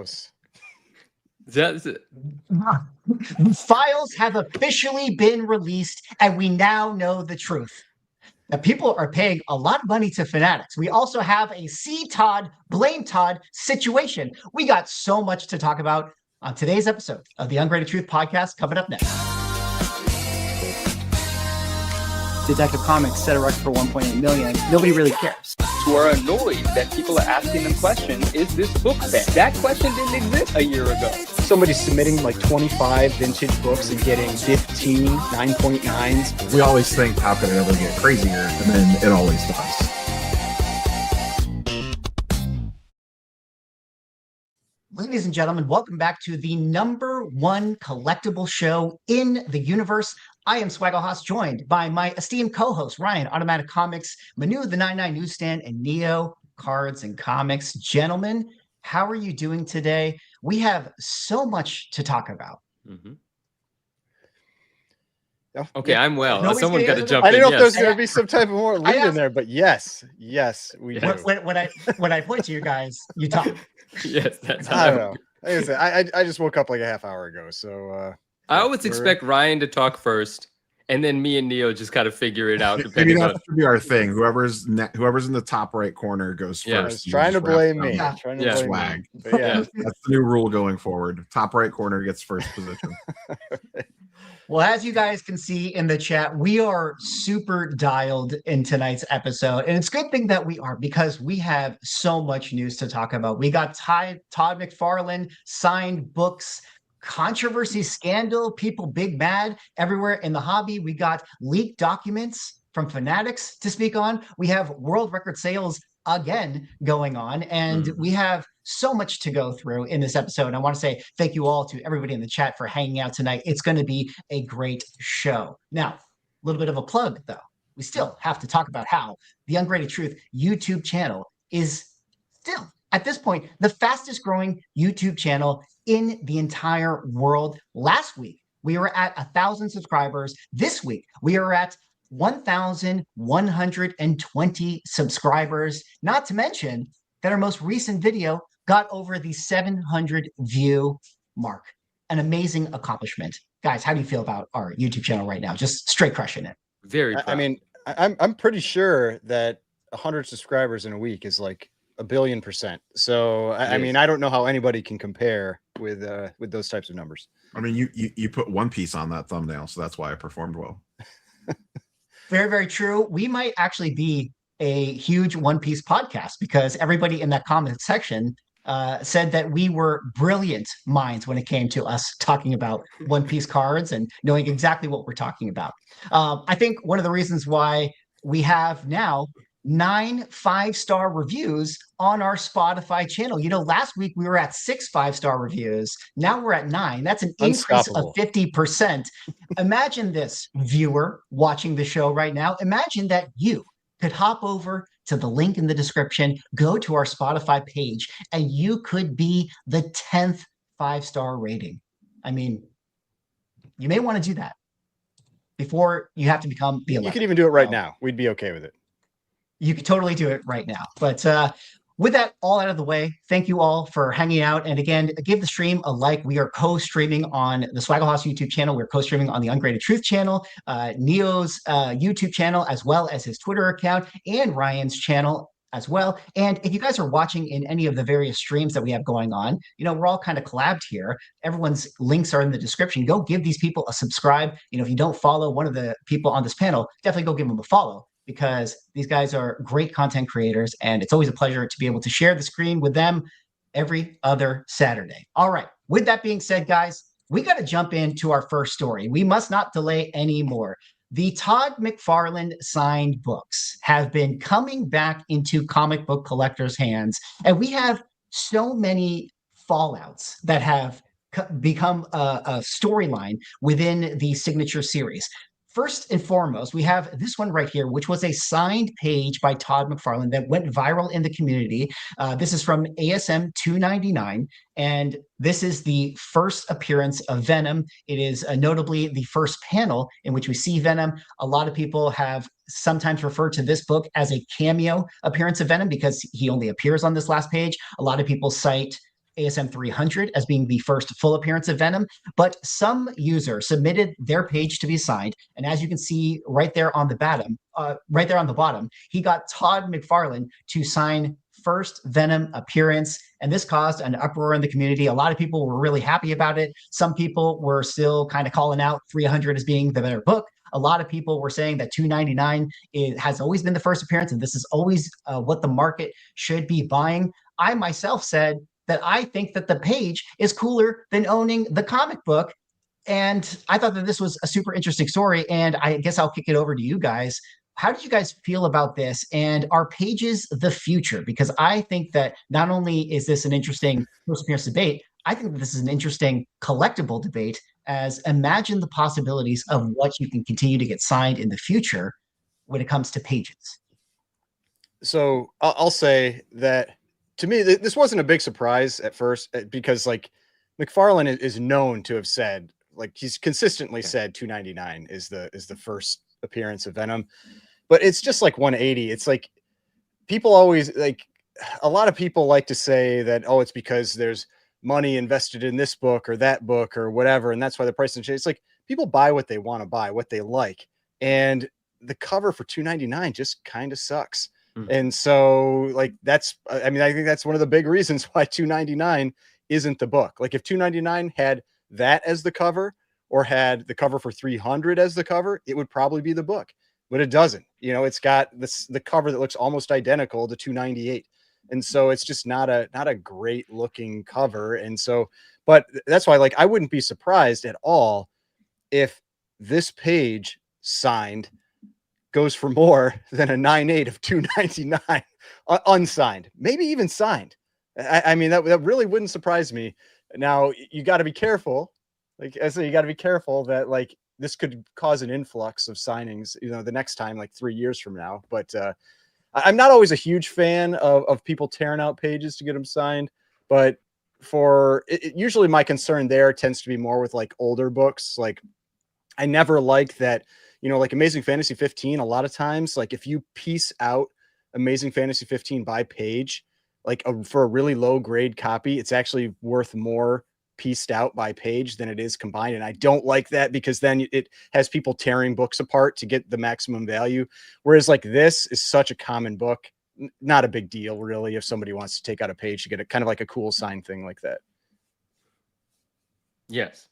gross. That's it. Files have officially been released, and we now know the truth. Now, people are paying a lot of money to Fanatics. We also have a see Todd, blame Todd situation. We got so much to talk about on today's episode of the Ungraded Truth podcast, coming up next. Detective Comics set a record for 1.8 million. Nobody really cares. Who are annoyed that people are asking them questions, is this book bad? That question didn't exist a year ago. Somebody's submitting like 25 vintage books and getting 15 9.9s. We always think, how could it ever get crazier? And then it always does. Ladies and gentlemen, welcome back to the #1 collectible show in the universe. I am Swaggle Haas, joined by my esteemed co-host, Ryan, Automatic Comics, Manu, the 99 Newsstand, and Neo, Cards and Comics. Gentlemen, how are you doing today? We have so much to talk about. Mm-hmm. Oh, Okay, yeah. I'm well. Nobody's Someone got gonna- to jump I in. didn't know if there was Yes. going to be some type of more lead asked- in there, but yes, we do. When I point to you guys, you talk. Yes, that's I don't know. Like I said, I just woke up like a half hour ago, so I always we're- expect Ryan to talk first, and then me and Neo just kind of figure it out. Maybe Depending on. that should be our thing. Whoever's in the top right corner goes Yeah. I was first. trying to blame me. Yeah. Trying to Yeah. blame Swag. me. But yeah, That's the new rule going forward. Top right corner gets first position. Well, as you guys can see in the chat, we are super dialed in tonight's episode. And it's a good thing that we are, because we have so much news to talk about. We got Todd McFarlane, signed books, controversy, scandal, people big mad everywhere in the hobby. We got leaked documents from Fanatics to speak on. We have world record sales again going on, and we have so much to go through in this episode. And I want to say thank you all to everybody in the chat for hanging out tonight. It's going to be a great show. Now, a little bit of a plug though. We still have to talk about how the Ungraded Truth YouTube channel is still, at this point, the fastest growing YouTube channel in the entire world. Last week, we were at 1,000 subscribers. This week, we are at 1,120 subscribers, not to mention that our most recent video got over the 700 view mark. An amazing accomplishment. Guys, how do you feel about our YouTube channel right now? Just straight crushing it. Very. I proud. mean, I'm pretty sure that 100 subscribers in a week is like 1 billion %. So I mean, I don't know how anybody can compare with those types of numbers. I mean, you put One Piece on that thumbnail, so that's why I performed well. Very, very true. We might actually be a huge One Piece podcast, because everybody in that comment section said that we were brilliant minds when it came to us talking about One Piece cards and knowing exactly what we're talking about. I think one of the reasons why we have now 9 5-star reviews on our Spotify channel. You know, last week we were at 6 5-star reviews. Now we're at 9. That's an increase of 50%. Imagine this, viewer watching the show right now. Imagine that you could hop over to the link in the description, go to our Spotify page, and you could be the 10th 5-star rating. I mean, you may want to do that before you have to become the 11th. You could even do it right now. We'd be okay with it. You could totally do it right now. But with that all out of the way, thank you all for hanging out. And again, give the stream a like. We are co-streaming on the Swaggle House YouTube channel. We're co-streaming on the Ungraded Truth channel, Neo's YouTube channel, as well as his Twitter account, and Ryan's channel as well. And if you guys are watching in any of the various streams that we have going on, you know, we're all kind of collabed here. Everyone's links are in the description. Go give these people a subscribe. You know, if you don't follow one of the people on this panel, definitely go give them a follow, because these guys are great content creators, and it's always a pleasure to be able to share the screen with them every other Saturday. All right. With that being said, guys, we got to jump into our first story. We must not delay anymore. The Todd McFarlane signed books have been coming back into comic book collectors' hands, and we have so many fallouts that have become a storyline within the signature series. First and foremost, we have this one right here, which was a signed page by Todd McFarlane that went viral in the community. This is from ASM 299, and this is the first appearance of Venom. It is notably the first panel in which we see Venom. A lot of people have sometimes referred to this book as a cameo appearance of Venom because he only appears on this last page. A lot of people cite ASM 300 as being the first full appearance of Venom, but some user submitted their page to be signed. And as you can see right there on the bottom, he got Todd McFarlane to sign first Venom appearance. And this caused an uproar in the community. A lot of people were really happy about it. Some people were still kind of calling out 300 as being the better book. A lot of people were saying that 299 has always been the first appearance, and this is always what the market should be buying. I myself said that I think that the page is cooler than owning the comic book. And I thought that this was a super interesting story. And I guess I'll kick it over to you guys. How did you guys feel about this? And are pages the future? Because I think that not only is this an interesting first appearance debate, I think that this is an interesting collectible debate, as imagine the possibilities of what you can continue to get signed in the future when it comes to pages. So I'll say that to me, this wasn't a big surprise at first, because like McFarlane is known to have said, like he's consistently said 299 is the first appearance of Venom, but it's just like 180. It's like people always like, a lot of people like to say that, oh, it's because there's money invested in this book or that book or whatever, and that's why the price is changed. It's like people buy what they want to buy, what they like, and the cover for 299 just kind of sucks. And so like that's, I mean, I think that's one of the big reasons why 299 isn't the book. Like if 299 had that as the cover or had the cover for 300 as the cover, it would probably be the book, but it doesn't. You know, it's got the cover that looks almost identical to 298. And so it's just not a great looking cover. And so, but that's why, like, I wouldn't be surprised at all if this page signed goes for more than a 9.8 of 299 unsigned, maybe even signed. I mean, that really wouldn't surprise me. Now you got to be careful. Like I say, you got to be careful that like this could cause an influx of signings, you know, the next time, like 3 years from now. But I'm not always a huge fan of people tearing out pages to get them signed. But for usually my concern there tends to be more with like older books. Like I never like that, you know, like Amazing Fantasy 15, a lot of times, like if you piece out Amazing Fantasy 15 by page, like for a really low grade copy, it's actually worth more pieced out by page than it is combined. And I don't like that because then it has people tearing books apart to get the maximum value. Whereas like this is such a common book, not a big deal really. If somebody wants to take out a page to get a kind of like a cool sign thing like that. Yes.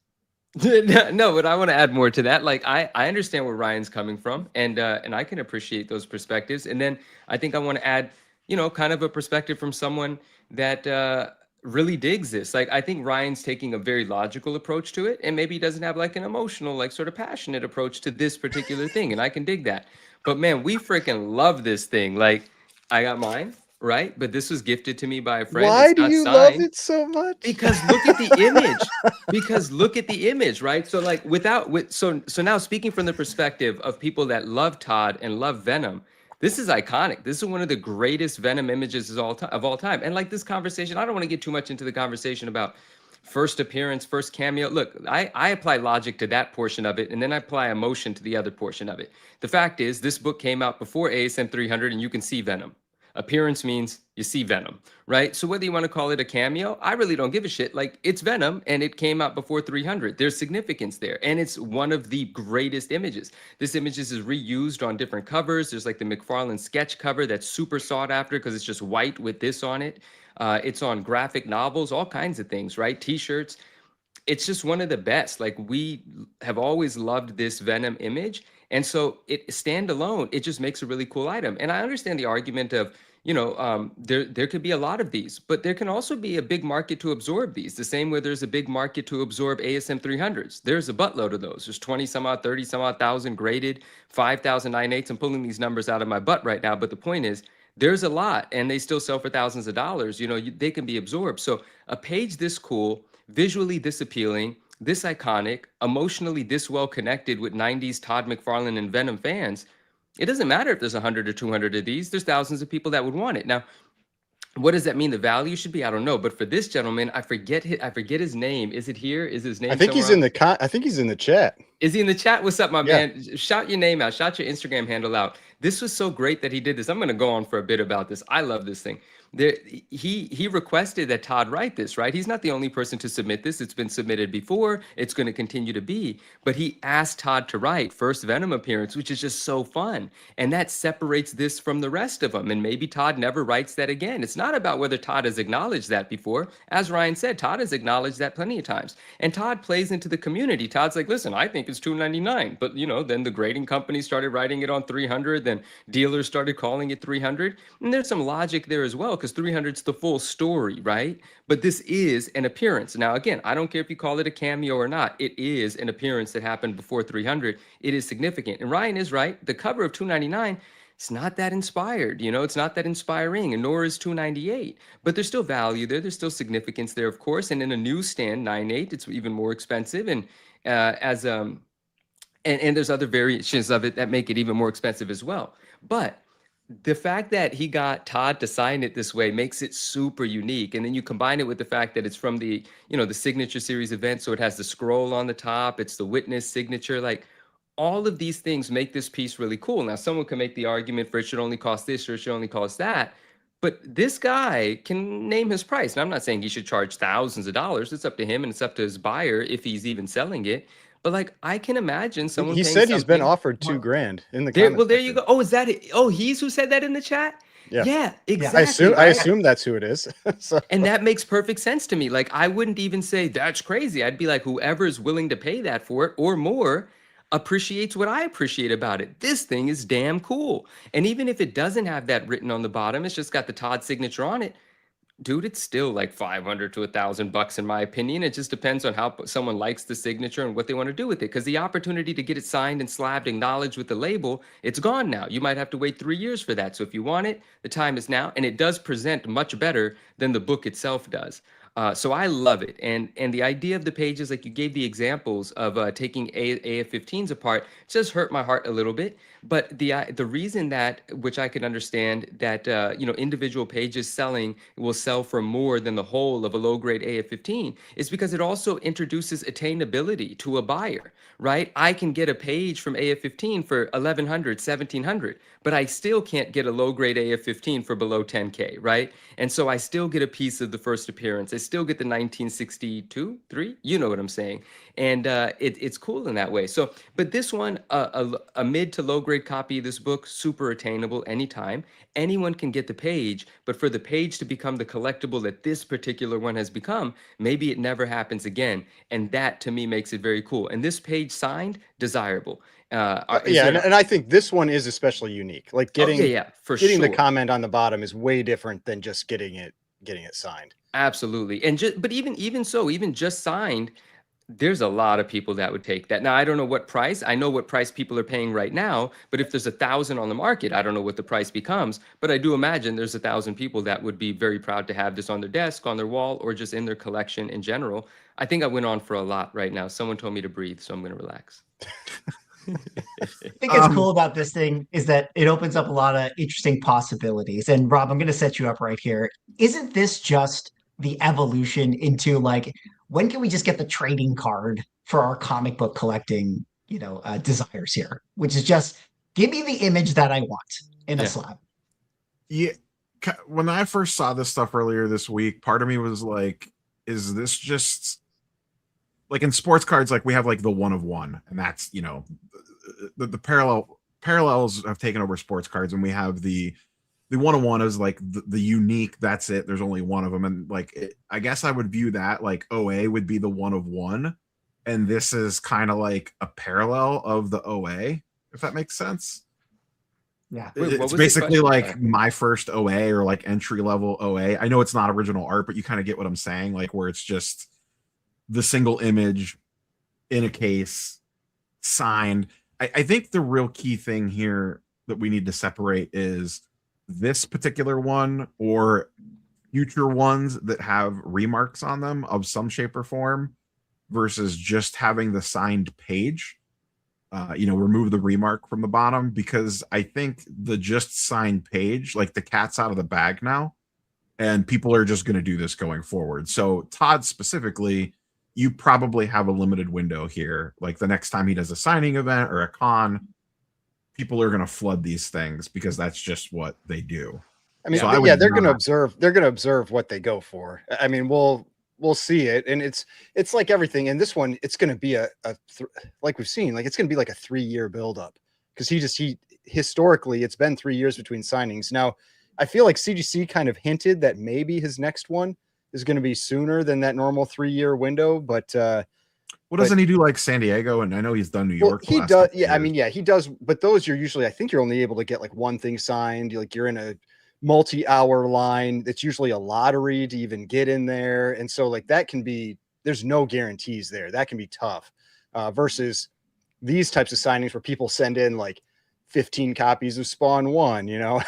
No, but I want to add more to that. Like I understand where Ryan's coming from, and I can appreciate those perspectives. And then I think I want to add, you know, kind of a perspective from someone that really digs this. Like I think Ryan's taking a very logical approach to it, and maybe he doesn't have like an emotional, like sort of passionate approach to this particular thing, and I can dig that. But man, we freaking love this thing. Like I got mine. Right, but this was gifted to me by a friend. Why do you love it so much? Because look at the image. Because look at the image, right? So like so now speaking from the perspective of people that love Todd and love Venom, this is iconic. This is one of the greatest Venom images of all time. And like this conversation, I don't want to get too much into the conversation about first appearance, first cameo. Look, I apply logic to that portion of it, and then I apply emotion to the other portion of it. The fact is, this book came out before ASM 300, and you can see Venom. Appearance means you see Venom, right? So whether you want to call it a cameo, I really don't give a shit. Like it's Venom and it came out before 300. There's significance there. And it's one of the greatest images. This image is reused on different covers. There's like the McFarlane sketch cover that's super sought after because it's just white with this on it. It's on graphic novels, all kinds of things, right? T-shirts. It's just one of the best. Like we have always loved this Venom image. And so it standalone, it just makes a really cool item. And I understand the argument of, you know, there could be a lot of these, but there can also be a big market to absorb these. The same way there's a big market to absorb ASM 300s. There's a buttload of those. There's 20 some odd, 30 some odd thousand graded, 5,000 9/8. I'm pulling these numbers out of my butt right now. But the point is, there's a lot and they still sell for thousands of dollars. You know, they can be absorbed. So a page this cool, visually this appealing, this iconic, emotionally this well connected with 90s Todd McFarlane and Venom fans, it doesn't matter if there's 100 or 200 of these, there's thousands of people that would want it. Now, what does that mean the value should be? I don't know. But for this gentleman, I forget his name. Is it here? Is his name? I think he's in the I think he's in the chat. Is he in the chat? What's up, my Yeah. man? Shout your name out. Shout your Instagram handle out. This was so great that he did this. I'm going to go on for a bit about this. I love this thing. There, he requested that Todd write this, right? He's not the only person to submit this. It's been submitted before. It's going to continue to be. But he asked Todd to write first Venom appearance, which is just so fun. And that separates this from the rest of them. And maybe Todd never writes that again. It's not about whether Todd has acknowledged that before. As Ryan said, Todd has acknowledged that plenty of times. And Todd plays into the community. Todd's like, listen, I think it's $299. But, you know, then the grading company started writing it on 300. Then dealers started calling it 300. And there's some logic there as well, because 300 is the full story, right? But this is an appearance. Now, again, I don't care if you call it a cameo or not. It is an appearance that happened before 300. It is significant. And Ryan is right. The cover of 299, it's not that inspired, you know, it's not that inspiring, and nor is 298. But there's still value there. There's still significance there, of course. And in a newsstand, 98, it's even more expensive. And and there's other variations of it that make it even more expensive as well. But the fact that he got Todd to sign it this way makes it super unique. And then you combine it with the fact that it's from the, you know, the signature series event. So it has the scroll on the top. It's the witness signature. Like, all of these things make this piece really cool. Now, someone can make the argument for it should only cost this or it should only cost that. But this guy can name his price. And I'm not saying he should charge thousands of dollars. It's up to him and it's up to his buyer if he's even selling it. But like, I can imagine someone. He paying said he's been something- offered $2,000 in the There, comments well, there you section. go. Oh, is that it? Oh, he's who said that in the chat? Yeah. Exactly. I assume that's who it is. So, And that makes perfect sense to me. Like, I wouldn't even say that's crazy. I'd be like, whoever's willing to pay that for it or more appreciates what I appreciate about it. This thing is damn cool. And even if it doesn't have that written on the bottom, it's just got the Todd signature on it. Dude, it's still like $500 to $1,000 in my opinion. It just depends on how someone likes the signature and what they want to do with it. Because the opportunity to get it signed and slabbed, acknowledged with the label, it's gone now. You might have to wait 3 years for that. So if you want it, the time is now. And it does present much better than the book itself does. So I love it. And the idea of the pages, like you gave the examples of taking AF-15s apart, just hurt my heart a little bit. But the reason that, which I can understand, that you know, individual pages selling will sell for more than the whole of a low grade AF-15 is because it also introduces attainability to a buyer, right? I can get a page from AF-15 for $1,100, $1,700, but I still can't get a low grade AF-15 for below $10K, right? And so I still get a piece of the first appearance. I still get the 1962, 3, you know what I'm saying? And it's cool in that way. So, but this one, a mid to low grade copy of this book, super attainable anytime. Anyone can get the page, but for the page to become the collectible that this particular one has become, maybe it never happens again. And that to me makes it very cool. And this page signed, desirable. and I think this one is especially unique. Like getting getting the comment on the bottom is way different than just getting it signed. Absolutely. And but even so, even just signed, there's a lot of people that would take that. Now, I don't know what price. I know what price people are paying right now, but if there's 1,000 on the market, I don't know what the price becomes. But I do imagine there's 1,000 people that would be very proud to have this on their desk, on their wall, or just in their collection in general. I think I went on for a lot right now. Someone told me to breathe, so I'm going to relax. I think what's cool about this thing is that it opens up a lot of interesting possibilities. And Rob, I'm going to set you up right here. Isn't this just the evolution into like, when can we just get the trading card for our comic book collecting, you know, desires here, which is just give me the image that I want in a slab. Yeah. When I first saw this stuff earlier this week, part of me was like, is this just like in sports cards? Like we have like the 1 of 1, and that's, you know, the parallels have taken over sports cards, and we have the 1 of 1 is like the unique. That's it. There's only one of them, and like I guess I would view that like OA would be the 1 of 1, and this is kind of like a parallel of the OA, if that makes sense. Yeah, it's basically like my first OA or like entry level OA. I know it's not original art, but you kind of get what I'm saying, like where it's just the single image in a case signed. I think the real key thing here that we need to separate is this particular one or future ones that have remarks on them of some shape or form versus just having the signed page. You know, remove the remark from the bottom, because I think the just signed page, like the cat's out of the bag now, and people are just going to do this going forward. So Todd specifically, you probably have a limited window here. Like the next time he does a signing event or a con, people are going to flood these things because that's just what they do. I mean, So I would yeah, they're going to not- observe. They're going to observe what they go for. I mean, we'll see it, and it's like everything. And this one, it's going to be like we've seen, like it's going to be like a 3-year buildup because he historically it's been 3 years between signings. Now, I feel like CGC kind of hinted that maybe his next one is going to be sooner than that normal 3-year window, but Well, doesn't he do like San Diego? And I know he's done New well, York. the he last does. couple Yeah, I years. mean, yeah, he does. But those you're usually, I think you're only able to get like one thing signed. Like you're in a multi-hour line. It's usually a lottery to even get in there, and so like that can be. There's no guarantees there. That can be tough. Versus these types of signings where people send in like 15 copies of Spawn 1, you know,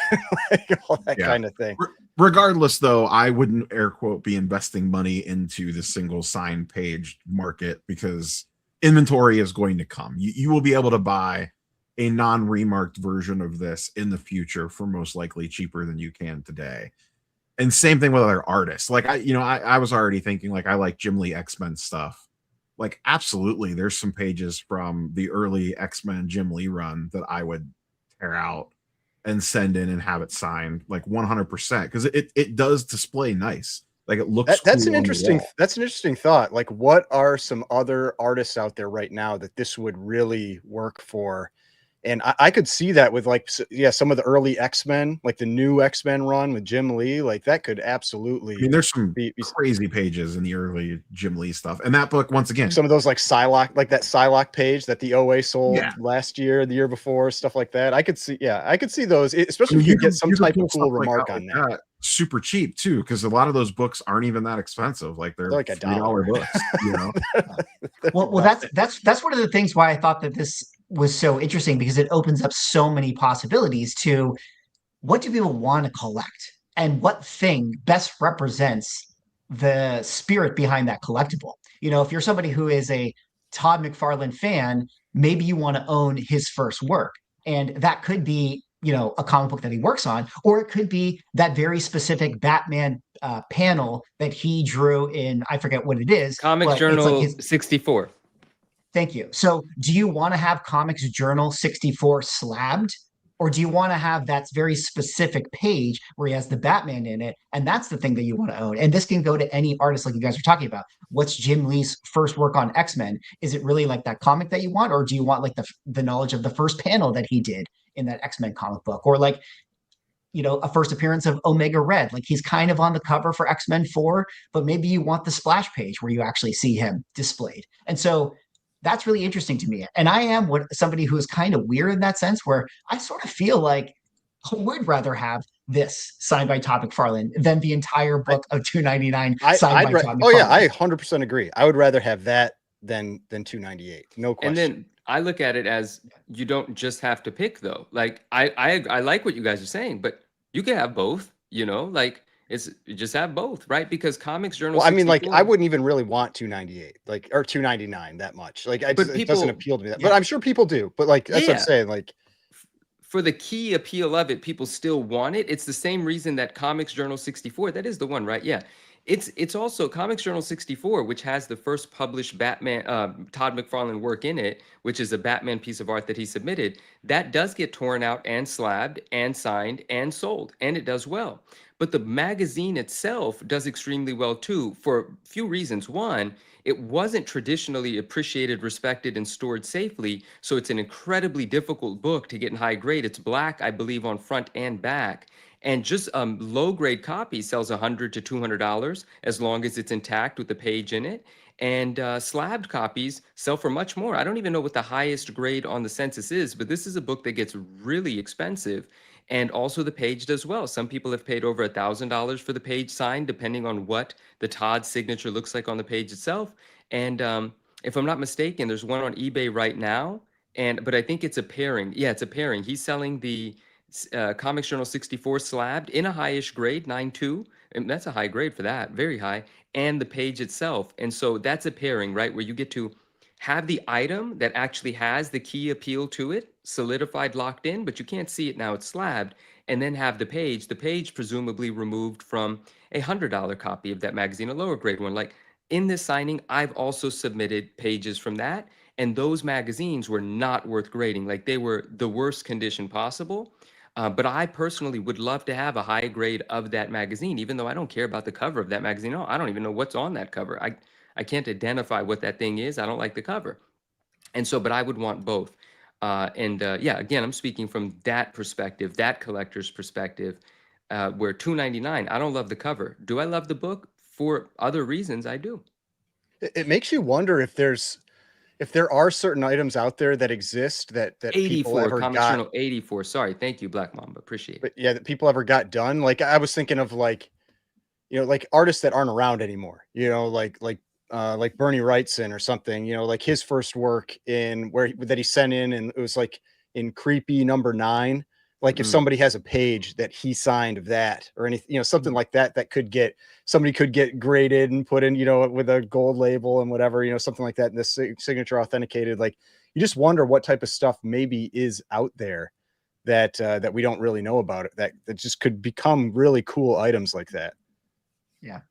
like all that Yeah. kind of thing. Regardless, though, I wouldn't air quote be investing money into the single sign page market because inventory is going to come. You will be able to buy a non-remarked version of this in the future for most likely cheaper than you can today. And same thing with other artists. Like I was already thinking like I like Jim Lee X-Men stuff. Like absolutely, there's some pages from the early X-Men Jim Lee run that I would tear out and send in and have it signed like 100% because it does display nice. Like it looks That's cool an on the interesting wall. that's an interesting thought. Like what are some other artists out there right now that this would really work for? And I could see that with like some of the early X-Men, like the new X-Men run with Jim Lee, like that could absolutely I mean, there's some be crazy pages in the early Jim Lee stuff. And that book, once again, some of those like Psylocke, like that Psylocke page that the OA sold Yeah. last year, the year before, stuff like that. I could see those, especially I mean, if you get some you can type pull of cool stuff like remark that, on like that. that super cheap too, because a lot of those books aren't even that expensive. Like they're Like $1 $3 books, you know. Well, that's one of the things why I thought that this was so interesting because it opens up so many possibilities to what do people want to collect and what thing best represents the spirit behind that collectible. You know, if you're somebody who is a Todd McFarlane fan, maybe you want to own his first work, and that could be a comic book that he works on, or it could be that very specific Batman panel that he drew in, I forget what it is, Comics but it's like Journal his 64. Thank you. So, do you want to have Comics Journal 64 slabbed? Or do you want to have that very specific page where he has the Batman in it? And that's the thing that you want to own. And this can go to any artist like you guys are talking about. What's Jim Lee's first work on X-Men? Is it really like that comic that you want? Or do you want like the knowledge of the first panel that he did in that X-Men comic book? Or like, a first appearance of Omega Red. Like he's kind of on the cover for X-Men 4, but maybe you want the splash page where you actually see him displayed. And so that's really interesting to me. And I am somebody who is kind of weird in that sense, where I sort of feel like I would rather have this signed by Todd McFarlane than the entire book of $2.99 signed by Todd McFarlane. Oh yeah, I 100% agree. I would rather have that than $2.98. No question. And then I look at it as you don't just have to pick though. Like I like what you guys are saying, but you can have both, like you just have both, right? Because Comics Journal. Well, I mean, like 64, I wouldn't even really want $2.98, like or $2.99 that much. Like it doesn't appeal to me. But I'm sure people do. But like that's what I'm saying. Like for the key appeal of it, people still want it. It's the same reason that Comics Journal 64. That is the one, right? Yeah. It's also Comics Journal 64, which has the first published Batman Todd McFarlane work in it, which is a Batman piece of art that he submitted. That does get torn out and slabbed and signed and sold, and it does well. But the magazine itself does extremely well too, for a few reasons. One, it wasn't traditionally appreciated, respected, and stored safely, so it's an incredibly difficult book to get in high grade. It's black, I believe, on front and back. And just low grade copy sells $100 to $200 as long as it's intact with the page in it. And slabbed copies sell for much more. I don't even know what the highest grade on the census is, but this is a book that gets really expensive. And also the page does well. Some people have paid over $1,000 for the page signed, depending on what the Todd signature looks like on the page itself. And if I'm not mistaken, there's one on eBay right now. But I think it's a pairing. Yeah, it's a pairing. He's selling the Comics Journal 64 slabbed in a highish grade, 9.2. And that's a high grade for that, very high. And the page itself. And so that's a pairing, right? Where you get to have the item that actually has the key appeal to it, solidified, locked in, but you can't see it now, it's slabbed, and then have the page presumably removed from a $100 copy of that magazine, a lower grade one. Like in this signing, I've also submitted pages from that, and those magazines were not worth grading. Like they were the worst condition possible. But I personally would love to have a high grade of that magazine, even though I don't care about the cover of that magazine. No, I don't even know what's on that cover. I can't identify what that thing is. I don't like the cover. And so, but I would want both. Yeah, again, I'm speaking from that perspective, that collector's perspective, where $2.99, I don't love the cover. Do I love the book? For other reasons, I do. It makes you wonder if there are certain items out there that exist that people 84, ever Comic got, Journal 84. Sorry, thank you, Black Mamba. Appreciate it. but yeah, that people ever got done. Like I was thinking of like, like artists that aren't around anymore, like Bernie Wrightson or something, like his first work that he sent in, and it was like in Creepy #9. Like if Mm. somebody has a page that he signed of that or anything, something like that, that somebody could get graded and put in, with a gold label and whatever, something like that. And this signature authenticated, like you just wonder what type of stuff maybe is out there that we don't really know about, that just could become really cool items like that. Yeah.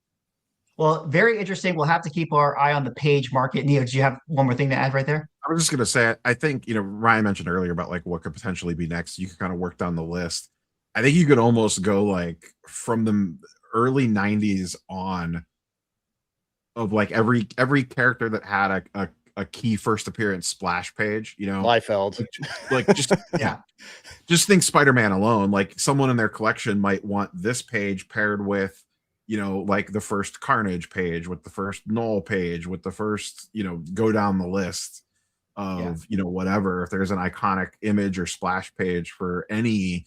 Well, very interesting. We'll have to keep our eye on the page market. Neo, do you have one more thing to add right there? I was just gonna say, I think Ryan mentioned earlier about like what could potentially be next. You could kind of work down the list. I think you could almost go like from the early '90s on, of like every character that had a key first appearance splash page. Liefeld. Like just yeah, just think Spider-Man alone. Like someone in their collection might want this page paired with, like the first Carnage page, with the first Null page, with the first, go down the list of, whatever. If there's an iconic image or splash page for any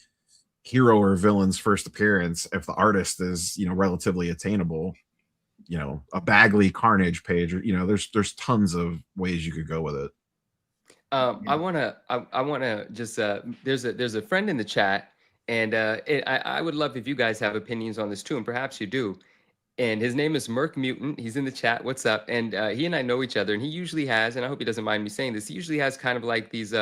hero or villain's first appearance, if the artist is, relatively attainable, a Bagley Carnage page, or, there's tons of ways you could go with it. I wanna just there's a friend in the chat, and I would love if you guys have opinions on this too, and perhaps you do. And his name is Merc Mutant. He's in the chat. What's up? And he and I know each other, and he usually has, and I hope he doesn't mind me saying this, he usually has kind of like these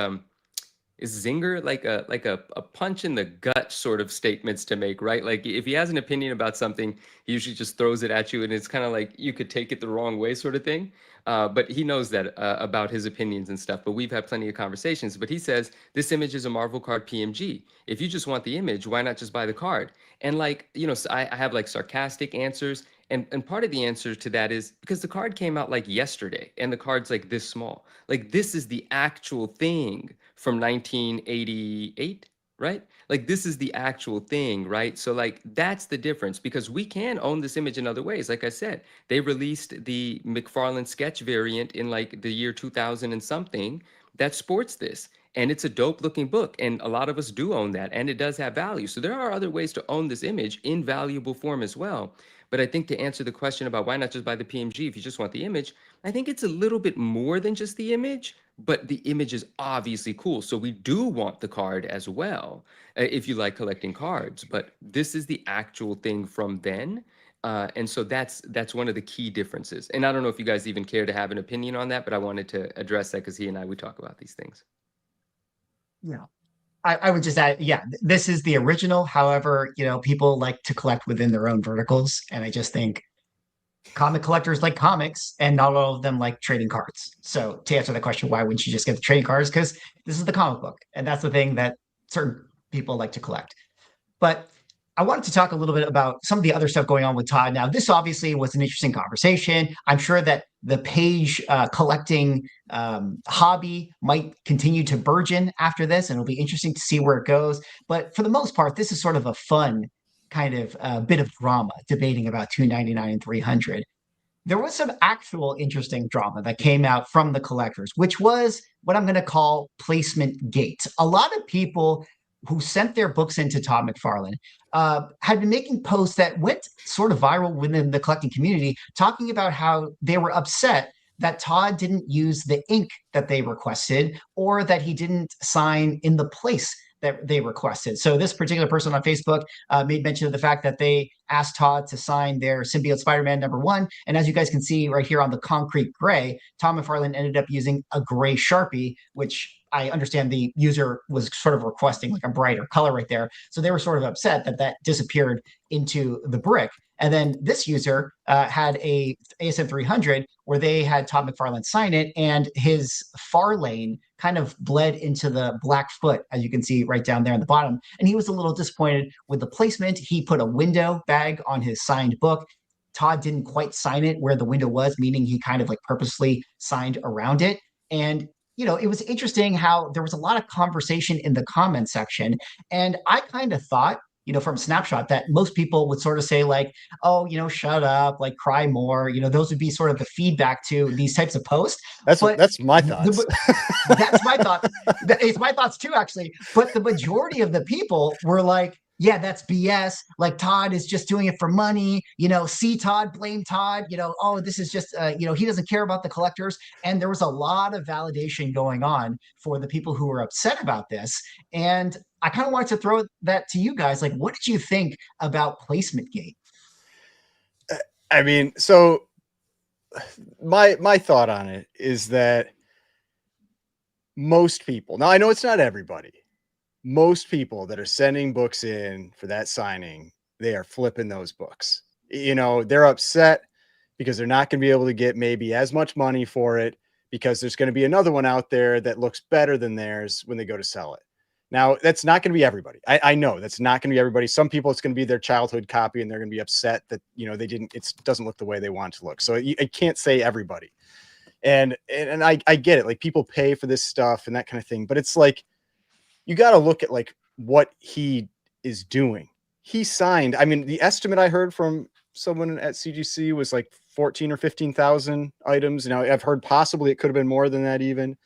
is zinger like a punch in the gut sort of statements to make, right? Like if he has an opinion about something, he usually just throws it at you, and it's kind of like you could take it the wrong way sort of thing. But he knows that about his opinions and stuff. But we've had plenty of conversations. But he says this image is a Marvel card PMG. If you just want the image, why not just buy the card? And like, so I have like sarcastic answers. And part of the answer to that is because the card came out like yesterday, and the card's like this small. Like this is the actual thing from 1988, right? Like this is the actual thing, right? So like that's the difference, because we can own this image in other ways. Like I said, they released the McFarlane sketch variant in like the year 2000 and something that sports this. And it's a dope looking book. And a lot of us do own that, and it does have value. So there are other ways to own this image in valuable form as well. But I think to answer the question about why not just buy the PMG if you just want the image, I think it's a little bit more than just the image, but the image is obviously cool. So we do want the card as well, if you like collecting cards. But this is the actual thing from then. And so that's one of the key differences. And I don't know if you guys even care to have an opinion on that, but I wanted to address that because he and I, we talk about these things. Yeah. I would just add, yeah, this is the original. However, people like to collect within their own verticals. And I just think comic collectors like comics, and not all of them like trading cards. So to answer the question, why wouldn't you just get the trading cards? Because this is the comic book. And that's the thing that certain people like to collect. But I wanted to talk a little bit about some of the other stuff going on with Todd. Now, this obviously was an interesting conversation. I'm sure that the page collecting hobby might continue to burgeon after this, and it'll be interesting to see where it goes. But for the most part, this is sort of a fun kind of bit of drama debating about $2.99 and $300. There was some actual interesting drama that came out from the collectors, which was what I'm going to call placement gate. A lot of people who sent their books into Todd McFarlane had been making posts that went sort of viral within the collecting community, talking about how they were upset that Todd didn't use the ink that they requested, or that he didn't sign in the place that they requested. So this particular person on Facebook made mention of the fact that they asked Todd to sign their Symbiote Spider-Man #1. And as you guys can see right here on the concrete gray, Tom McFarlane ended up using a gray Sharpie, which I understand the user was sort of requesting like a brighter color right there. So they were sort of upset that that disappeared into the brick. And then this user had a ASM 300 where they had Todd McFarlane sign it, and his far lane kind of bled into the black foot, as you can see right down there in the bottom. And he was a little disappointed with the placement. He put a window bag on his signed book. Todd didn't quite sign it where the window was, meaning he kind of like purposely signed around it. And it was interesting how there was a lot of conversation in the comment section. And I kind of thought, from Snapshot, that most people would sort of say like, oh, shut up, like cry more. Those would be sort of the feedback to these types of posts. That's my thoughts. That's my thought. It's my thoughts too, actually. But the majority of the people were like, yeah, that's BS. Like Todd is just doing it for money. See Todd, blame Todd. Oh, this is just, he doesn't care about the collectors. And there was a lot of validation going on for the people who were upset about this. And I kind of wanted to throw that to you guys. Like, what did you think about Placement Gate? I mean, so my thought on it is that most people, now I know it's not everybody, most people that are sending books in for that signing, they are flipping those books. They're upset because they're not going to be able to get maybe as much money for it because there's going to be another one out there that looks better than theirs when they go to sell it. Now, that's not going to be everybody. I know that's not going to be everybody. Some people, it's going to be their childhood copy and they're going to be upset that, it doesn't look the way they want it to look. So I can't say everybody. And I get it. Like, people pay for this stuff and that kind of thing, but it's like, you got to look at like what he is doing. He signed, I mean, the estimate I heard from someone at CGC was like 14 or 15,000 items. Now I've heard possibly it could have been more than that even.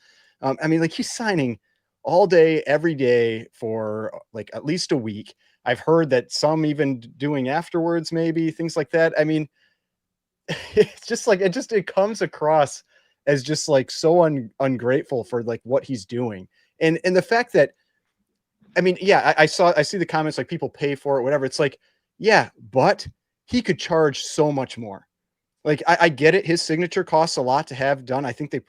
I mean, like, he's signing all day, every day for like at least a week. I've heard that some even doing afterwards, maybe things like that. I mean, it's just like, it comes across as just like so ungrateful for like what he's doing. And the fact that, I mean, yeah, I see the comments, like people pay for it, whatever. It's like, yeah, but he could charge so much more. Like, I get it. His signature costs a lot to have done. I think they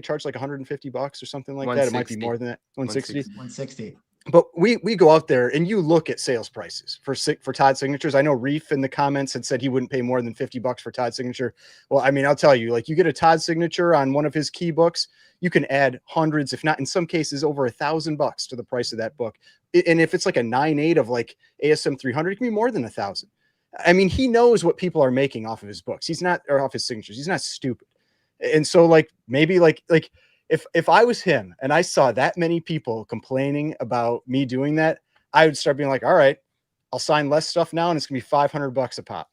charge like $150 or something like that. It might be more than that. 160. But we go out there and you look at sales prices for Todd signatures. I know Reef in the comments had said he wouldn't pay more than $50 for Todd signature. Well, I mean, I'll tell you, like, you get a Todd signature on one of his key books, you can add hundreds, if not in some cases over $1,000 to the price of that book. And if it's like a 9.8 of like ASM 300, it can be more than 1,000. I mean, he knows what people are making off of his books. Or off his signatures. He's not stupid. And so like, maybe like if I was him and I saw that many people complaining about me doing that, I would start being like, all right, I'll sign less stuff now and it's gonna be $500 a pop.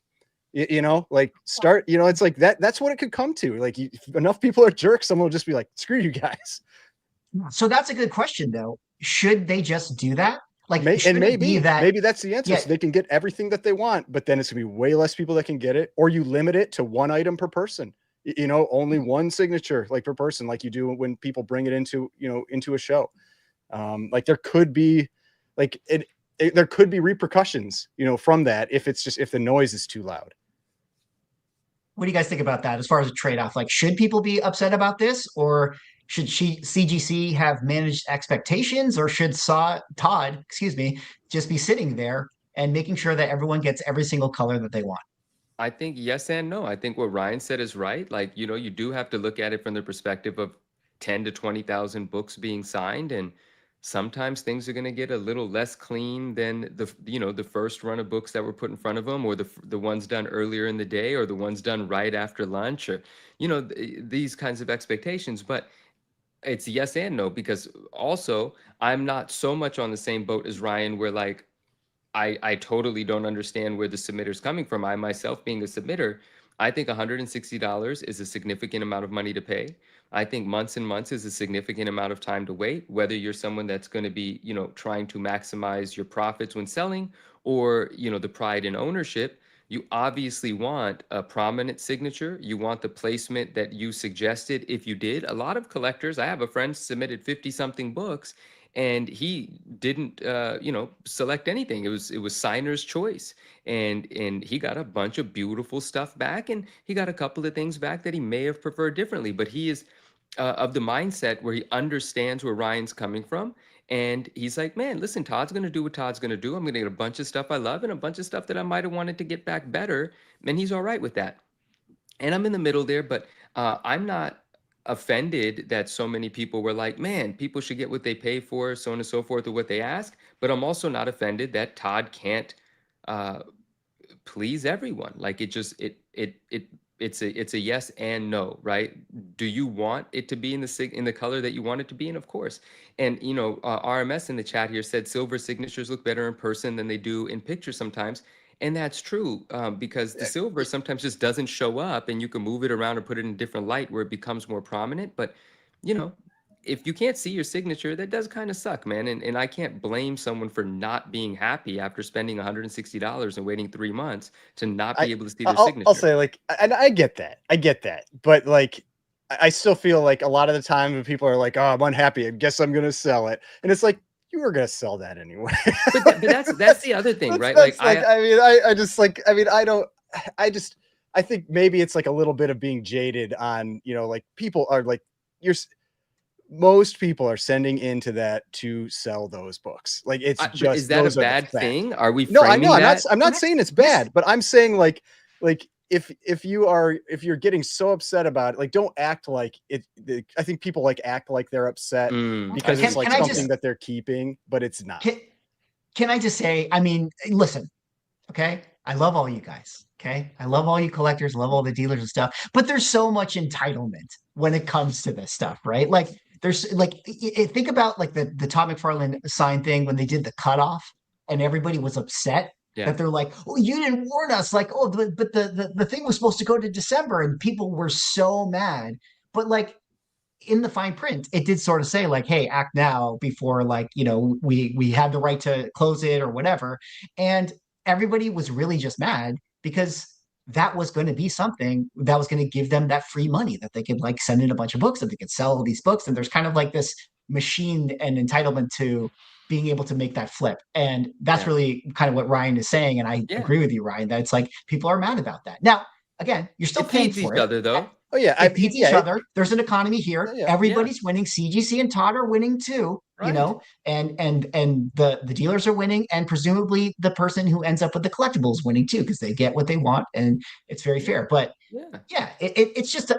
It's like that's what it could come to. Like, if enough people are jerks, someone will just be like, screw you guys. So that's a good question though. Should they just do that? Like, maybe that's the answer. Yeah. So they can get everything that they want, but then it's gonna be way less people that can get it, or you limit it to one item per person. Only one signature like per person, like you do when people bring it into a show. Like, there could be there could be repercussions, from that if the noise is too loud. What do you guys think about that as far as a trade-off? Like, should people be upset about this, or should CGC have managed expectations, or should Todd, just be sitting there and making sure that everyone gets every single color that they want? I think yes and no. I think what Ryan said is right. Like, you do have to look at it from the perspective of 10 to 20,000 books being signed, and sometimes things are going to get a little less clean than the first run of books that were put in front of them, or the ones done earlier in the day, or the ones done right after lunch, or these kinds of expectations. But it's yes and no, because also I'm not so much on the same boat as Ryan, where like I totally don't understand where the submitter's coming from. I myself, being a submitter, I think $160 is a significant amount of money to pay. I think months and months is a significant amount of time to wait, whether you're someone that's going to be, trying to maximize your profits when selling, or, the pride in ownership. You obviously want a prominent signature. You want the placement that you suggested. If you did, a lot of collectors, I have a friend submitted 50 something books, and he didn't select anything. It was signer's choice, and he got a bunch of beautiful stuff back, and he got a couple of things back that he may have preferred differently. But he is of the mindset where he understands where Ryan's coming from. And he's like, man, listen, Todd's going to do what Todd's going to do. I'm going to get a bunch of stuff I love and a bunch of stuff that I might have wanted to get back better. And he's all right with that. And I'm in the middle there, but I'm not offended that so many people were like, man, people should get what they pay for, so on and so forth, or what they ask. But I'm also not offended that Todd can't please everyone. Like it's a yes and no, right? Do you want it to be in the color that you want it to be in? Of course. And RMS in the chat here said silver signatures look better in person than they do in pictures sometimes. And that's true, because the silver sometimes just doesn't show up, and you can move it around or put it in a different light where it becomes more prominent. But if you can't see your signature, that does kind of suck, man. And I can't blame someone for not being happy after spending $160 and waiting 3 months to not be able to see their signature. I'll say, like, and I get that, but like, I still feel like a lot of the time when people are like, oh, I'm unhappy, I guess I'm gonna sell it, and it's like, you were gonna sell that anyway. but that's the other thing, right? Like I think maybe it's like a little bit of being jaded on, like, people are like, most people are sending into that to sell those books. Like, it's just, is that a bad thing? Are we no, I know, that? I'm not saying it's bad, but I'm saying like if you're getting so upset about it, like, don't act like it. I think people like act like they're upset because it's like something that they're keeping, but it's not. Can I just say, I mean, listen, okay, I love all you guys. Okay, I love all you collectors, love all the dealers and stuff, but there's so much entitlement when it comes to this stuff, right? Like, there's like, think about like the Todd McFarlane sign thing when they did the cutoff and everybody was upset. Yeah. That they're like, oh, you didn't warn us. Like, oh, but the thing was supposed to go to December, and people were so mad. But like, in the fine print, it did sort of say like, hey, act now before, like, we had the right to close it or whatever. And everybody was really just mad because that was going to be something that was going to give them that free money that they could like send in a bunch of books, that they could sell all these books. And there's kind of like this machine and entitlement to being able to make that flip. And that's really kind of what Ryan is saying. And I agree with you, Ryan, that it's like people are mad about that. Now, again, you're still paying for each other, though. Oh yeah, it feeds each other. There's an economy here. Everybody's winning. CGC and Todd are winning too. Right. And the dealers are winning, and presumably the person who ends up with the collectibles winning too, because they get what they want, and it's very fair. But it's just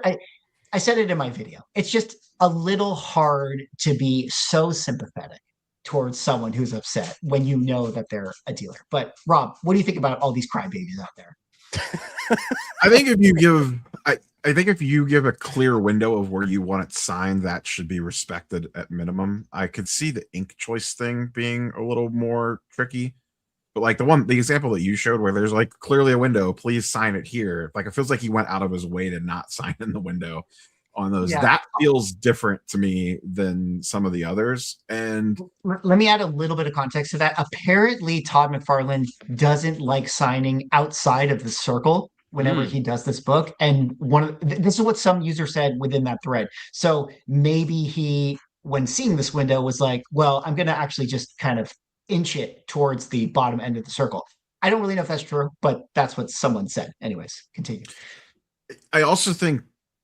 I said it in my video. It's just a little hard to be so sympathetic towards someone who's upset when you know that they're a dealer. But Rob, what do you think about all these crybabies out there? I think if you give a clear window of where you want it signed, that should be respected at minimum. I could see the ink choice thing being a little more tricky, but like the example that you showed where there's like clearly a window, please sign it here. Like, it feels like he went out of his way to not sign in the window on those. That feels different to me than some of the others. And let me add a little bit of context to that. Apparently Todd McFarlane doesn't like signing outside of the circle whenever he does this book. And this is what some user said within that thread. So maybe he, when seeing this window, was like, well, I'm going to actually just kind of inch it towards the bottom end of the circle. I don't really know if that's true, but that's what someone said. Anyways, continue. I also think,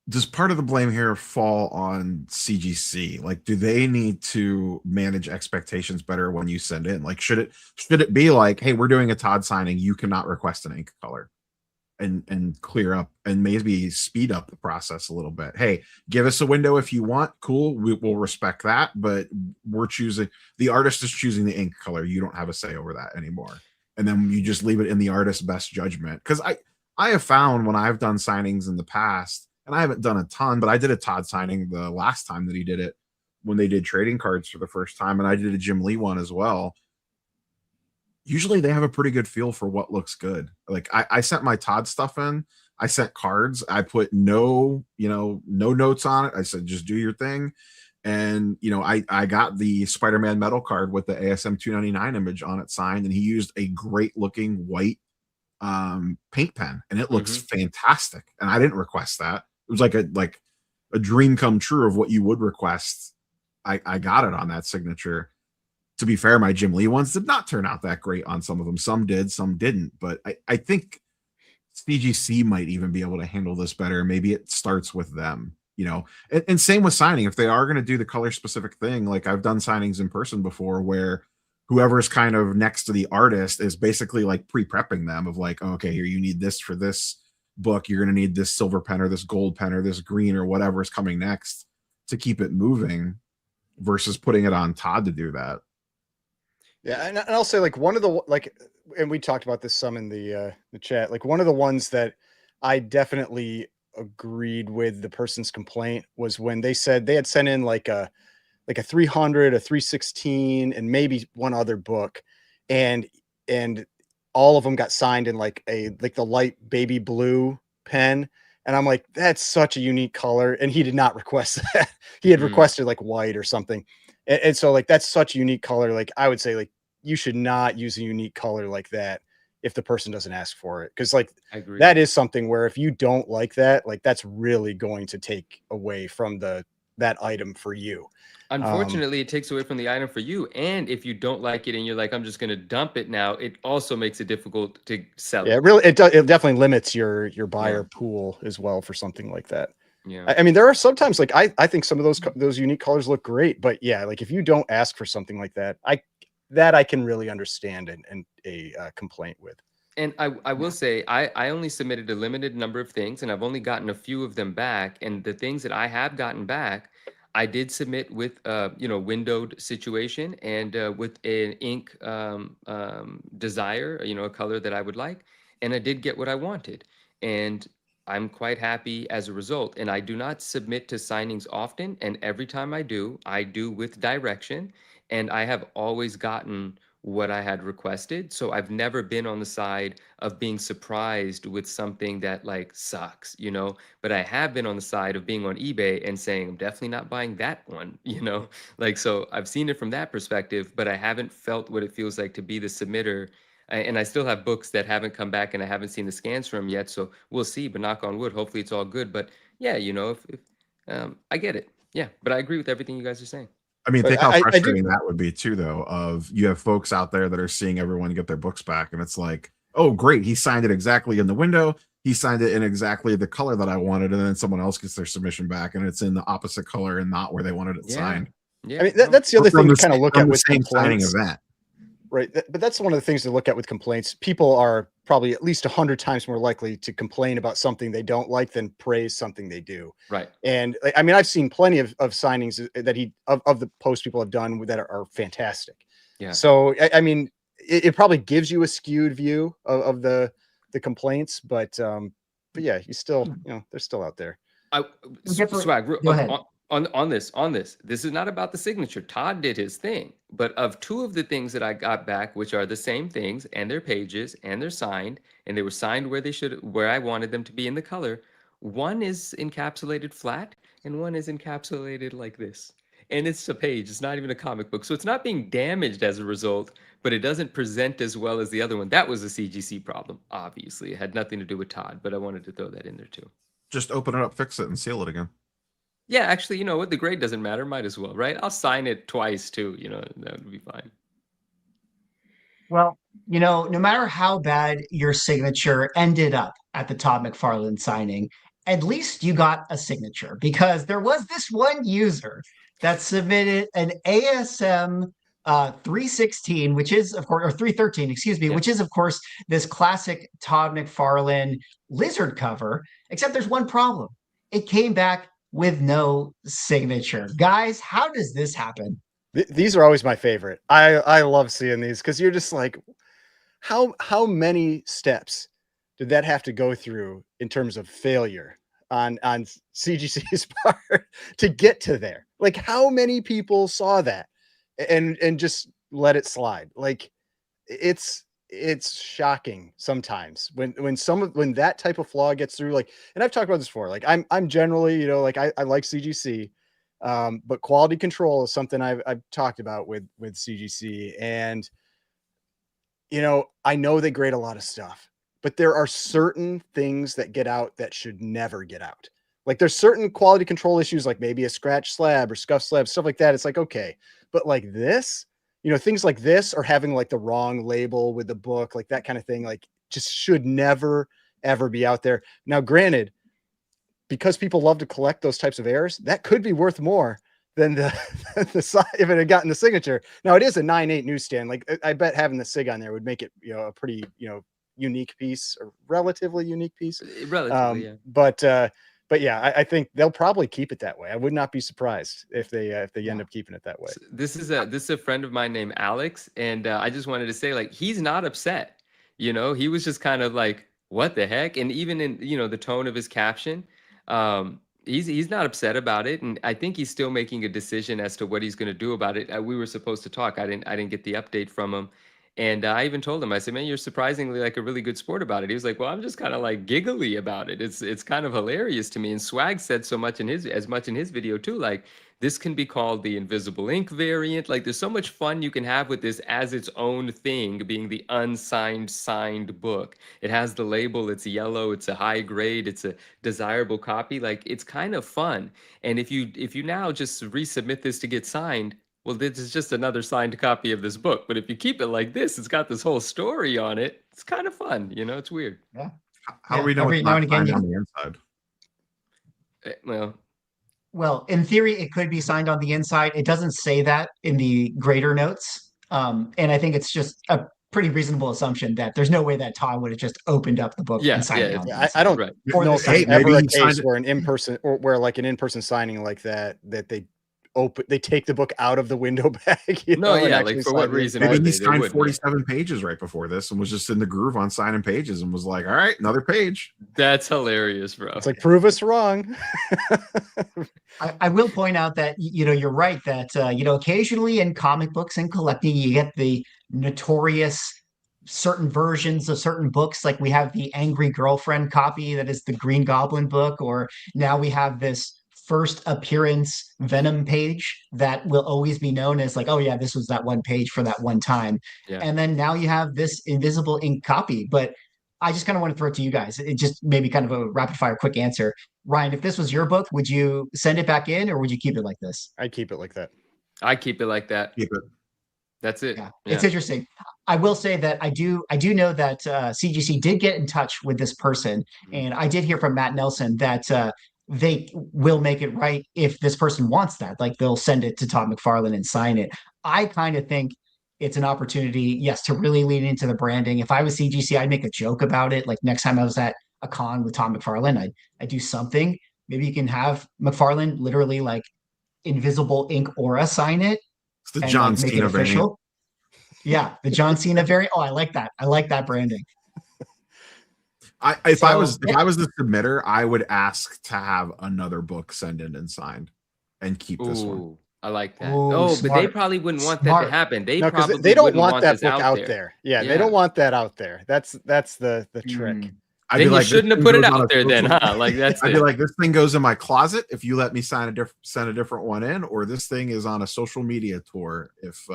does part of the blame here fall on CGC? Like, do they need to manage expectations better when you send in? Like, should it be like, hey, we're doing a Todd signing, you cannot request an ink color, and clear up and maybe speed up the process a little bit? Hey, give us a window if you want. Cool, we will respect that, but the artist is choosing the ink color. You don't have a say over that anymore. And then you just leave it in the artist's best judgment. Because I have found when I've done signings in the past, and I haven't done a ton, but I did a Todd signing the last time that he did it, when they did trading cards for the first time, and I did a Jim Lee one as well. Usually they have a pretty good feel for what looks good. Like, I sent my Todd stuff in, I sent cards, I put no notes on it. I said, just do your thing. And, I got the Spider-Man metal card with the ASM 299 image on it signed, and he used a great looking white paint pen, and it looks fantastic. And I didn't request that. It was like a dream come true of what you would request. I got it on that signature. to be fair, my Jim Lee ones did not turn out that great on some of them. Some did, some didn't. But I think CGC might even be able to handle this better. Maybe it starts with them, you know. And same with signing. If they are going to do the color specific thing, like I've done signings in person before where whoever's kind of next to the artist is basically like pre-prepping them of like, oh, okay, here, you need this for this book. You're going to need this silver pen or this gold pen or this green or whatever is coming next to keep it moving versus putting it on Todd to do that. Yeah, and I'll say like one of the like, and we talked about this some in the chat. Like one of the ones that I definitely agreed with the person's complaint was when they said they had sent in like a 300, a 316, and maybe one other book, and all of them got signed in like the light baby blue pen. And I'm like, that's such a unique color. And he did not request that. He had requested like white or something. And so like, that's such a unique color. Like I would say like, you should not use a unique color like that if the person doesn't ask for it. Cause like that is something where if you don't like that, like that's really going to take away from that item for you. Unfortunately, it takes away from the item for you. And if you don't like it and you're like, I'm just going to dump it now, it also makes it difficult to sell Yeah, it. it definitely limits your buyer pool as well for something like that. Yeah. I mean, there are sometimes like, I think some of those unique colors look great, but yeah, like if you don't ask for something like that, I can really understand and a complaint with. And I will say, I only submitted a limited number of things and I've only gotten a few of them back. And the things that I have gotten back, I did submit with windowed situation and with an ink desire, a color that I would like, and I did get what I wanted, and I'm quite happy as a result. And I do not submit to signings often, and every time I do with direction, and I have always gotten what I had requested. So I've never been on the side of being surprised with something that like sucks, but I have been on the side of being on eBay and saying, I'm definitely not buying that one, like, so I've seen it from that perspective, but I haven't felt what it feels like to be the submitter. And I still have books that haven't come back and I haven't seen the scans from them yet. So we'll see, but knock on wood, hopefully it's all good. But yeah, if I get it. Yeah. But I agree with everything you guys are saying. I mean, think how frustrating that would be too, though, of you have folks out there that are seeing everyone get their books back. And it's like, oh, great. He signed it exactly in the window. He signed it in exactly the color that I wanted. And then someone else gets their submission back and it's in the opposite color and not where they wanted it signed. Yeah. I mean, that's the other thing to kind of look at with complaints. Event. Right. But that's one of the things to look at with complaints. People are probably at least 100 times more likely to complain about something they don't like than praise something they do. Right. And I mean, I've seen plenty of signings that of the posts people have done that are fantastic. Yeah. So, I mean, it probably gives you a skewed view of the complaints, but yeah, you still, they're still out there. Swag, Go ahead. On this, this is not about the signature. Todd did his thing, but of two of the things that I got back, which are the same things and their pages and they're signed and they were signed where I wanted them to be in the color. One is encapsulated flat and one is encapsulated like this. And it's a page, it's not even a comic book. So it's not being damaged as a result, but it doesn't present as well as the other one. That was a CGC problem, obviously. It had nothing to do with Todd, but I wanted to throw that in there too. Just open it up, fix it, and seal it again. Yeah, actually, you know what? The grade doesn't matter. Might as well, right? I'll sign it twice too. That would be fine. Well, no matter how bad your signature ended up at the Todd McFarlane signing, at least you got a signature because there was this one user that submitted an ASM 316, which is, of course, or 313, excuse me, which is, of course, this classic Todd McFarlane lizard cover, except there's one problem. It came back with no signature. Guys, how does this happen? These are always my favorite. I love seeing these because you're just like, how many steps did that have to go through in terms of failure on CGC's part to get to there? Like, how many people saw that and just let it slide? Like, it's shocking sometimes when that type of flaw gets through. Like, and I've talked about this before, like I'm generally, like I like CGC, but quality control is something I've talked about with CGC. And, I know they grade a lot of stuff, but there are certain things that get out that should never get out. Like there's certain quality control issues, like maybe a scratch slab or scuff slab, stuff like that. It's like, okay, but like this, things like this, or having like the wrong label with the book, like that kind of thing, like just should never, ever be out there. Now, granted, because people love to collect those types of errors, that could be worth more than the if it had gotten the signature. Now, it is a 9.8 newsstand. Like, I bet having the SIG on there would make it, a pretty, unique piece, or relatively unique piece. Relatively, yeah. But yeah, I think they'll probably keep it that way. I would not be surprised if they end up keeping it that way. So this is a friend of mine named Alex, and I just wanted to say, like, he's not upset. He was just kind of like, what the heck? And even in the tone of his caption, he's not upset about it, and I think he's still making a decision as to what he's going to do about it. We were supposed to talk. I didn't get the update from him. And I even told him, I said, man, you're surprisingly like a really good sport about it. He was like, well, I'm just kind of like giggly about it. It's kind of hilarious to me. And Swag said so much in his video too, like, this can be called the invisible ink variant. Like, there's so much fun you can have with this as its own thing, being the unsigned signed book. It has the label, it's yellow, it's a high grade, it's a desirable copy. Like, it's kind of fun. And if you now just resubmit this to get signed, well, this is just another signed copy of this book. But if you keep it like this, it's got this whole story on it. It's kind of fun. It's weird. Yeah. How do we know it's not signed on the inside? Well, in theory, it could be signed on the inside. It doesn't say that in the grader notes. And I think it's just a pretty reasonable assumption that there's no way that Todd would have just opened up the book and signed it on the inside. I don't Right. know if there's ever a case where an in-person, or where like an in-person signing like that they take the book out of the window bag. Like, for what reason? Maybe he signed 47 pages right before this and was just in the groove on signing pages and was like, all right, another page. That's hilarious, bro. It's like, prove us wrong. I will point out that, you're right that, occasionally in comic books and collecting, you get the notorious certain versions of certain books. Like, we have the Angry Girlfriend copy that is the Green Goblin book, or now we have this first appearance Venom page that will always be known as like, oh yeah, this was that one page for that one time. Yeah. And then now you have this invisible ink copy. But I just kind of want to throw it to you guys. It just maybe kind of a rapid fire quick answer. Ryan, if this was your book, would you send it back in, or would you keep it like this? I'd keep it like that. I keep it like that. Keep it. That's it. Yeah. It's interesting. I will say that I do know that CGC did get in touch with this person, and I did hear from Matt Nelson that they will make it right if this person wants that. Like, they'll send it to Todd McFarlane and sign it. I kind of think it's an opportunity, yes, to really lean into the branding. If I was CGC, I'd make a joke about it. Like, next time I was at a con with Todd McFarlane, I'd do something. Maybe you can have McFarlane literally like invisible ink aura sign it. It's the John Cena variant. Yeah, the John Cena variant. Oh, I like that. I like that branding. If I was the submitter, I would ask to have another book sent in and signed, and keep this one. I like that. Ooh, but they probably wouldn't want that to happen. They don't want that book out there. Yeah, they don't want that out there. That's the trick. Then you shouldn't have put it out there then, huh? Like, that's I'd be like, this thing goes in my closet if you let me send a different one in, or this thing is on a social media tour if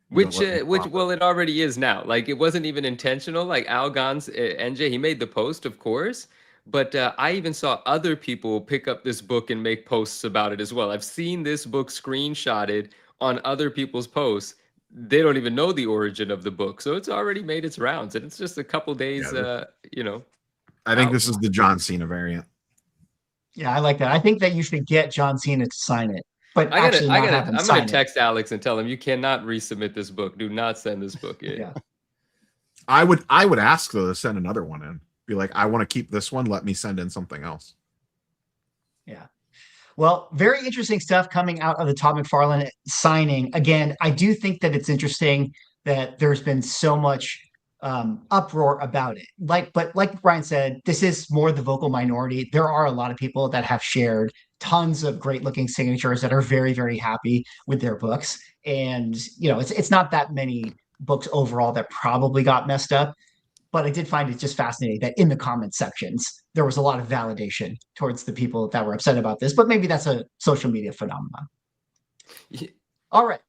it already is now. Like, it wasn't even intentional. Like, Algon's NJ, he made the post, of course, but I even saw other people pick up this book and make posts about it as well. I've seen this book screenshotted on other people's posts. They don't even know the origin of the book, so it's already made its rounds, and it's just a couple days. I think this is the John Cena variant. Yeah, I like that. I think that you should get John Cena to sign it. But I'm gonna text Alex and tell him you cannot resubmit this book. Do not send this book in. Yeah. I would ask though to send another one in. Be like, I want to keep this one. Let me send in something else. Yeah. Well, very interesting stuff coming out of the Todd McFarlane signing. Again, I do think that it's interesting that there's been so much uproar about it. But like Brian said, this is more the vocal minority. There are a lot of people that have shared tons of great looking signatures that are very, very happy with their books. And, it's not that many books overall that probably got messed up. But I did find it just fascinating that in the comment sections, there was a lot of validation towards the people that were upset about this. But maybe that's a social media phenomenon. Yeah. All right.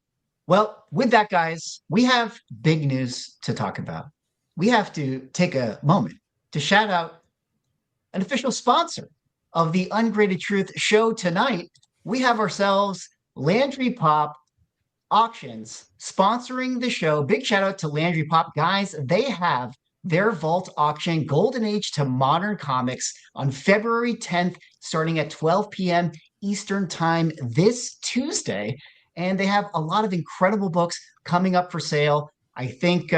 Well, with that, guys, we have big news to talk about. We have to take a moment to shout out an official sponsor of the Ungraded Truth show tonight. We have ourselves Landry Pop Auctions sponsoring the show. Big shout out to Landry Pop. Guys, they have their vault auction, Golden Age to Modern Comics, on February 10th, starting at 12 p.m. Eastern Time this Tuesday. And they have a lot of incredible books coming up for sale. I think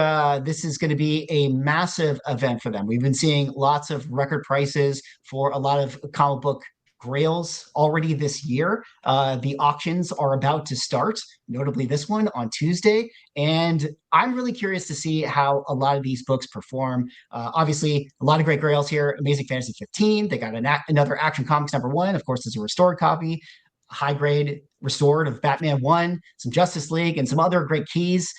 this is going to be a massive event for them. We've been seeing lots of record prices for a lot of comic book grails already this year. The auctions are about to start, notably this one on Tuesday. And I'm really curious to see how a lot of these books perform. Obviously, a lot of great grails here. Amazing Fantasy 15. They got another Action Comics #1. Of course, it's a restored copy. High grade restored of Batman 1, some Justice League, and some other great keys.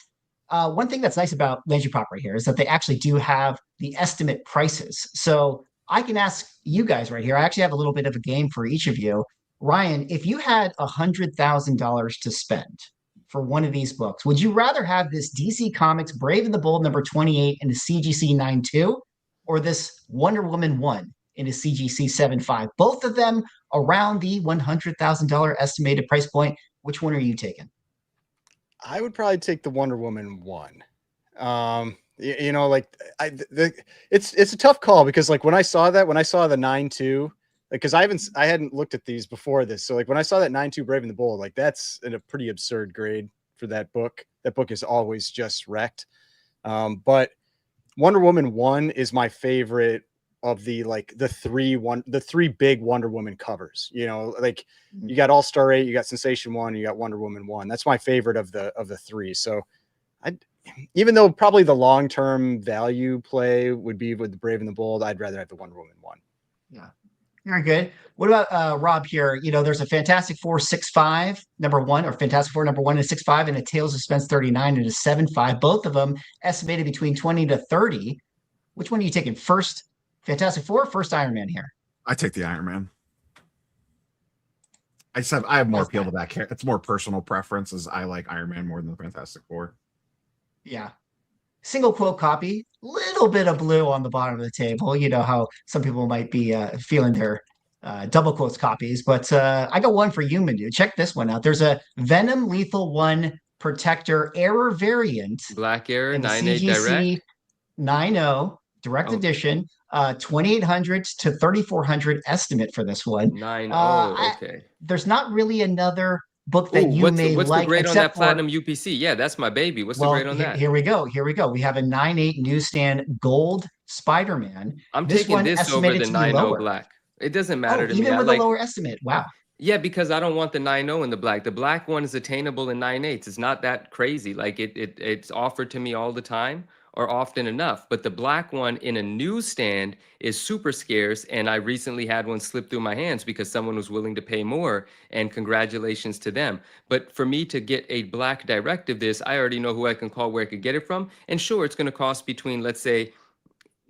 One thing that's nice about Landry Pop right here is that they actually do have the estimate prices. So I can ask you guys right here. I actually have a little bit of a game for each of you. Ryan, if you had $100,000 to spend for one of these books, would you rather have this DC Comics Brave and the Bold #28 in a CGC 9.2 or this Wonder Woman 1 in a CGC 7.5? Both of them around the $100,000 estimated price point. Which one are you taking? I would probably take the Wonder Woman 1. It's a tough call because like when I saw the 9.2, because I hadn't looked at these before this. So like when I saw that 9.2 Brave and the Bold, like that's a pretty absurd grade for that book. That book is always just wrecked. But Wonder Woman 1 is my favorite of the three big Wonder Woman covers. Like you got All-Star 8, you got Sensation 1, you got Wonder Woman 1. That's my favorite of the three. So even though probably the long-term value play would be with the Brave and the Bold, I'd rather have the Wonder Woman 1. Yeah. Very good. What about Rob here? There's a Fantastic Four 6.5 #1, or Fantastic Four #1 and 6.5, and a Tales of Suspense 39 and a 7.5. Both of them estimated between 20 to 30. Which one are you taking first? Fantastic Four, first Iron Man here? I take the Iron Man. I have more appeal to that. It's more personal preferences. I like Iron Man more than the Fantastic Four. Yeah. Single quote copy, little bit of blue on the bottom of the table. You know how some people might be feeling their double quotes copies, but I got one for you, Manu. Check this one out. There's a Venom Lethal 1 Protector Error variant. Black Error, in the 9.8 CGC direct. 9.0 direct edition. 2,800 to 3,400 estimate for this one. 9.0, okay. There's not really another book that what's may the like. grade on that Platinum UPC? Yeah, that's my baby. What's the grade on that? Here we go. We have a 9.8 newsstand gold Spider-Man. I'm taking this over the 9.0 black. It doesn't matter to me. Even with a lower estimate. Wow. Yeah, because I don't want the 9.0 in the black. The black one is attainable in 9.8s. It's not that crazy. Like it's offered to me all the time or often enough. But the black one in a newsstand is super scarce. And I recently had one slip through my hands because someone was willing to pay more. And congratulations to them. But for me to get a black direct of this, I already know who I can call, where I could get it from. And sure, it's going to cost between, let's say,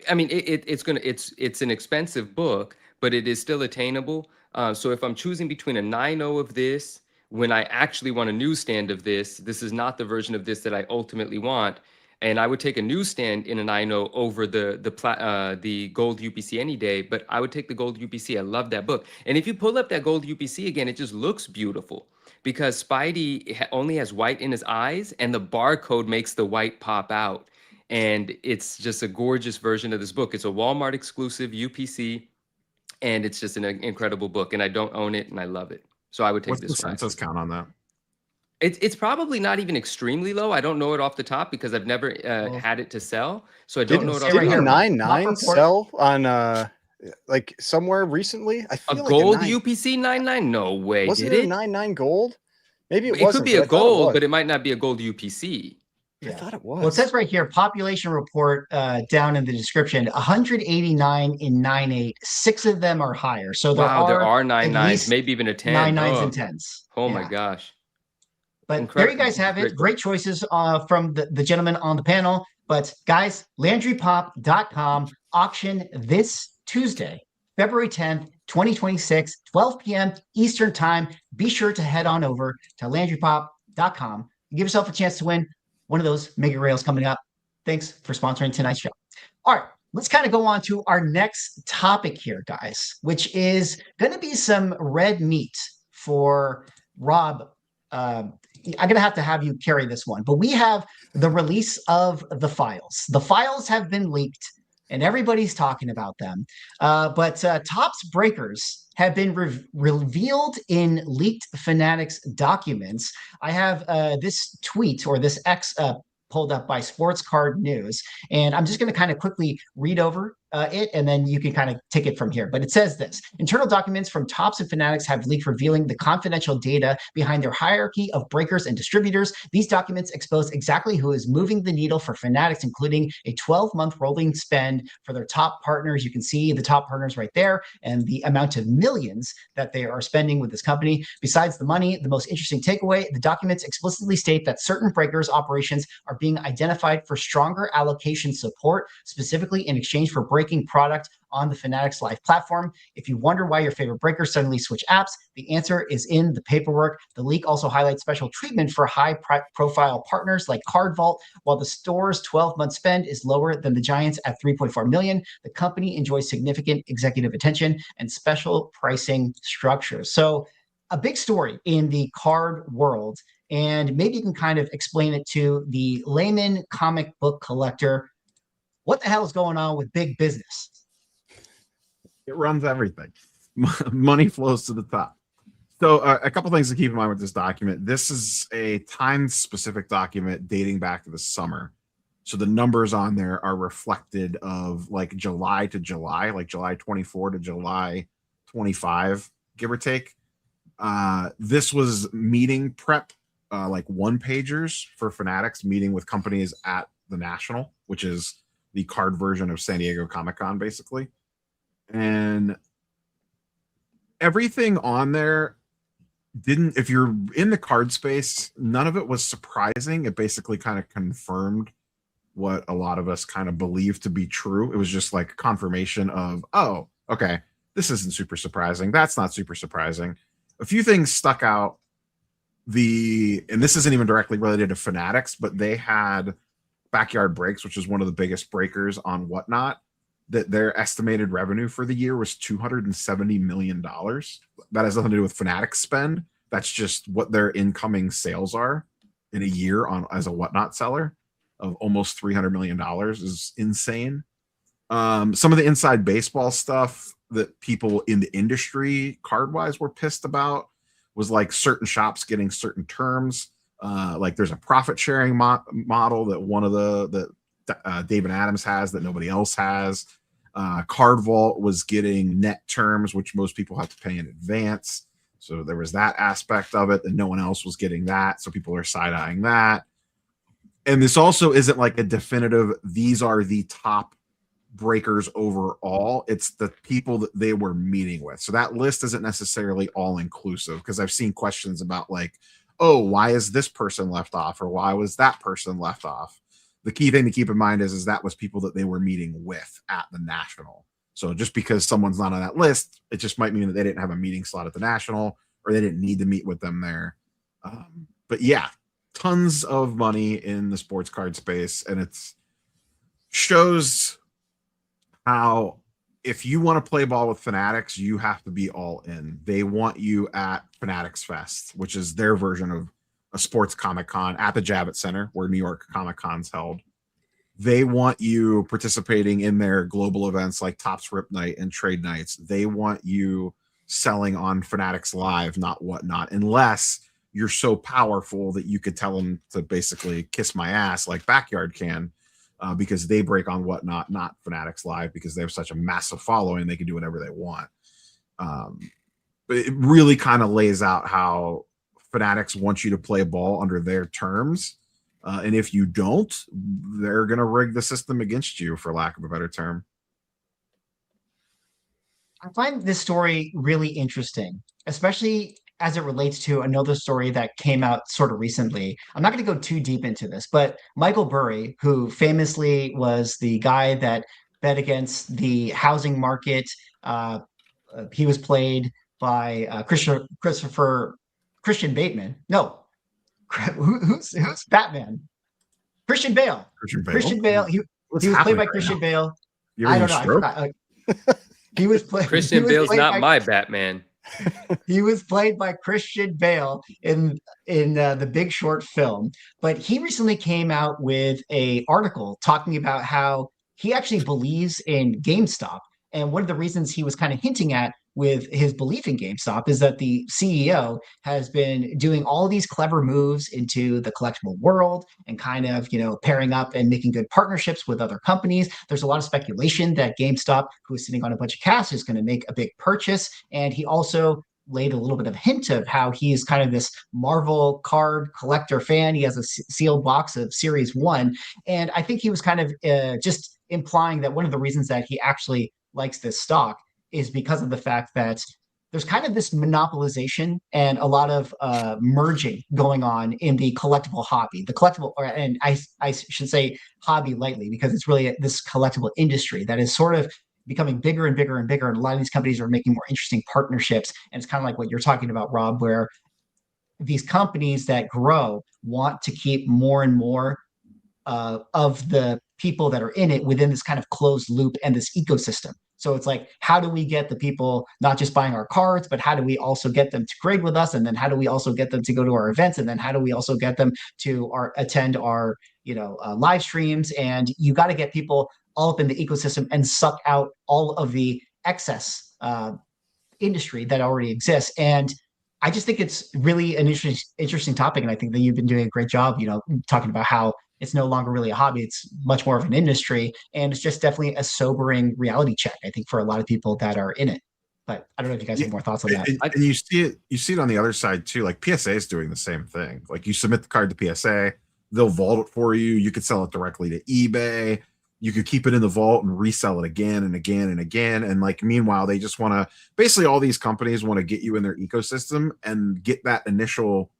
I mean, it's an expensive book, but it is still attainable. So if I'm choosing between a 9.0 of this, when I actually want a newsstand of this is not the version of this that I ultimately want. And I would take a newsstand in a 9.0 over the gold UPC any day, but I would take the gold UPC. I love that book. And if you pull up that gold UPC again, it just looks beautiful because Spidey only has white in his eyes and the barcode makes the white pop out. And it's just a gorgeous version of this book. It's a Walmart exclusive UPC. And it's just an incredible book, and I don't own it, and I love it. So I would take this one. What's the census count on that? It's probably not even extremely low. I don't know it off the top because I've never had it to sell, so I don't know it off the top. Didn't 9.9 sell on like somewhere recently? I feel a gold UPC 9.9? No way. Wasn't it it 9.9 gold? Maybe it could be a gold, but it might not be a gold UPC. Yeah. I thought it was. Well, it says right here, population report down in the description, 189 in 9.8. 6 of them are higher. So there are 9.9s, maybe even a 10. 9.9s and 10s. Oh my gosh. But there you guys have it. Great choices from the gentlemen on the panel. But guys, LandryPop.com auction this Tuesday, February 10th, 2026, 12 p.m. Eastern Time. Be sure to head on over to LandryPop.com. Give yourself a chance to win one of those mega rails coming up. Thanks for sponsoring tonight's show. All right, let's kind of go on to our next topic here, guys, which is going to be some red meat for Rob. I'm going to have you carry this one, but we have the release of the files. The files have been leaked and everybody's talking about them. But Topps breakers have been revealed in leaked Fanatics documents. I have this tweet or this X pulled up by Sports Card News, and I'm just going to kind of quickly read over it, and then you can kind of take it from here. But it says this: internal documents from Topps and Fanatics have leaked, revealing the confidential data behind their hierarchy of breakers and distributors. These documents expose exactly who is moving the needle for Fanatics, including a 12-month rolling spend for their top partners. You can see the top partners right there and the amount of millions that they are spending with this company. Besides the money, the most interesting takeaway: the documents explicitly state that certain breakers operations are being identified for stronger allocation support, specifically in exchange for breaking product on the Fanatics Live platform. If you wonder why your favorite breakers suddenly switch apps, the answer is in the paperwork. The leak also highlights special treatment for high-profile partners like Card Vault. While the store's 12-month spend is lower than the Giants at $3.4 million, the company enjoys significant executive attention and special pricing structures. So a big story in the card world. And maybe you can kind of explain it to the layman comic book collector. What the hell is going on with big business? It runs everything. Money flows to the top. So a couple things to keep in mind with this document. This is a time-specific document dating back to the summer. So the numbers on there are reflected of like July to July, like July 24 to July 25, give or take. This was meeting prep, like one-pagers for Fanatics, meeting with companies at the National, which is the card version of San Diego Comic-Con, basically. And everything on there didn't, if you're in the card space, none of it was surprising. It basically kind of confirmed what a lot of us kind of believed to be true. It was just like confirmation of, oh, okay, this isn't super surprising. That's not super surprising. A few things stuck out. And this isn't even directly related to Fanatics, but they had Backyard Breaks, which is one of the biggest breakers on Whatnot, that their estimated revenue for the year was $270 million. That has nothing to do with Fanatics spend. That's just what their incoming sales are in a year on as a Whatnot seller of almost $300 million is insane. Some of the inside baseball stuff that people in the industry card-wise were pissed about was like certain shops getting certain terms. Like there's a profit sharing model that one of that David Adams has that nobody else has. Card Vault was getting net terms, which most people have to pay in advance. So there was that aspect of it, and no one else was getting that. So people are side-eyeing that. And this also isn't like a definitive, these are the top breakers overall. It's the people that they were meeting with. So that list isn't necessarily all inclusive, because I've seen questions about like, oh, why is this person left off? Or why was that person left off? The key thing to keep in mind is that was people that they were meeting with at the National. So just because someone's not on that list, it just might mean that they didn't have a meeting slot at the National, or they didn't need to meet with them there. But yeah, tons of money in the sports card space, and it's shows how if you want to play ball with Fanatics, you have to be all in. They want you at Fanatics Fest, which is their version of a sports Comic-Con at the Javits Center, where New York Comic-Con's held. They want you participating in their global events like Topps Rip Night and Trade Nights. They want you selling on Fanatics Live, not Whatnot, unless you're so powerful that you could tell them to basically kiss my ass like Backyard can, because they break on Whatnot, not Fanatics Live, because they have such a massive following, they can do whatever they want. But it really kind of lays out how Fanatics want you to play ball under their terms. And if you don't, they're going to rig the system against you, for lack of a better term. I find this story really interesting, especially as it relates to another story that came out sort of recently. I'm not going to go too deep into this, but Michael Burry, who famously was the guy that bet against the housing market, he was played by Christian Bateman. No, who's Batman? Christian Bale. Christian Bale. He was played by Christian Bale. I don't know. I forgot. He was played. Christian Bale's not my Batman. He was played by Christian Bale in the Big Short film, but he recently came out with a article talking about how he actually believes in GameStop. And one of the reasons he was kind of hinting at with his belief in GameStop is that the CEO has been doing all these clever moves into the collectible world and kind of, pairing up and making good partnerships with other companies. There's a lot of speculation that GameStop, who is sitting on a bunch of cash, is going to make a big purchase. And he also laid a little bit of hint of how he's kind of this Marvel card collector fan. He has a sealed box of Series 1. And I think he was kind of just implying that one of the reasons that he actually likes this stock is because of the fact that there's kind of this monopolization and a lot of merging going on in the collectible hobby. The collectible, and I should say hobby lightly, because it's really this collectible industry that is sort of becoming bigger and bigger and bigger. And a lot of these companies are making more interesting partnerships. And it's kind of like what you're talking about, Rob, where these companies that grow want to keep more and more of the people that are in it within this kind of closed loop and this ecosystem. So it's like, how do we get the people not just buying our cards, but how do we also get them to grade with us? And then how do we also get them to go to our events? And then how do we also get them to attend our, live streams? And you got to get people all up in the ecosystem and suck out all of the excess industry that already exists. And I just think it's really an interesting topic. And I think that you've been doing a great job, talking about how it's no longer really a hobby. It's much more of an industry. And it's just definitely a sobering reality check, I think, for a lot of people that are in it. But I don't know if you guys have more thoughts on that. And you see it on the other side too. Like PSA is doing the same thing. Like you submit the card to PSA, they'll vault it for you. You could sell it directly to eBay. You could keep it in the vault and resell it again and again and again. And like, meanwhile, they just want to, basically all these companies want to get you in their ecosystem and get that initial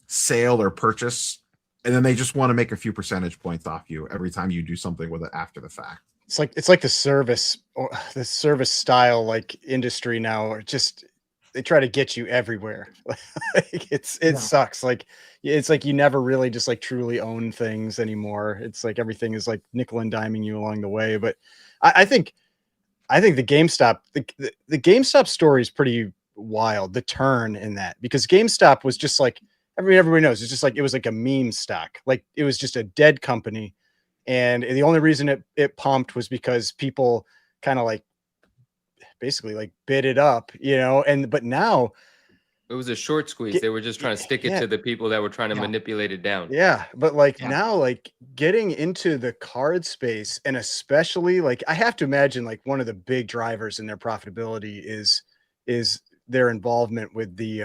sale or purchase. And then they just want to make a few percentage points off you every time you do something with it after the fact. It's like the service style like industry now, or just they try to get you everywhere. It sucks. Like it's like you never really just like truly own things anymore. It's like everything is like nickel and diming you along the way. But I think the GameStop the GameStop story is pretty wild. The turn in that, because GameStop was just like everybody knows, it's just like it was like a meme stock. Like it was just a dead company. And the only reason it pumped was because people kind of like basically like bid it up, but now it was a short squeeze. They were just trying to stick it to the people that were trying to manipulate it down. Yeah. But now, like getting into the card space, and especially like, I have to imagine like one of the big drivers in their profitability is their involvement with the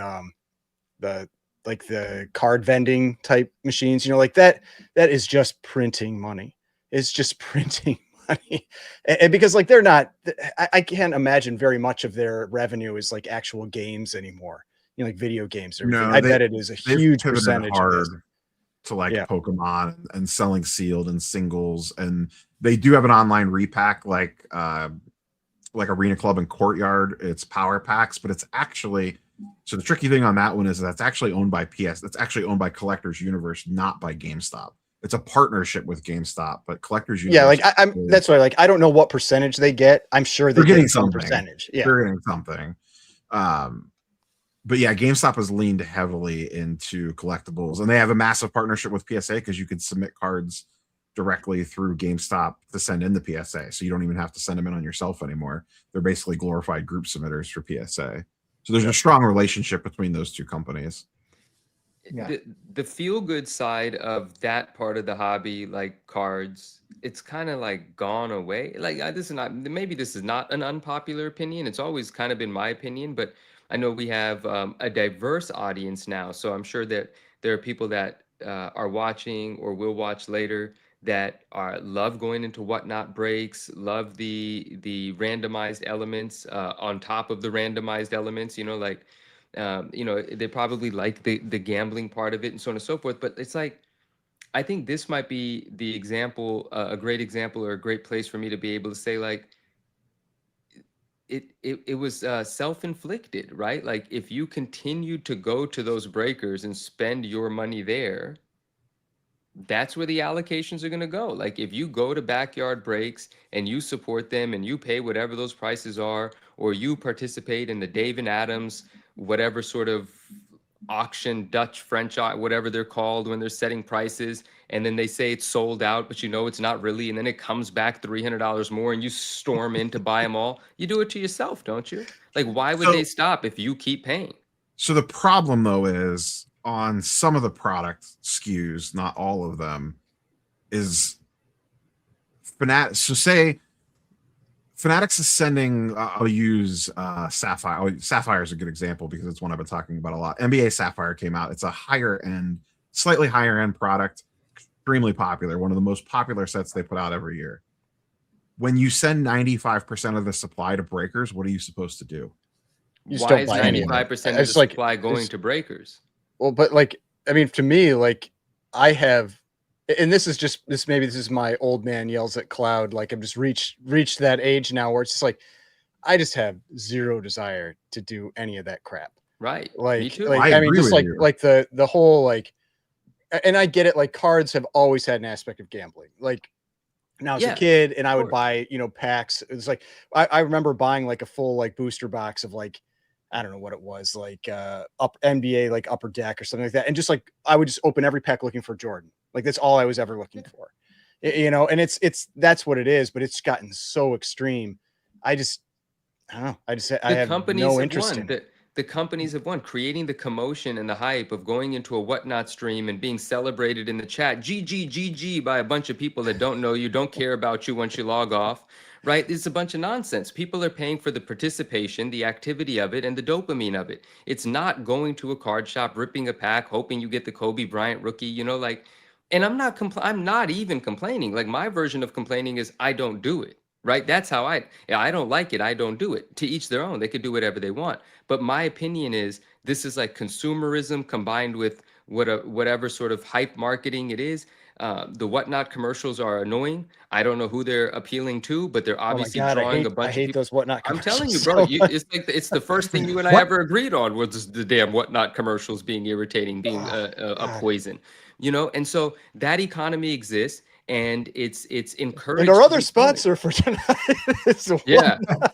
card vending type machines, like that is just printing money. It's just printing money. And because like they're not, I can't imagine very much of their revenue is like actual games anymore, like video games. I bet it is a huge percentage to like Pokemon and selling sealed and singles. And they do have an online repack like Arena Club and Courtyard. It's power packs, but it's actually, so the tricky thing on that one is that's actually owned by that's actually owned by Collectors Universe, not by GameStop. It's a partnership with GameStop, but Collectors Universe. Yeah, like that's why, like, I don't know what percentage they get. I'm sure they're getting some percentage. Yeah, they're getting something. But yeah, GameStop has leaned heavily into collectibles, and they have a massive partnership with PSA because you could submit cards directly through GameStop to send in the PSA, so you don't even have to send them in on yourself anymore. They're basically glorified group submitters for PSA. So there's a strong relationship between those two companies. Yeah. The feel good side of that part of the hobby, like cards, it's kind of like gone away. Like this is not an unpopular opinion. It's always kind of been my opinion, but I know we have a diverse audience now. So I'm sure that there are people that are watching or will watch later that love going into whatnot breaks, love the randomized elements on top of the randomized elements, they probably like the gambling part of it and so on and so forth. But it's like, I think this might be the example, a great example or a great place for me to be able to say, like, it was self-inflicted, right? Like if you continue to go to those breakers and spend your money there, that's where the allocations are going to go. Like if you go to Backyard Breaks and you support them and you pay whatever those prices are, or you participate in the Dave and Adams, whatever sort of auction, Dutch, French, whatever they're called when they're setting prices, and then they say it's sold out, but you know it's not really, and then it comes back $300 more and you storm in to buy them all. You do it to yourself, don't you? Like, why would they stop if you keep paying? So the problem though is on some of the product SKUs, not all of them, is Fanatics. So say Fanatics is sending, I'll use Sapphire. Sapphire is a good example because it's one I've been talking about a lot. NBA Sapphire came out. It's a higher end, slightly higher end product, extremely popular, one of the most popular sets they put out every year. When you send 95% of the supply to breakers, what are you supposed to do? Why is 95% of the supply going to breakers? Well, but like, I mean, to me, like I have, and this is my old man yells at cloud. Like I'm just reached that age now where it's just like, I just have zero desire to do any of that crap. Right. Like, me too. I mean, just like the whole, like, and I get it. Like cards have always had an aspect of gambling. Like when I was a kid and I would buy, packs. It's like, I remember buying like a full like booster box of like, I don't know what it was, like up NBA, like Upper Deck or something like that. And just like, I would just open every pack looking for Jordan. Like that's all I was ever looking for, and that's what it is, but it's gotten so extreme. I don't know. I have no interest in it. The companies have won, creating the commotion and the hype of going into a whatnot stream and being celebrated in the chat, GG by a bunch of people that don't know you, don't care about you once you log off. Right? It's a bunch of nonsense. People are paying for the participation, the activity of it, and the dopamine of it. It's not going to a card shop, ripping a pack, hoping you get the Kobe Bryant rookie, like, and I'm not even complaining. Like my version of complaining is I don't do it. Right? That's how I don't like it. I don't do it. To each their own. They could do whatever they want. But my opinion is this is like consumerism combined with whatever sort of hype marketing it is. The whatnot commercials are annoying. I don't know who they're appealing to, but they're obviously drawing a bunch of people. Those whatnot commercials. I'm telling you, bro, it's like it's the first thing you and I ever agreed on was the damn whatnot commercials being irritating, being a poison, And so that economy exists. And it's encouraged. And our other sponsor for tonight is Whatnot.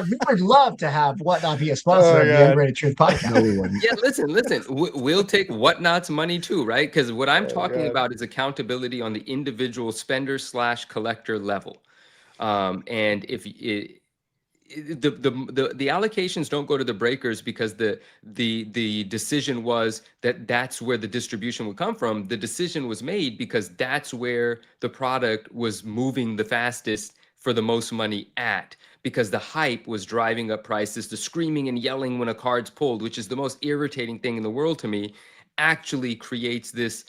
We would love to have Whatnot be a sponsor of the Ungraded Truth podcast. Yeah, listen. We'll take Whatnot's money too, right? Because what I'm talking about is accountability on the individual spender / collector level. And if the allocations don't go to the breakers because the decision was that's where the distribution would come from. The decision was made because that's where the product was moving the fastest for the most money at, because the hype was driving up prices. The screaming and yelling when a card's pulled, which is the most irritating thing in the world to me, actually creates this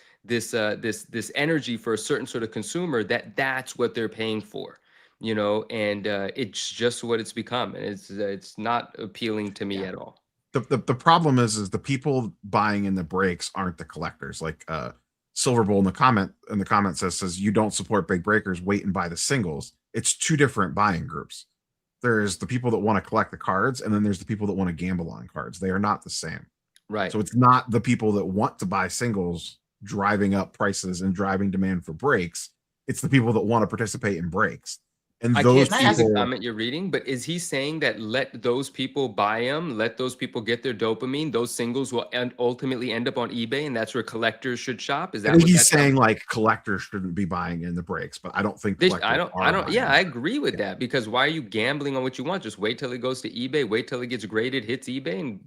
energy for a certain sort of consumer that's what they're paying for. And it's just what it's become, and it's not appealing to me at all. The problem is the people buying in the breaks aren't the collectors. Like Silver Bowl in the comment says you don't support big breakers, wait and buy the singles. It's two different buying groups. There's the people that want to collect the cards, and then there's the people that want to gamble on cards. They are not the same. Right. So it's not the people that want to buy singles driving up prices and driving demand for breaks. It's the people that want to participate in breaks. And I can't see the comment you're reading, but is he saying that let those people buy them, let those people get their dopamine, those singles will ultimately end up on eBay, and that's where collectors should shop? Is that what he's saying? Like collectors shouldn't be buying in the breaks, but I don't think I don't. Yeah, I agree with that, because why are you gambling on what you want? Just wait till it goes to eBay, wait till it gets graded, hits eBay, and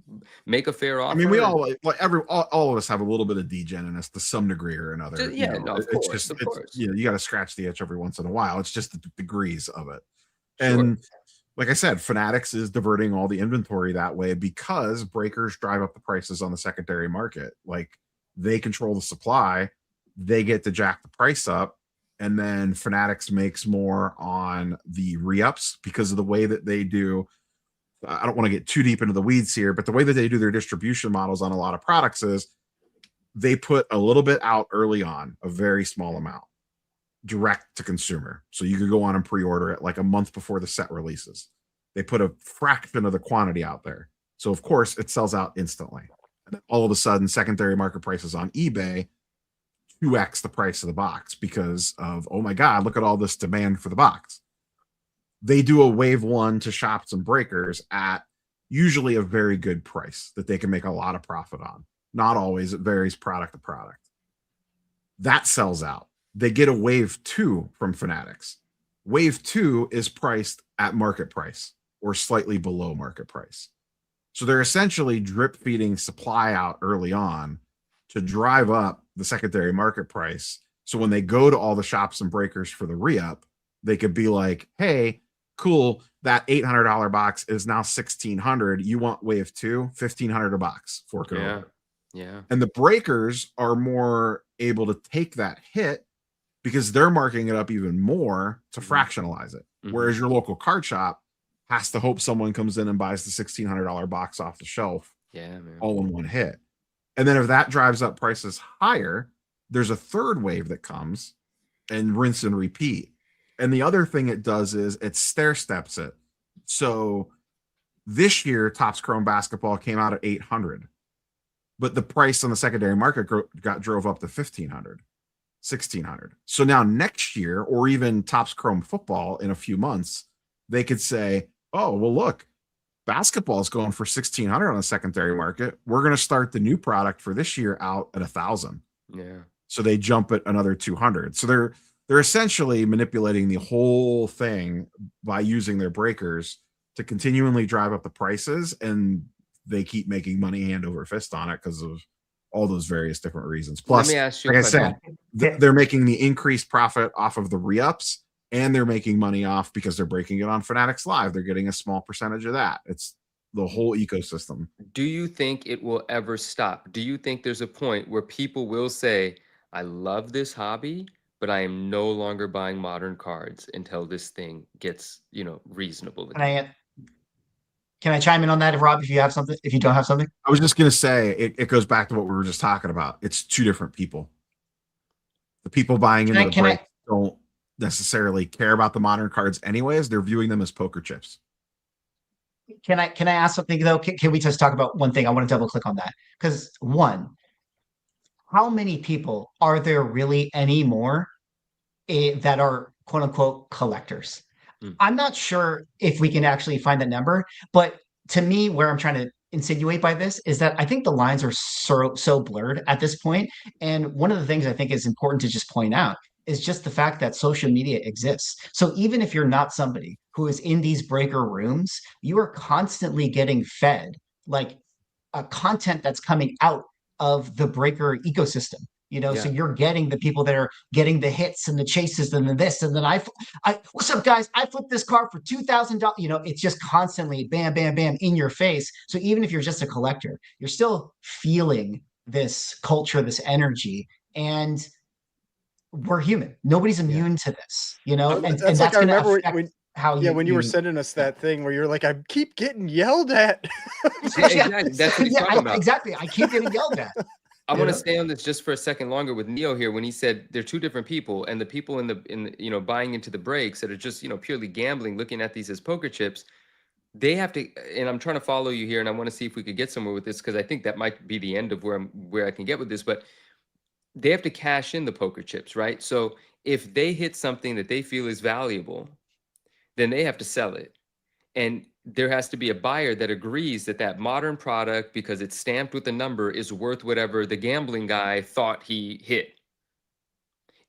make a fair offer. I mean, we all of us have a little bit of degen in us to some degree or another. Of course. You got to scratch the itch every once in a while. It's just the degrees of it. And like I said, Fanatics is diverting all the inventory that way because breakers drive up the prices on the secondary market. Like they control the supply, they get to jack the price up, and then Fanatics makes more on the re-ups because of the way that they do. I don't want to get too deep into the weeds here, but the way that they do their distribution models on a lot of products is they put a little bit out early on, a very small amount, direct to consumer. So you could go on and pre-order it like a month before the set releases. They put a fraction of the quantity out there. So of course it sells out instantly. And then all of a sudden secondary market prices on eBay 2x the price of the box because of, oh my God, look at all this demand for the box. They do a wave one to shops and breakers at usually a very good price that they can make a lot of profit on. Not always, it varies product to product. That sells out. They get a wave two from Fanatics. Wave two is priced at market price or slightly below market price. So they're essentially drip feeding supply out early on to drive up the secondary market price. So when they go to all the shops and breakers for the re-up, they could be like, hey, cool, that $800 box is now $1,600. You want wave two, $1,500 a box, fork it over. Yeah. And the breakers are more able to take that hit because they're marking it up even more to fractionalize it. Whereas your local card shop has to hope someone comes in and buys the $1,600 box off the shelf all in one hit. And then if that drives up prices higher, there's a third wave that comes and rinse and repeat. And the other thing it does is it stair steps it. So this year, Topps Chrome Basketball came out at $800, but the price on the secondary market drove up to $1,500, $1,600. So now next year, or even Topps Chrome Football in a few months, they could say, oh, well, look, basketball is going for $1,600 on the secondary market. We're going to start the new product for this year out at $1,000. Yeah. So they jump it another 200. So they're essentially manipulating the whole thing by using their breakers to continually drive up the prices, and they keep making money hand over fist on it because of all those various different reasons. Plus, let me ask you like I said, Yeah. they're making the increased profit off of the re-ups, and they're making money off because they're breaking it on Fanatics Live. They're getting a small percentage of that. It's the whole ecosystem. Do you think it will ever stop? Do you think there's a point where people will say, I love this hobby, but I am no longer buying modern cards until this thing gets, reasonable again? Can I chime in on that, Rob, if you have something, if you don't have something? I was just going to say, it goes back to what we were just talking about. It's two different people. The people buying into the break don't necessarily care about the modern cards anyways. They're viewing them as poker chips. Can I ask something though? Can we just talk about one thing? I want to double click on that because one, how many people are there really anymore that are quote unquote collectors? I'm not sure if we can actually find that number, but to me, where I'm trying to insinuate by this is that I think the lines are so blurred at this point. And one of the things I think is important to just point out is just the fact that social media exists. So even if you're not somebody who is in these breaker rooms, you are constantly getting fed like content that's coming out of the breaker ecosystem. So you're getting the people that are getting the hits and the chases and the this and then I what's up guys, I flipped this card for $2,000. It's just constantly bam bam bam in your face. So even if you're just a collector, you're still feeling this culture, this energy, and we're human. Nobody's immune to this, and that's like, I going to remember affect how you. when you were sending us that thing where you're like, I keep getting yelled at. Exactly. That's what he's talking about. Exactly. I keep getting yelled at. I want to stay on this just for a second longer with Neo here when he said they're two different people, and the people in the buying into the breaks that are just purely gambling, looking at these as poker chips, they have to. And I'm trying to follow you here, and I want to see if we could get somewhere with this because I think that might be the end of where I can get with this. But they have to cash in the poker chips, right? So if they hit something that they feel is valuable, then they have to sell it, and there has to be a buyer that agrees that modern product, because it's stamped with a number, is worth whatever the gambling guy thought he hit.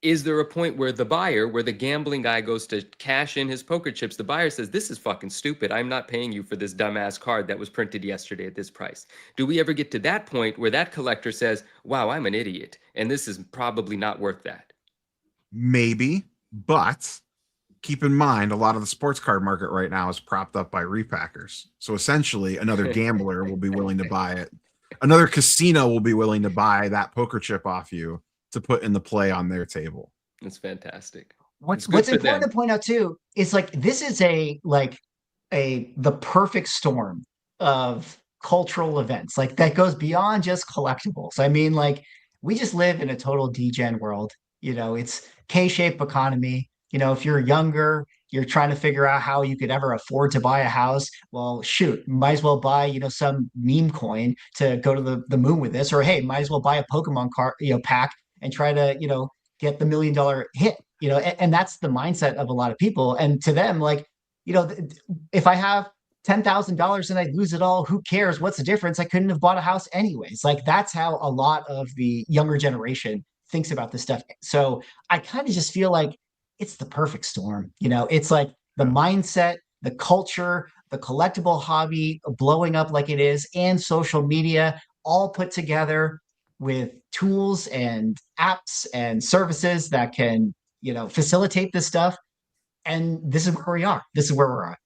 Is there a point where the gambling guy goes to cash in his poker chips, the buyer says, this is fucking stupid. I'm not paying you for this dumbass card that was printed yesterday at this price. Do we ever get to that point where that collector says, wow, I'm an idiot, and this is probably not worth that? Maybe, but keep in mind, a lot of the sports card market right now is propped up by repackers. So essentially, another gambler will be willing to buy it. Another casino will be willing to buy that poker chip off you to put in the play on their table. It's fantastic. What's important to point out too is like this is the perfect storm of cultural events like that goes beyond just collectibles. I mean, like we just live in a total degen world. It's K-shaped economy. If you're younger, you're trying to figure out how you could ever afford to buy a house. Well, shoot, might as well buy, some meme coin to go to the moon with this, or hey, might as well buy a Pokemon card, pack and try to, get the $1 million hit, and that's the mindset of a lot of people. And to them, like, if I have $10,000 and I lose it all, who cares? What's the difference? I couldn't have bought a house anyways. Like, that's how a lot of the younger generation thinks about this stuff. So I kind of just feel like it's the perfect storm. It's like the mindset, the culture, the collectible hobby blowing up like it is, and social media all put together with tools and apps and services that can, facilitate this stuff. And this is where we are. This is where we're at.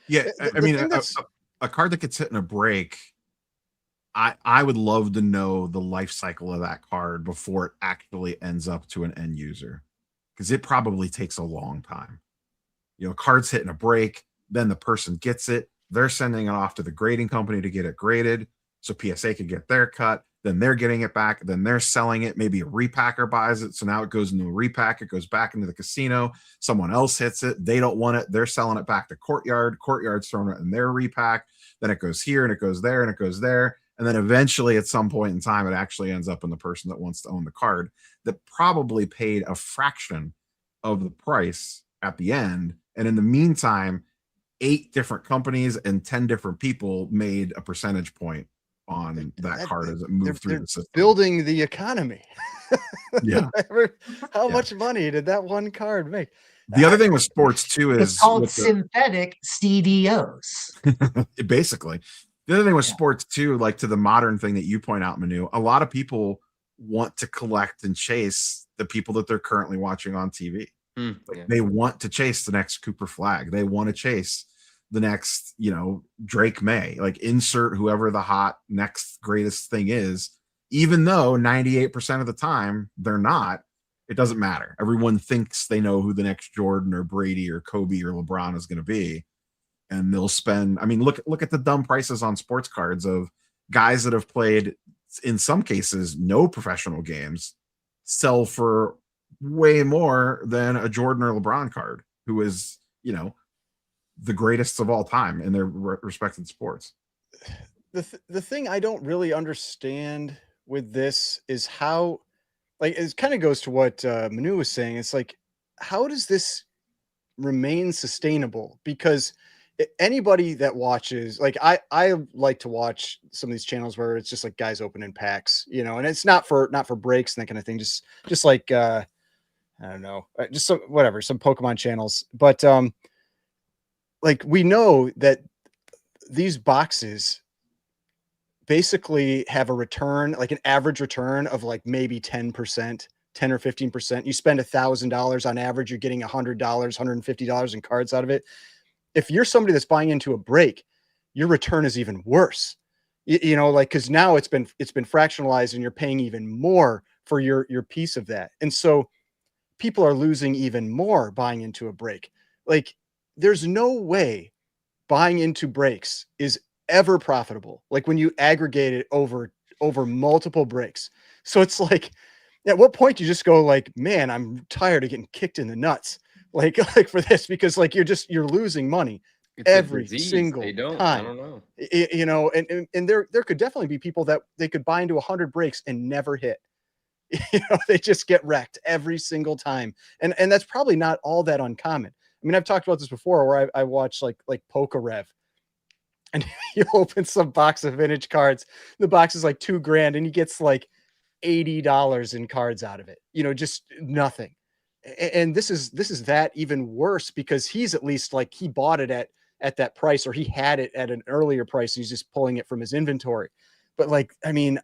Yeah, I mean, a card that gets hit in a break, I would love to know the life cycle of that card before it actually ends up to an end user, because it probably takes a long time. Cards hitting a break, then the person gets it, they're sending it off to the grading company to get it graded so PSA could get their cut, then they're getting it back, then they're selling it, maybe a repacker buys it, so now it goes into a repack, it goes back into the casino, someone else hits it, they don't want it, they're selling it back to Courtyard's throwing it in their repack, then it goes here and it goes there and it goes there, and then eventually at some point in time it actually ends up in the person that wants to own the card that probably paid a fraction of the price at the end. And in the meantime, 8 different companies and 10 different people made a percentage point on that card as it moved through the system. Building the economy. Yeah. How much money did that one card make? The other thing with sports too is it's called synthetic CDOs. Basically. The other thing with sports too, like to the modern thing that you point out, Manu, a lot of people want to collect and chase the people that they're currently watching on TV. They want to chase the next Cooper Flag. They want to chase the next, Drake May, like insert whoever the hot next greatest thing is, even though 98% of the time they're not. It doesn't matter. Everyone thinks they know who the next Jordan or Brady or Kobe or LeBron is going to be. And they'll spend, look at the dumb prices on sports cards of guys that have played, in some cases, no professional games, sell for way more than a Jordan or LeBron card, who is, the greatest of all time in their respected sports. The thing I don't really understand with this is how, like, it kind of goes to what Manu was saying. It's like, how does this remain sustainable? Because anybody that watches, like, I like to watch some of these channels where it's just like guys opening packs, and it's not for breaks and that kind of thing. Just like I don't know, just some Pokemon channels. But like, we know that these boxes basically have a return, like an average return of like maybe 10%, 10 or 15%. You spend $1,000 on average, you're getting $100, $150 in cards out of it. If you're somebody that's buying into a break, your return is even worse. Like, because now it's been fractionalized and you're paying even more for your piece of that. And so people are losing even more buying into a break. Like, there's no way buying into breaks is ever profitable. Like, when you aggregate it over multiple breaks. So it's like, at what point do you just go like, man, I'm tired of getting kicked in the nuts. Like for this, because like you're losing money every single time. I don't know. And there could definitely be people that they could buy into 100 breaks and never hit. They just get wrecked every single time. And that's probably not all that uncommon. I mean, I've talked about this before where I watch like Pokerev, and you open some box of vintage cards. The box is like $2,000 and he gets like $80 in cards out of it. Just nothing. And this is that even worse, because he's at least like, he bought it at that price, or he had it at an earlier price. He's just pulling it from his inventory. But like, I mean,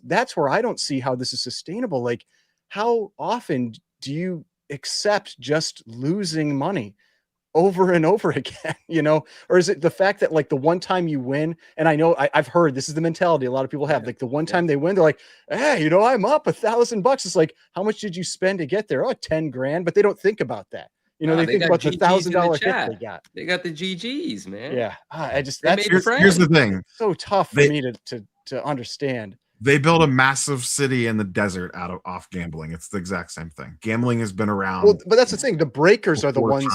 that's where I don't see how this is sustainable. Like, how often do you accept just losing money over and over again, or is it the fact that like the one time you win, and I know I've heard this is the mentality a lot of people have, like the one time they win, they're like, hey, I'm up $1,000. It's like, how much did you spend to get there? Oh, $10,000. But they don't think about that. They think about the $1,000 hit they got. They got the GGs, man. Yeah. Here's the thing. So tough for me to understand. They built a massive city in the desert off gambling. It's the exact same thing. Gambling has been around. Well, but that's the thing. The breakers are the ones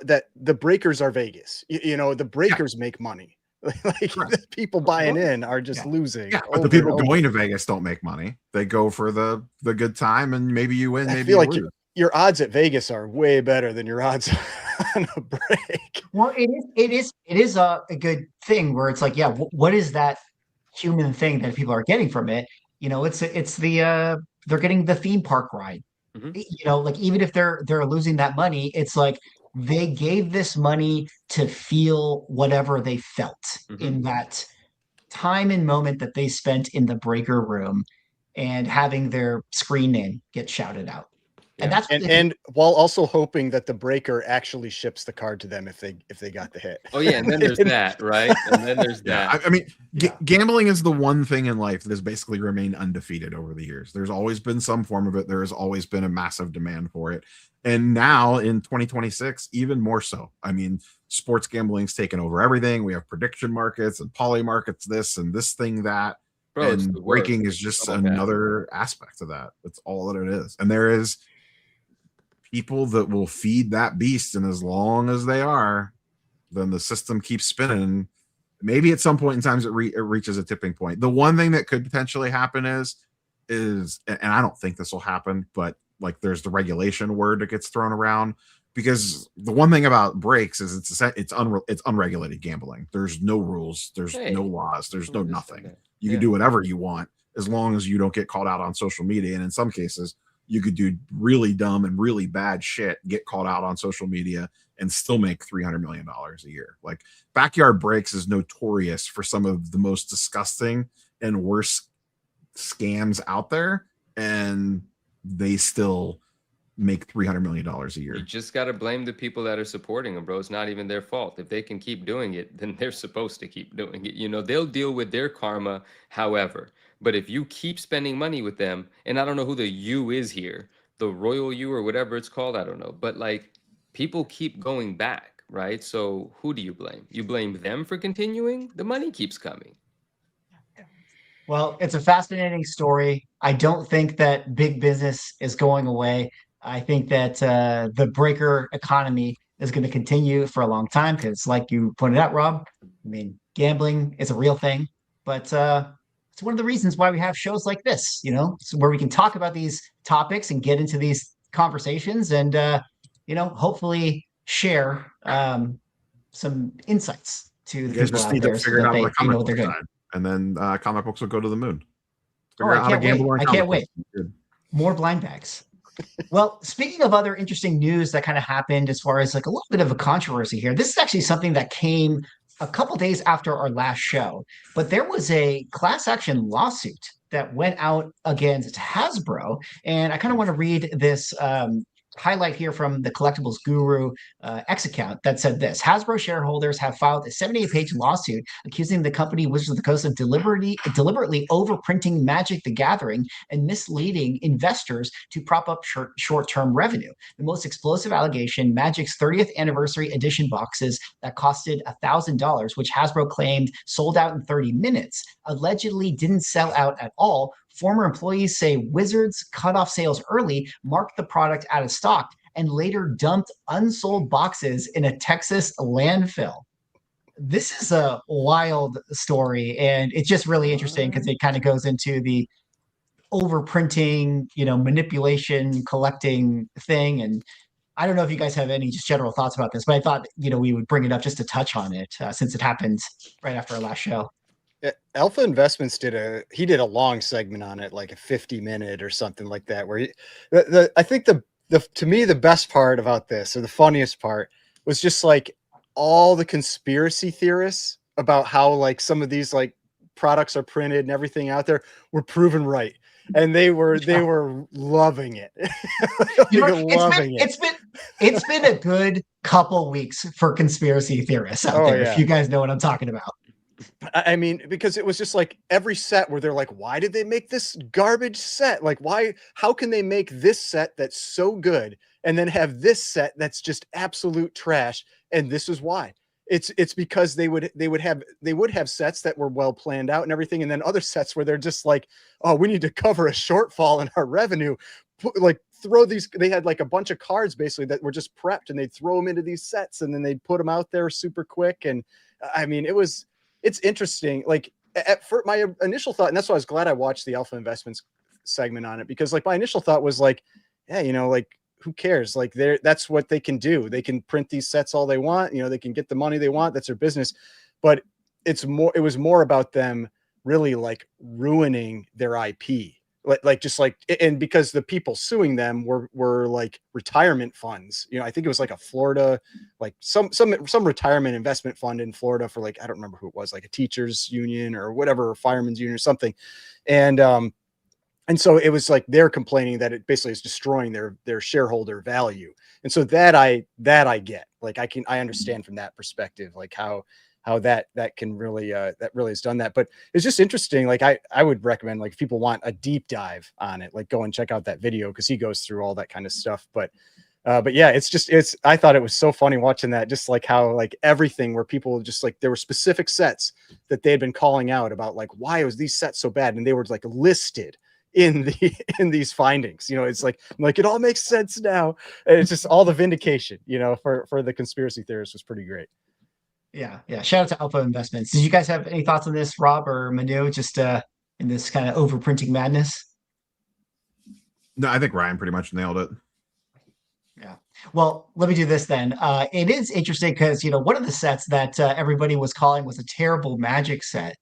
that the breakers are Vegas. The breakers make money. Like Right. the people buying in are just losing. Yeah, but the over people and over. going to Vegas don't make money. They go for the good time, and maybe you win, I maybe feel you like lose. your odds at Vegas are way better than your odds on a break. Well, it is a good thing where it's like, yeah, what is that human thing that people are getting from it? It's the they're getting the theme park ride. Mhm. Like even if they're losing that money, it's like they gave this money to feel whatever they felt in that time and moment that they spent in the breaker room and having their screen name get shouted out. And Yeah. that's And while also hoping that the breaker actually ships the card to them if they got the hit. Oh yeah, and then there's that, right? And then there's Yeah, that. I mean, Yeah. gambling is the one thing in life that has basically remained undefeated over the years. There's always been some form of it. There has always been a massive demand for it. And now in 2026, even more so. I mean, sports gambling's taken over everything. We have prediction markets and poly markets, this and this thing, that. Bro, it's And the worst. breaking is just So bad. another aspect of that. That's all that it is. And there is people that will feed that beast, and as long as they are, then the system keeps spinning. Maybe at some point in time it reaches a tipping point. The one thing that could potentially happen is and I don't think this will happen, but like there's the regulation word that gets thrown around, because the one thing about breaks is it's unregulated gambling. There's no rules, there's no laws, there's no nothing. You can do whatever you want as long as you don't get called out on social media. And in some cases, you could do really dumb and really bad shit, get called out on social media, and still make $300 million a year. Like Backyard Breaks is notorious for some of the most disgusting and worst scams out there, and they still make $300 million a year. You just got to blame the people that are supporting them, bro. It's not even their fault. If they can keep doing it, then they're supposed to keep doing it. They'll deal with their karma however. But if you keep spending money with them, and I don't know who the you is here, the royal you or whatever it's called, I don't know. But like people keep going back, right? So who do you blame? You blame them for continuing? The money keeps coming. Well, it's a fascinating story. I don't think that big business is going away. I think that the breaker economy is going to continue for a long time because, like you pointed out, Rob, I mean, gambling is a real thing. But it's one of the reasons why we have shows like this, where we can talk about these topics and get into these conversations and, hopefully share some insights to the You guys people just out need to there so figure it that out on they the comic know what they're book doing. side, and then comic books will go to the moon. Oh, Figure out how to I can't gamble wait. on I comic can't wait. books. Good. More blind bags. Well, speaking of other interesting news that kind of happened as far as like a little bit of a controversy here, this is actually something that came a couple days after our last show, but there was a class action lawsuit that went out against Hasbro. And I kind of want to read this highlight here from the Collectibles Guru X account that said this: Hasbro shareholders have filed a 78-page lawsuit accusing the company Wizards of the Coast of deliberately overprinting Magic the Gathering and misleading investors to prop up short-term revenue. The most explosive allegation: Magic's 30th anniversary edition boxes that costed $1,000, which Hasbro claimed sold out in 30 minutes, allegedly didn't sell out at all. Former employees say Wizards cut off sales early, marked the product out of stock, and later dumped unsold boxes in a Texas landfill. This is a wild story, and it's just really interesting because it kind of goes into the overprinting, manipulation, collecting thing. And I don't know if you guys have any just general thoughts about this, but I thought, we would bring it up just to touch on it since it happened right after our last show. Alpha Investments did a long segment on it, like a 50-minute or something like that, where I think to me the best part about this, or the funniest part, was just like all the conspiracy theorists about how like some of these like products are printed and everything out there were proven right, and they were loving it. It's been a good couple weeks for conspiracy theorists out there. Yeah. If you guys know what I'm talking about. I mean, because it was just like every set where they're like, why did they make this garbage set? Like, how can they make this set that's so good and then have this set that's just absolute trash? And this is why. It's because they would have sets that were well planned out and everything, and then other sets where they're just like, oh, we need to cover a shortfall in our revenue. Like throw these, they had like a bunch of cards basically that were just prepped, and they'd throw them into these sets and then they'd put them out there super quick. And I mean, it was it's interesting. Like at first, my initial thought, and that's why I was glad I watched the Alpha Investments segment on it, because like my initial thought was like, yeah, you know, like who cares? Like that's what they can do. They can print these sets all they want. You know, they can get the money they want. That's their business. But it was more about them really like ruining their IP. Like just like, and because the people suing them were like retirement funds. You know, I think it was like a Florida, like some retirement investment fund in Florida for like, I don't remember who it was, like a teachers union or whatever, or firemen's union or something. And so it was like they're complaining that it basically is destroying their shareholder value. And so that I get, like I understand from that perspective, like how that can really that really has done that. But it's just interesting. Like I would recommend, like if people want a deep dive on it, like go and check out that video, because he goes through all that kind of stuff. But yeah, I thought it was so funny watching that, just like how like everything where people just like, there were specific sets that they had been calling out about, like why was these sets so bad, and they were like listed in these findings. You know, it's like it all makes sense now. And it's just all the vindication, you know, for the conspiracy theorists was pretty great. Yeah. Shout out to Alpha Investments. Did you guys have any thoughts on this, Rob or Manu? Just in this kind of overprinting madness? No, I think Ryan pretty much nailed it. Yeah. Well, let me do this then. It is interesting because, you know, one of the sets that everybody was calling was a terrible Magic set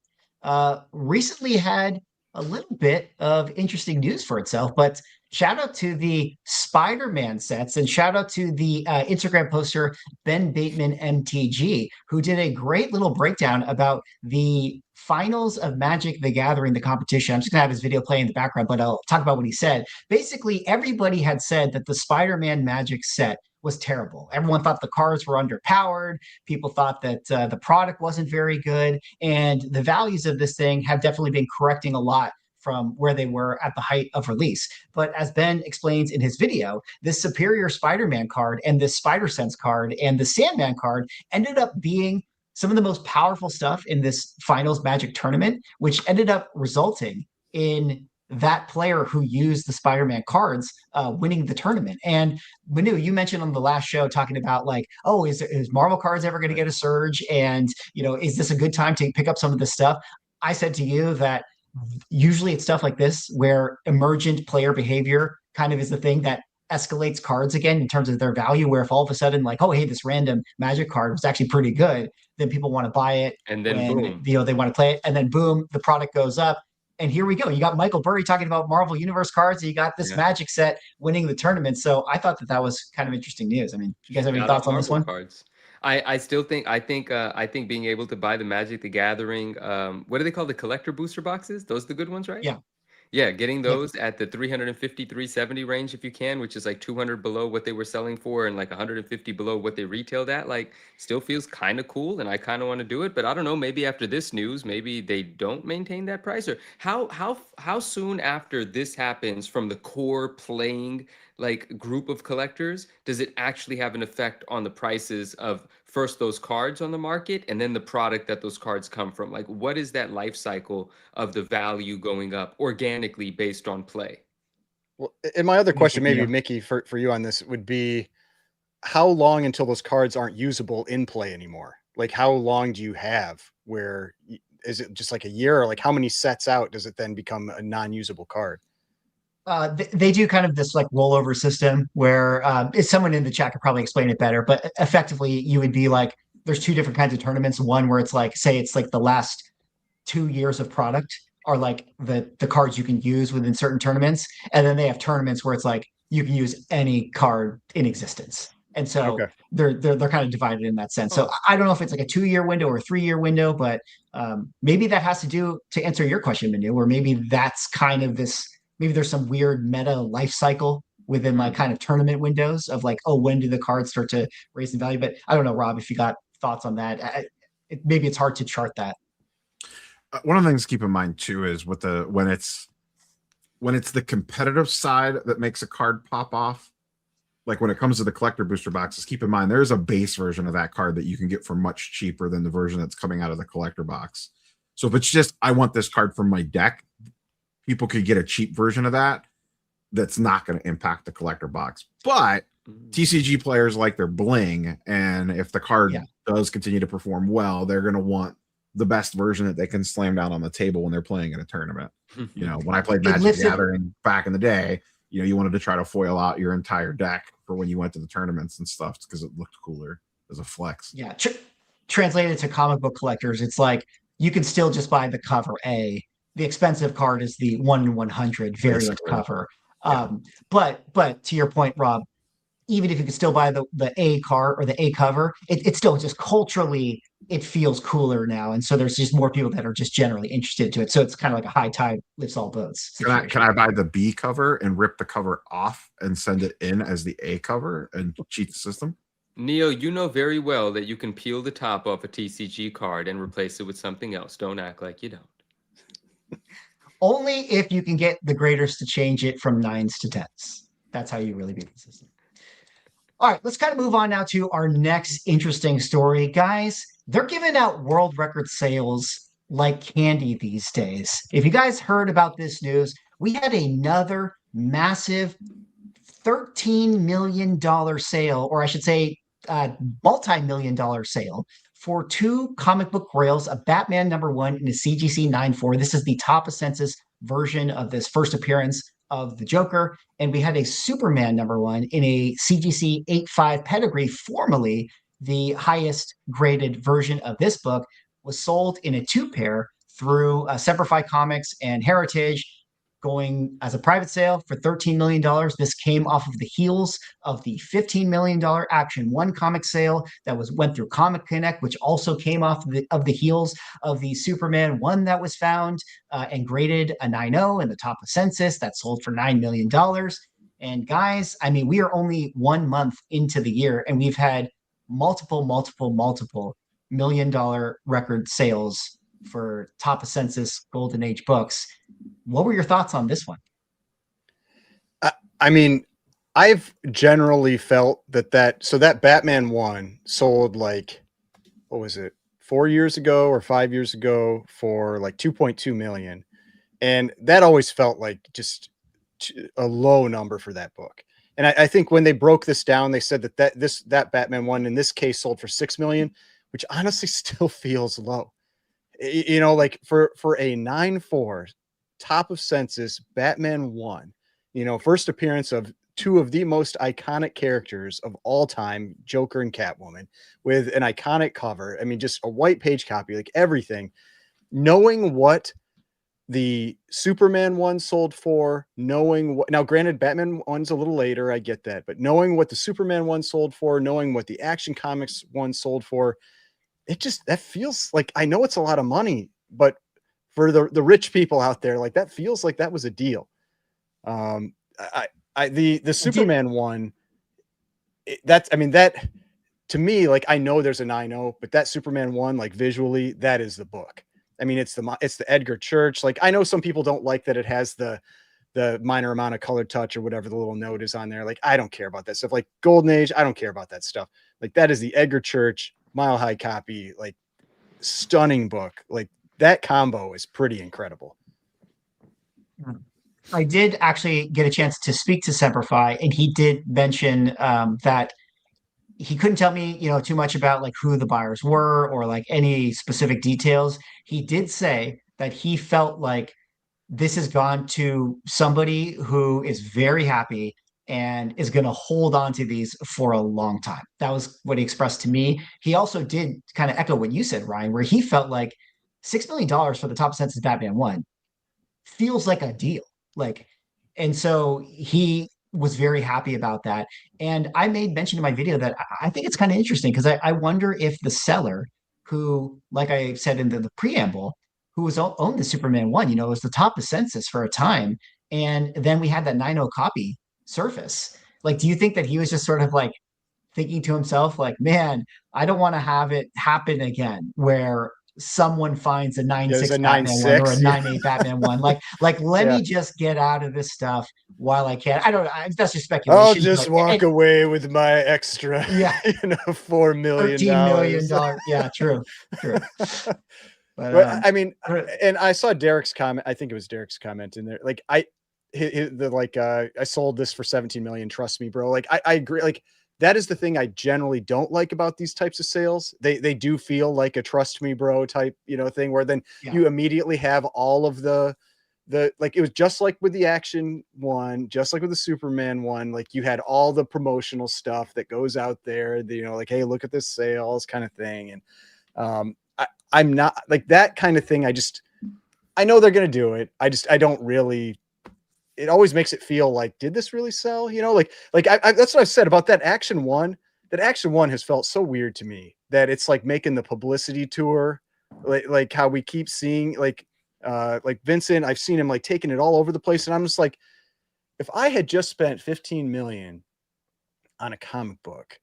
recently had a little bit of interesting news for itself. But shout out to the Spider-Man sets, and shout out to the Instagram poster Ben Bateman MTG, who did a great little breakdown about the finals of Magic the Gathering, the competition. I'm just gonna have his video play in the background, but I'll talk about what he said. Basically, everybody had said that the Spider-Man Magic set was terrible. Everyone thought the cards were underpowered. People thought that the product wasn't very good, and the values of this thing have definitely been correcting a lot from where they were at the height of release. But as Ben explains in his video, this Superior Spider-Man card and this Spider Sense card and the Sandman card ended up being some of the most powerful stuff in this finals Magic tournament, which ended up resulting in that player who used the Spider-Man cards winning the tournament. And Manu, you mentioned on the last show talking about like, oh, is Marvel cards ever going to get a surge? And, you know, is this a good time to pick up some of this stuff? I said to you that usually it's stuff like this where emergent player behavior kind of is the thing that escalates cards again in terms of their value, where if all of a sudden like, oh, hey, this random Magic card was actually pretty good, then people want to buy it, and then when, boom, you know, they want to play it, and then boom, the product goes up. And here we go. You got Michael Burry talking about Marvel Universe cards, and you got this Magic set winning the tournament. So I thought that was kind of interesting news. I mean, you guys have any thoughts on this one? Cards. I still think I think being able to buy the Magic the Gathering, what do they call the collector booster boxes? Those are the good ones, right? Yeah, getting those at the 350, 370 range if you can, which is like 200 below what they were selling for and like 150 below what they retailed at, like still feels kind of cool, and I kind of want to do it. But I don't know, maybe after this news, maybe they don't maintain that price, or how soon after this happens from the core playing like group of collectors does it actually have an effect on the prices of first those cards on the market and then the product that those cards come from? Like, what is that life cycle of the value going up organically based on play? Well, and my other question, maybe Mickey, for you on this would be, how long until those cards aren't usable in play anymore? Like, how long do you have where, is it just like a year, or like how many sets out does it then become a non-usable card? They do kind of this like rollover system where someone in the chat could probably explain it better, but effectively you would be like, there's two different kinds of tournaments. One where it's like, say it's like the last 2 years of product are like the cards you can use within certain tournaments. And then they have tournaments where it's like, you can use any card in existence. And so they're kind of divided in that sense. So I don't know if it's like a 2-year window or a 3-year window, but maybe that has to do, to answer your question, Manu, or maybe that's kind of this, maybe there's some weird meta life cycle within like kind of tournament windows of like, oh, when do the cards start to raise in value? But I don't know, Rob, if you got thoughts on that. Maybe it's hard to chart that. One of the things to keep in mind too is with when it's the competitive side that makes a card pop off. Like when it comes to the collector booster boxes, keep in mind there's a base version of that card that you can get for much cheaper than the version that's coming out of the collector box. So if it's just, I want this card from my deck, people could get a cheap version of that that's not going to impact the collector box. But TCG players like their bling, and if the card does continue to perform well, they're going to want the best version that they can slam down on the table when they're playing in a tournament. You know, when I played It Magic lifts the it- Gathering back in the day, you know, you wanted to try to foil out your entire deck for when you went to the tournaments and stuff because it looked cooler as a flex. Yeah. Translated to comic book collectors, it's like you can still just buy the cover A. The expensive card is the 1 in 100 variant Basically. cover. Yeah. But to your point, Rob, even if you could still buy the A card or the A cover, it's still just culturally it feels cooler now, and so there's just more people that are just generally interested to it. So it's kind of like a high tide lifts all boats. Can I buy the B cover and rip the cover off and send it in as the A cover and cheat the system? Neo, you know very well that you can peel the top off a TCG card and replace it with something else. Don't act like you don't. Only if you can get the graders to change it from 9s to 10s. That's how you really beat the system. All right, let's kind of move on now to our next interesting story. Guys, they're giving out world record sales like candy these days. If you guys heard about this news, we had another massive $13 million sale, or I should say multi-million-dollar sale for 2 comic book grails, a Batman #1 and a CGC 9.4. This is the top of census version of this first appearance of the Joker. And we had a Superman #1 in a CGC 8.5 pedigree. Formerly, the highest graded version of this book was sold in a 2-pair through Semperfi Comics and Heritage, going as a private sale for $13 million. This came off of the heels of the $15 million Action 1 comic sale that went through Comic Connect, which also came off of the heels of the Superman 1 that was found and graded a 9.0 in the top of census that sold for $9 million. And guys, I mean, we are only 1 month into the year and we've had multiple million-dollar record sales for top of census Golden Age books. What were your thoughts on this one? I mean, I've generally felt that that Batman 1 sold like, what was it, 4 years ago or 5 years ago for like 2.2 million. And that always felt like just a low number for that book. And I think when they broke this down, they said that Batman 1 in this case sold for 6 million, which honestly still feels low. You know, like for a 9.4 top of census Batman 1, you know, first appearance of 2 of the most iconic characters of all time, Joker and Catwoman, with an iconic cover. I mean, just a white page copy, like everything. Knowing what the Superman 1 sold for, knowing what, now granted, Batman 1's a little later, I get that, but knowing what the Superman 1 sold for, knowing what the Action Comics 1 sold for, that feels like, I know it's a lot of money, but for the rich people out there, like that feels like that was a deal. The Superman 1, that to me, like, I know there's a 9.0, but that Superman 1, like visually, that is the book. I mean, it's the Edgar Church. Like, I know some people don't like that it has the minor amount of color touch or whatever the little note is on there. Like, I don't care about that stuff. Like Golden Age, I don't care about that stuff. Like, that is the Edgar Church mile high copy, like stunning book. Like, that combo is pretty incredible. I did actually get a chance to speak to Semperfi, and he did mention that he couldn't tell me, you know, too much about like who the buyers were or like any specific details. He did say that he felt like this has gone to somebody who is very happy and is going to hold on to these for a long time. That was what he expressed to me. He also did kind of echo what you said, Ryan, where he felt like $6 million for the top census Batman 1 feels like a deal. Like, and so he was very happy about that. And I made mention in my video that I think it's kind of interesting because I wonder if the seller who, like I said in the preamble, who was owned the Superman 1, you know, was the top of census for a time. And then we had that 9.0 copy surface. Like, do you think that he was just sort of like thinking to himself, like, man, I don't want to have it happen again where someone finds a 9.6 Batman 1 or a 9.8 Batman 1. Like let me just get out of this stuff while I can. I don't know. That's just speculation. I'll just walk away with my extra, $4 million. $13 million. Yeah, true. But I mean, and I saw Derek's comment. I think it was Derek's comment in there. Like I sold this for 17 million. Trust me, bro. Like I agree. Like that is the thing I generally don't like about these types of sales. They do feel like a trust me bro type, thing where then Yeah. you immediately have all of the like, it was just like with the action one, just like with the Superman one, like you had all the promotional stuff that goes out there, like, hey, look at this sales kind of thing. And I'm not like that kind of thing. I know they're gonna do it. I don't really. It always makes it feel like, did this really sell? Like that's what I've said about that action one. That action one has felt so weird to me that it's like making the publicity tour, like how we keep seeing like Vincent. I've seen him like taking it all over the place, and I'm just like, if I had just spent 15 million on a comic book,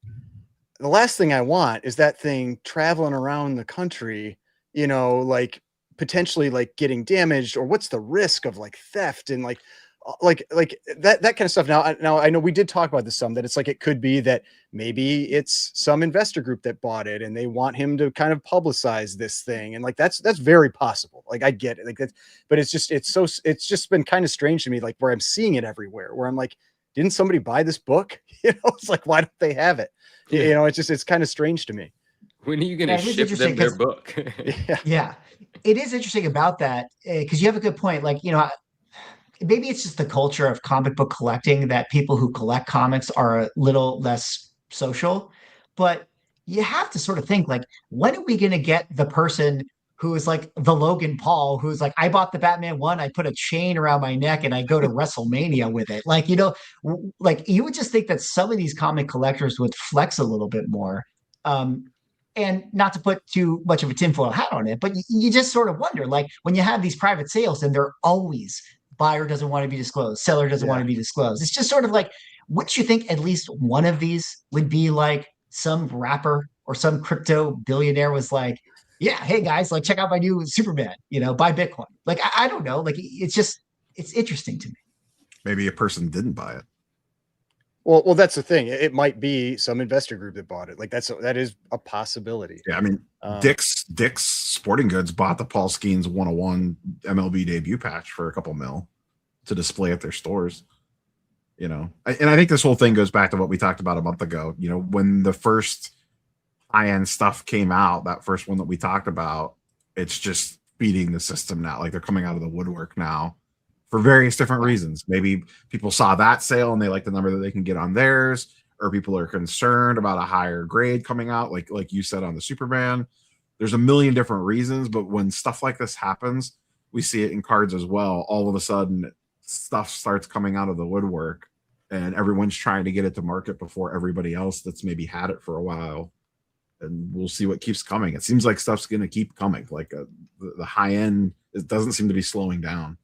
the last thing I want is that thing traveling around the country, like potentially like getting damaged, or what's the risk of like theft and like that kind of stuff. Now I know we did talk about this some, that it's like, it could be that maybe it's some investor group that bought it and they want him to kind of publicize this thing. And like, that's very possible. Like, I get it. Like that's, but it's just been kind of strange to me, like where I'm seeing it everywhere, where I'm like, didn't somebody buy this book? It's like, why don't they have it? Yeah. It's kind of strange to me. When are you going to it is ship them interesting their 'cause- book? Yeah, it is interesting about that because you have a good point. Like, maybe it's just the culture of comic book collecting that people who collect comics are a little less social. But you have to sort of think like, when are we going to get the person who is like the Logan Paul, who's like, I bought the Batman one, I put a chain around my neck and I go to WrestleMania with it. Like, like you would just think that some of these comic collectors would flex a little bit more. And not to put too much of a tinfoil hat on it, but you just sort of wonder, like when you have these private sales and they're always buyer doesn't want to be disclosed, seller doesn't want to be disclosed. It's just sort of like, wouldn't you think at least one of these would be like some rapper or some crypto billionaire was like, yeah, hey guys, like check out my new Superman, buy Bitcoin. Like, I don't know. Like, it's interesting to me. Maybe a person didn't buy it. Well, that's the thing. It might be some investor group that bought it. Like that is a possibility. Yeah, I mean, Dick's Sporting Goods bought the Paul Skeens 101 MLB debut patch for a couple mil to display at their stores. And I think this whole thing goes back to what we talked about a month ago. When the first high-end stuff came out, that first one that we talked about, it's just feeding the system now. Like, they're coming out of the woodwork now for various different reasons. Maybe people saw that sale and they like the number that they can get on theirs, or people are concerned about a higher grade coming out, like you said on the Superman. There's a million different reasons, but when stuff like this happens, we see it in cards as well. All of a sudden, stuff starts coming out of the woodwork, and everyone's trying to get it to market before everybody else that's maybe had it for a while. And we'll see what keeps coming. It seems like stuff's going to keep coming. Like the high end, it doesn't seem to be slowing down.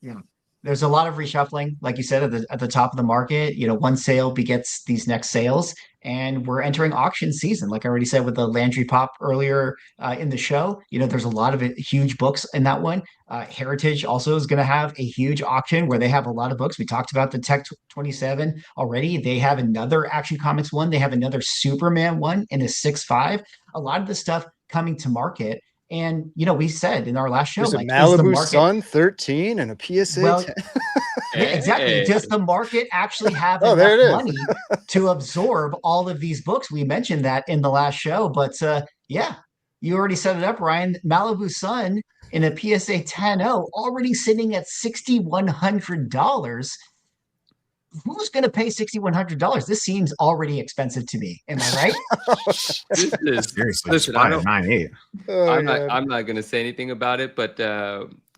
Yeah. There's a lot of reshuffling, like you said, at the top of the market. One sale begets these next sales, and we're entering auction season. Like I already said with the Landry Pop earlier in the show, there's a lot of huge books in that one. Heritage also is going to have a huge auction where they have a lot of books. We talked about the Tech 27 already. They have another Action Comics one. They have another Superman one in a 6.5. A lot of the stuff coming to market. And, we said in our last show, There's like, a Malibu is the market, Sun 13 and a PSA well, 10. yeah, exactly. Hey. Does the market actually have there it is. enough money to absorb all of these books? We mentioned that in the last show, but yeah, you already set it up, Ryan. Malibu Sun in a PSA 10.0 already sitting at $6,100. Who's going to pay $6,100? This seems already expensive to me. Am I right? This is Seriously, listen, spy at 9.8. I'm not going to say anything about it, but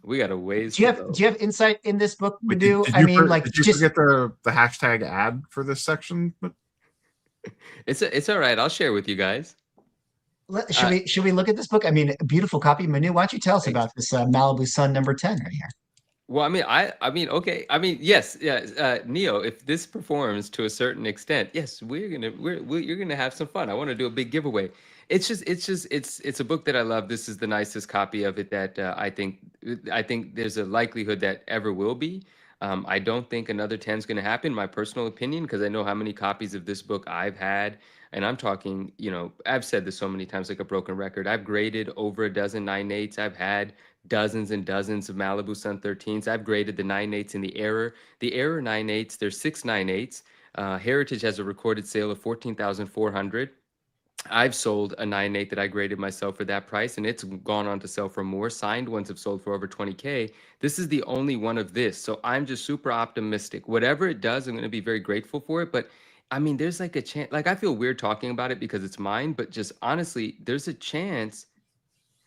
we got a ways. Do you have insight in this book, Wait, Madu? did I you mean, like, did you just forget the hashtag ad for this section? It's all right. I'll share with you guys. should we look at this book? I mean, a beautiful copy. Manu, why don't you tell us about this Malibu Sun number 10 right here? Well, I mean, okay. I mean, yes, yeah. Neo, if this performs to a certain extent, yes, you're gonna have some fun. I want to do a big giveaway. It's a book that I love. This is the nicest copy of it that I think there's a likelihood that ever will be. I don't think another 10 is going to happen, my personal opinion, because I know how many copies of this book I've had. And I'm talking, I've said this so many times, like a broken record. I've graded over a dozen 9.8s. I've had dozens and dozens of Malibu Sun 13s. I've graded the 9.8s in the Error. The Error 9.8s, there's 6 9.8s. Heritage has a recorded sale of 14,400. I've sold a 9.8 that I graded myself for that price, and it's gone on to sell for more. Signed ones have sold for over 20K. This is the only one of this. So I'm just super optimistic. Whatever it does, I'm going to be very grateful for it. But I mean, there's like a chance, like I feel weird talking about it because it's mine, but just honestly, there's a chance.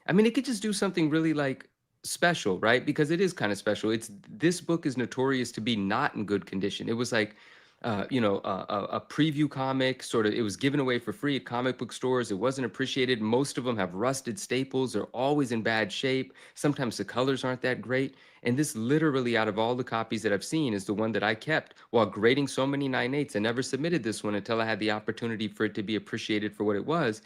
I mean, it could just do something really like special, right? Because it is kind of special. This book is notorious to be not in good condition. It was like, a preview comic, sort of. It was given away for free at comic book stores. It wasn't appreciated. Most of them have rusted staples. They're always in bad shape. Sometimes the colors aren't that great. And this literally, out of all the copies that I've seen, is the one that I kept while grading so many 9.8s. I never submitted this one until I had the opportunity for it to be appreciated for what it was.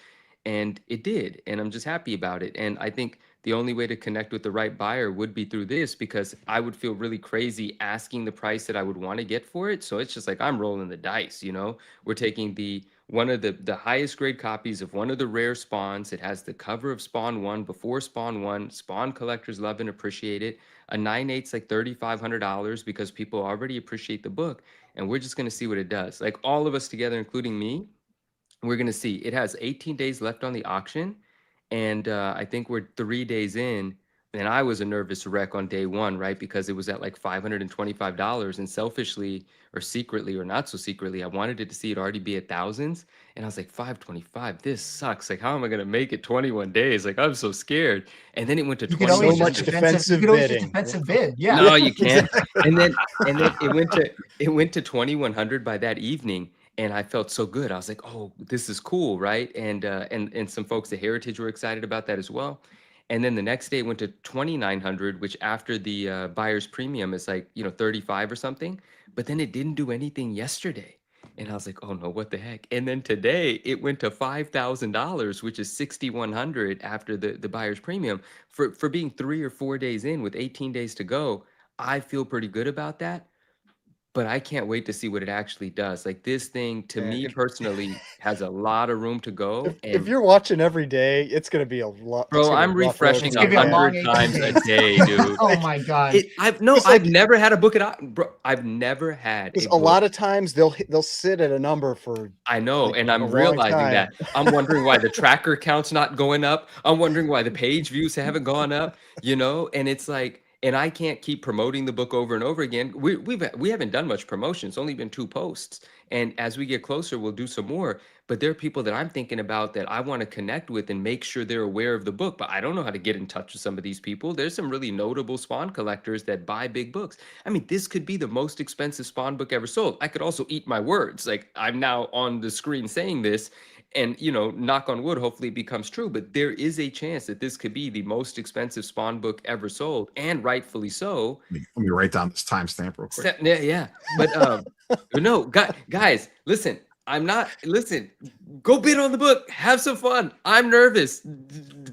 And it did. And I'm just happy about it. And I think the only way to connect with the right buyer would be through this, because I would feel really crazy asking the price that I would want to get for it. So it's just like I'm rolling the dice, We're taking one of the highest grade copies of one of the rare spawns. It has the cover of Spawn 1 before Spawn 1. Spawn collectors love and appreciate it. A 9.8's like $3,500 because people already appreciate the book. And we're just going to see what it does. Like all of us together, including me, we're going to see. It has 18 days left on the auction. And I think we're 3 days in, and I was a nervous wreck on day one, right? Because it was at like $525, and selfishly or secretly or not so secretly, I wanted it to see it already be at thousands. And I was like, 525, this sucks. Like, how am I going to make it 21 days? Like, I'm so scared. And then it went to You could 21. always So just much defensive, defensive you could always just bidding. defensive bid. Yeah. No, you can't. And then it went to 2100 by that evening. And I felt so good. I was like, "Oh, this is cool, right?" And some folks at Heritage were excited about that as well. And then the next day it went to 2,900, which after the buyer's premium is like 35 or something. But then it didn't do anything yesterday, and I was like, "Oh no, what the heck?" And then today it went to $5,000, which is 6,100 after the buyer's premium for being 3 or 4 days in with 18 days to go. I feel pretty good about that. But I can't wait to see what it actually does. Like this thing, to Man, me personally, has a lot of room to go. If And you're watching every day, it's gonna be a lot. It's bro, gonna I'm be a rough road. refreshing It's gonna be a long 100 18 times a days. day, dude. Oh my God. I've It's like- never had a book bro. I've never had Because a a lot book. of times they'll sit at a number for I know, like, and a I'm long realizing time. that. I'm wondering why the tracker count's not going up. I'm wondering why the page views haven't gone up, and it's like, and I can't keep promoting the book over and over again. We haven't done much promotion. It's only been 2 posts. And as we get closer, we'll do some more. But there are people that I'm thinking about that I want to connect with and make sure they're aware of the book. But I don't know how to get in touch with some of these people. There's some really notable Spawn collectors that buy big books. I mean, this could be the most expensive Spawn book ever sold. I could also eat my words. Like I'm now on the screen saying this, and knock on wood, hopefully it becomes true. But there is a chance that this could be the most expensive Spawn book ever sold, and rightfully so. Let me write down this timestamp real quick. Yeah. But no, guys, listen. Listen, go bid on the book. Have some fun. I'm nervous.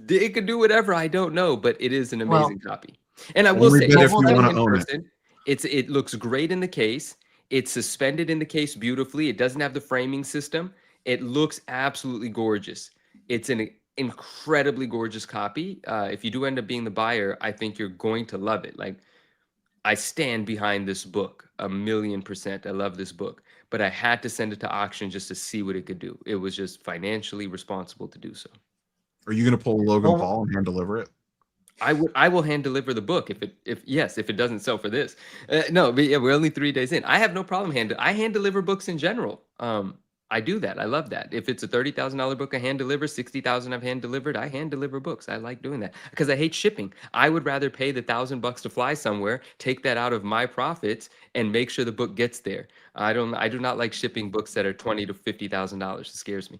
It could do whatever. I don't know, but it is an amazing copy. And I will Only say, bid if you wanna in own it. person, it looks great in the case. It's suspended in the case beautifully. It doesn't have the framing system. It looks absolutely gorgeous. It's an incredibly gorgeous copy. If you do end up being the buyer, I think you're going to love it. Like, I stand behind this book 1,000,000%. I love this book, but I had to send it to auction just to see what it could do. It was just financially responsible to do so. Are you gonna pull Logan Well, Paul and hand deliver it? I will hand deliver the book if it doesn't sell for this. No, but yeah, we're only 3 days in. I have no problem I hand deliver books in general. I do that. I love that. If it's a $30,000 book, I hand deliver. 60,000 I've hand delivered. I hand deliver books. I like doing that because I hate shipping. I would rather pay the $1,000 to fly somewhere, take that out of my profits, and make sure the book gets there. I do not like shipping books that are $20,000 to $50,000. It scares me.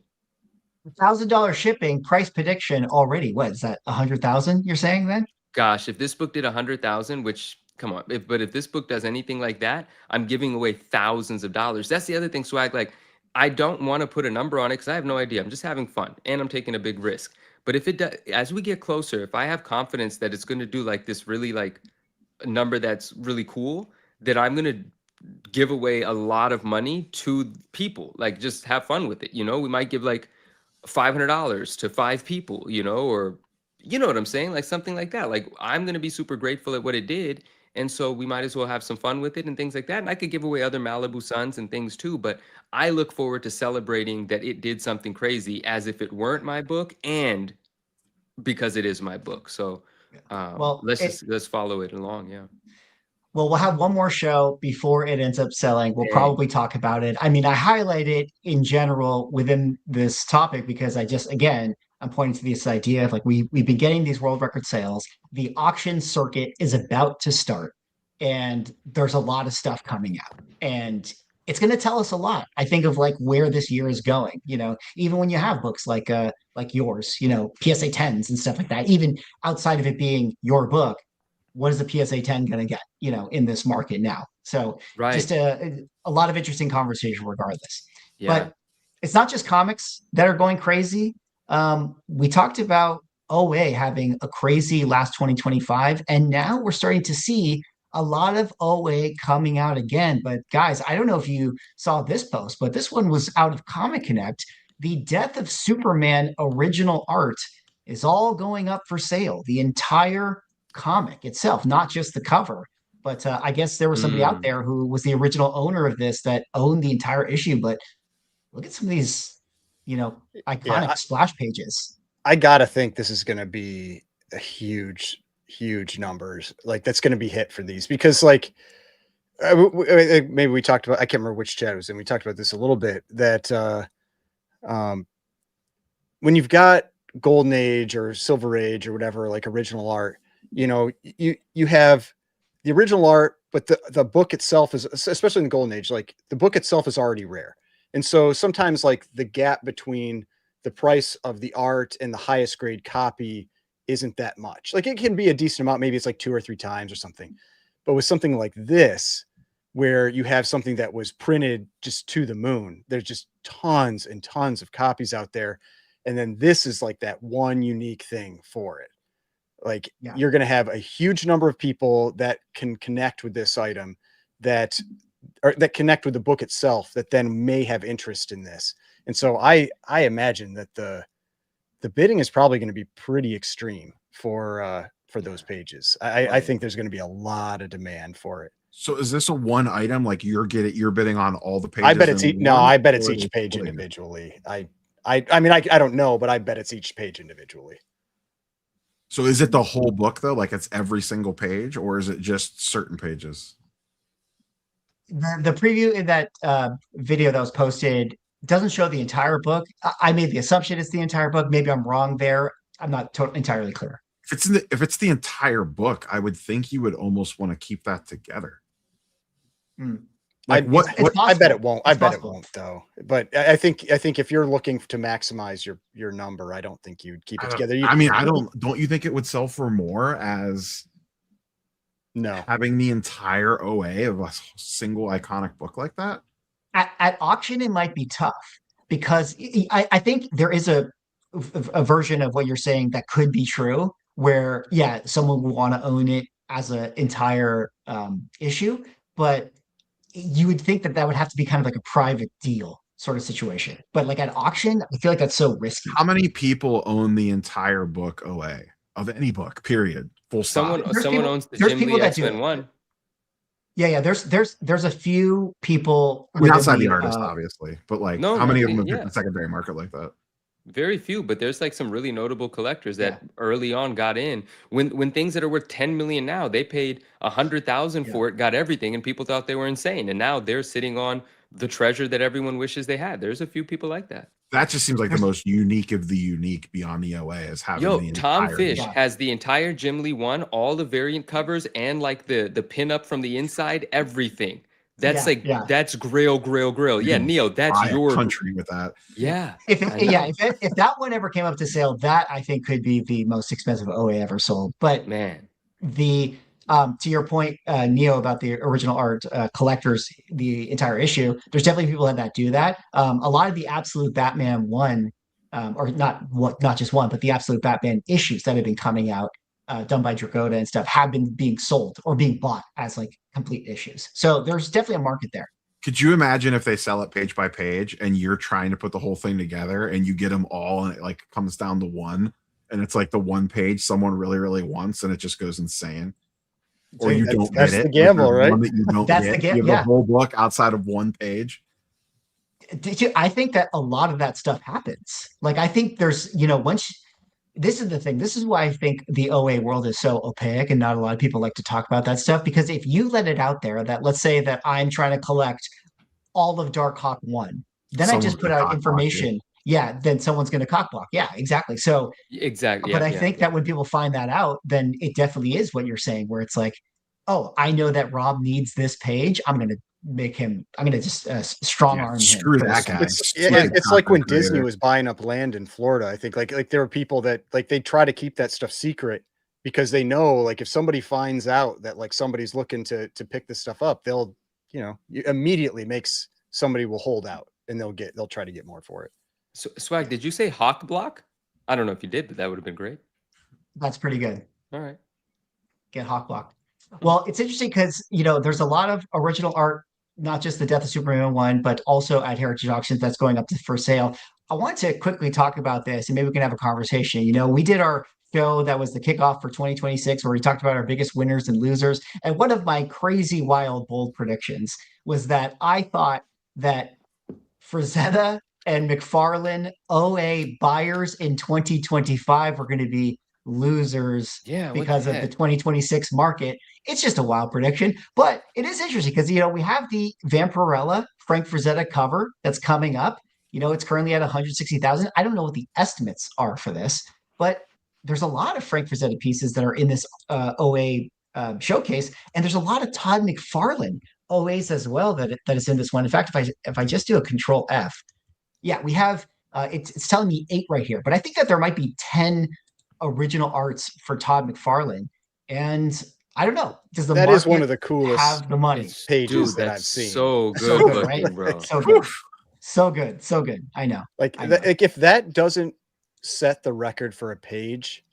$1,000 shipping, price prediction already. What is that? 100,000? You're saying then? Gosh, if this book did 100,000, which come on, if this book does anything like that, I'm giving away thousands of dollars. That's the other thing, Swag. Like, I don't want to put a number on it because I have no idea. I'm just having fun and I'm taking a big risk. But if it does, as we get closer, if I have confidence that it's going to do like this really like a number that's really cool, that I'm going to give away a lot of money to people. Like, just have fun with it. We might give like $500 to 5 people, or you know what I'm saying? Like something like that. Like, I'm going to be super grateful at what it did. And so we might as well have some fun with it and things like that. And I could give away other Malibu Suns and things too, but I look forward to celebrating that it did something crazy as if it weren't my book and because it is my book. So Well, let's follow it along. Yeah. Well, we'll have one more show before it ends up selling. We'll Dang. probably talk about it. I mean, I highlight it in general within this topic because again, I'm pointing to this idea of like we've been getting these world record sales. The auction circuit is about to start, and there's a lot of stuff coming out, and it's going to tell us a lot. I think of like where this year is going. Even when you have books like yours, PSA 10s and stuff like that. Even outside of it being your book, what is the PSA 10 going to get, in this market now? So just a lot of interesting conversation regardless. Yeah. But it's not just comics that are going crazy. We talked about OA having a crazy last 2025, and now we're starting to see a lot of OA coming out again. But guys, I don't know if you saw this post, but this one was out of Comic Connect. The Death of Superman original art is all going up for sale. The entire comic itself, not just the cover. But I guess there was somebody out there who was the original owner of this that owned the entire issue. But look at some of these, iconic splash pages. I gotta think this is going to be a huge numbers. Like that's going to be hit for these because like maybe we talked about, I can't remember which chat it was in. We talked about this a little bit that when you've got Golden Age or Silver Age or whatever, like original art, you have the original art, but the book itself is, especially in the Golden Age, like the book itself is already rare. And so sometimes like the gap between the price of the art and the highest grade copy isn't that much. Like it can be a decent amount. Maybe it's like 2 or 3 times or something, but with something like this, where you have something that was printed just to the moon, there's just tons and tons of copies out there. And then this is like that one unique thing for it. Like you're going to have a huge number of people that can connect with this item that connect with the book itself that then may have interest in this. And so I imagine that the bidding is probably going to be pretty extreme for those pages. I think there's going to be a lot of demand for it. So is this a one item? Like you're bidding on all the pages? I bet it's I bet it's each page individually. I mean, I don't know, but I bet it's each page individually. So is it the whole book though? Like it's every single page, or is it just certain pages? The preview in that video that was posted doesn't show the entire book. I made the assumption it's the entire book. Maybe I'm wrong there. I'm not entirely clear. If it's the entire book, I would think you would almost want to keep that together. Like I bet it won't. It won't though. But I think if you're looking to maximize your number, I don't think you'd keep it together. Don't you think it would sell for more as having the entire OA of a single iconic book like that? At auction, it might be tough because I think there is a version of what you're saying that could be true where, someone would want to own it as an entire issue, but you would think that would have to be kind of like a private deal sort of situation. But like at auction, I feel like that's so risky. How many people own the entire book OA of any book, period? Full stop. Someone owns the Jim Lee X-Men one. Yeah. There's a few people outside the artist, obviously, but like how many of them have hit the secondary market like that? Very few, but there's like some really notable collectors that early on got in when things that are worth 10 million now, they paid 100,000 for it, got everything, and people thought they were insane. And now they're sitting on the treasure that everyone wishes they had. There's a few people like that. That just seems like the most unique of the unique beyond the OA is having the Tom Fish has the entire Jim Lee one, all the variant covers, and like the pin up from the inside, everything. That's that's Grail. Yeah, Neo, that's your country with that. Yeah. If that one ever came up to sale, that I think could be the most expensive OA ever sold. But man, the to your point, Neo, about the original art collectors, the entire issue, there's definitely people that do that. A lot of the Absolute Batman one, or not just one, but the Absolute Batman issues that have been coming out, done by Dragoda and stuff, have been being sold or being bought as like complete issues. So there's definitely a market there. Could you imagine if they sell it page by page and you're trying to put the whole thing together and you get them all and it like comes down to one and it's like the one page someone really, really wants and it just goes insane? or you don't that's get the it. gamble, There's right? One that you don't That's the get. gamble, You have yeah. a whole book outside of one page. I think that a lot of that stuff happens. Like, I think there's, this is the thing. This is why I think the OA world is so opaque and not a lot of people like to talk about that stuff. Because if you let it out there that, let's say that I'm trying to collect all of Darkhawk 1, then I Someone's just put gonna out cockblock information. Yeah, then someone's going to cockblock. Yeah, exactly. So, Exactly. but Yeah, I yeah, think yeah. that when people find that out, then it definitely is what you're saying, where it's like, oh, I know that Rob needs this page. I'm going to just strong arm him. Screw for this that one. guy. It's like when Content Disney creator. was buying up land in Florida. I think like there were people that like they try to keep that stuff secret because they know like if somebody finds out that like somebody's looking to pick this stuff up, they'll immediately makes somebody will hold out and they'll try to get more for it. So, Swag, did you say hawk block? I don't know if you did, but that would have been great. That's pretty good. All right. Get hawk blocked. Well, it's interesting because there's a lot of original art, not just the Death of Superman one, but also at Heritage Auctions that's going up for sale. I want to quickly talk about this, and maybe we can have a conversation. We did our show that was the kickoff for 2026, where we talked about our biggest winners and losers. And one of my crazy, wild, bold predictions was that I thought that Frazetta and McFarlane OA buyers in 2025 were going to be losers Yeah, what because the of the heck? 2026 market. It's just a wild prediction, but it is interesting because we have the Vampirella Frank Frazetta cover that's coming up. It's currently at 160,000. I don't know what the estimates are for this, but there's a lot of Frank Frazetta pieces that are in this OA showcase, and there's a lot of Todd McFarlane OAs as well that is in this one. In fact, if I just do a Control F, yeah, we have it's telling me 8 right here, but I think that there might be 10 original arts for Todd McFarlane, and I don't know. Does the That market is one of the coolest have the money? pages Dude, that that's I've seen. so good So good, looking, right? bro. So good, so good, so good. I know. Like I know. like if that doesn't set the record for a page,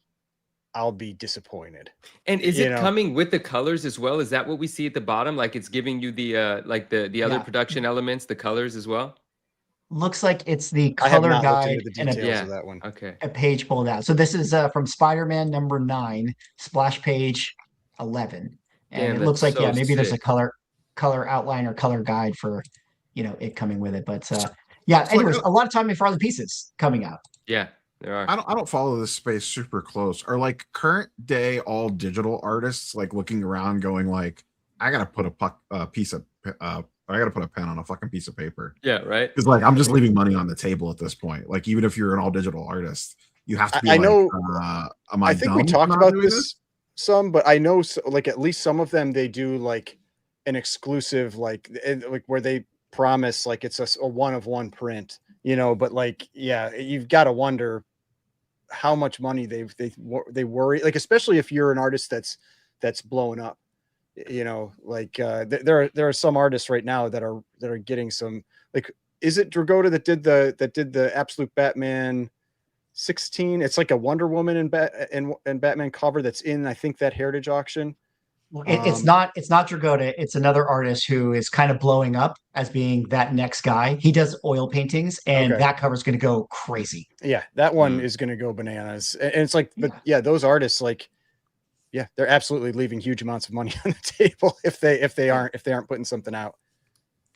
I'll be disappointed. And is it coming with the colors as well? Is that what we see at the bottom? Like it's giving you the like the other Yeah. production elements, the colors as well? Looks like it's the I have color not looked guide into the and details Yeah. of that one. Okay. a page pulled out. So this is from Spider-Man number 9, splash page 11, and Damn, it that's looks like so maybe there's a sick. color outline or color guide for it coming with it. But yeah. So, Anyways, a lot of time for other pieces coming out. Yeah, there are. I don't follow this space super close. Are like current day all digital artists like looking around going like, I gotta put a piece of I gotta put a pen on a fucking piece of paper. Yeah, right. Because like I'm just leaving money on the table at this point. Like even if you're an all digital artist, you have to be I like, know. am I think we dumb talked for not about doing this some, but I know like at least some of them they do like an exclusive like where they promise like it's a one of one print, but like yeah, you've got to wonder how much money they worry, like especially if you're an artist that's blowing up, like there are some artists right now that are getting some, like, is it Dragotta that did the Absolute Batman 16? It's like a Wonder Woman and Batman cover that's in, I think, that Heritage auction. Well, it's not Dragotta. It's another artist who is kind of blowing up as being that next guy. He does oil paintings, and Okay. that cover's going to go crazy. Yeah, that one is going to go bananas. And it's like, but yeah, those artists, like, yeah, they're absolutely leaving huge amounts of money on the table if they aren't putting something out.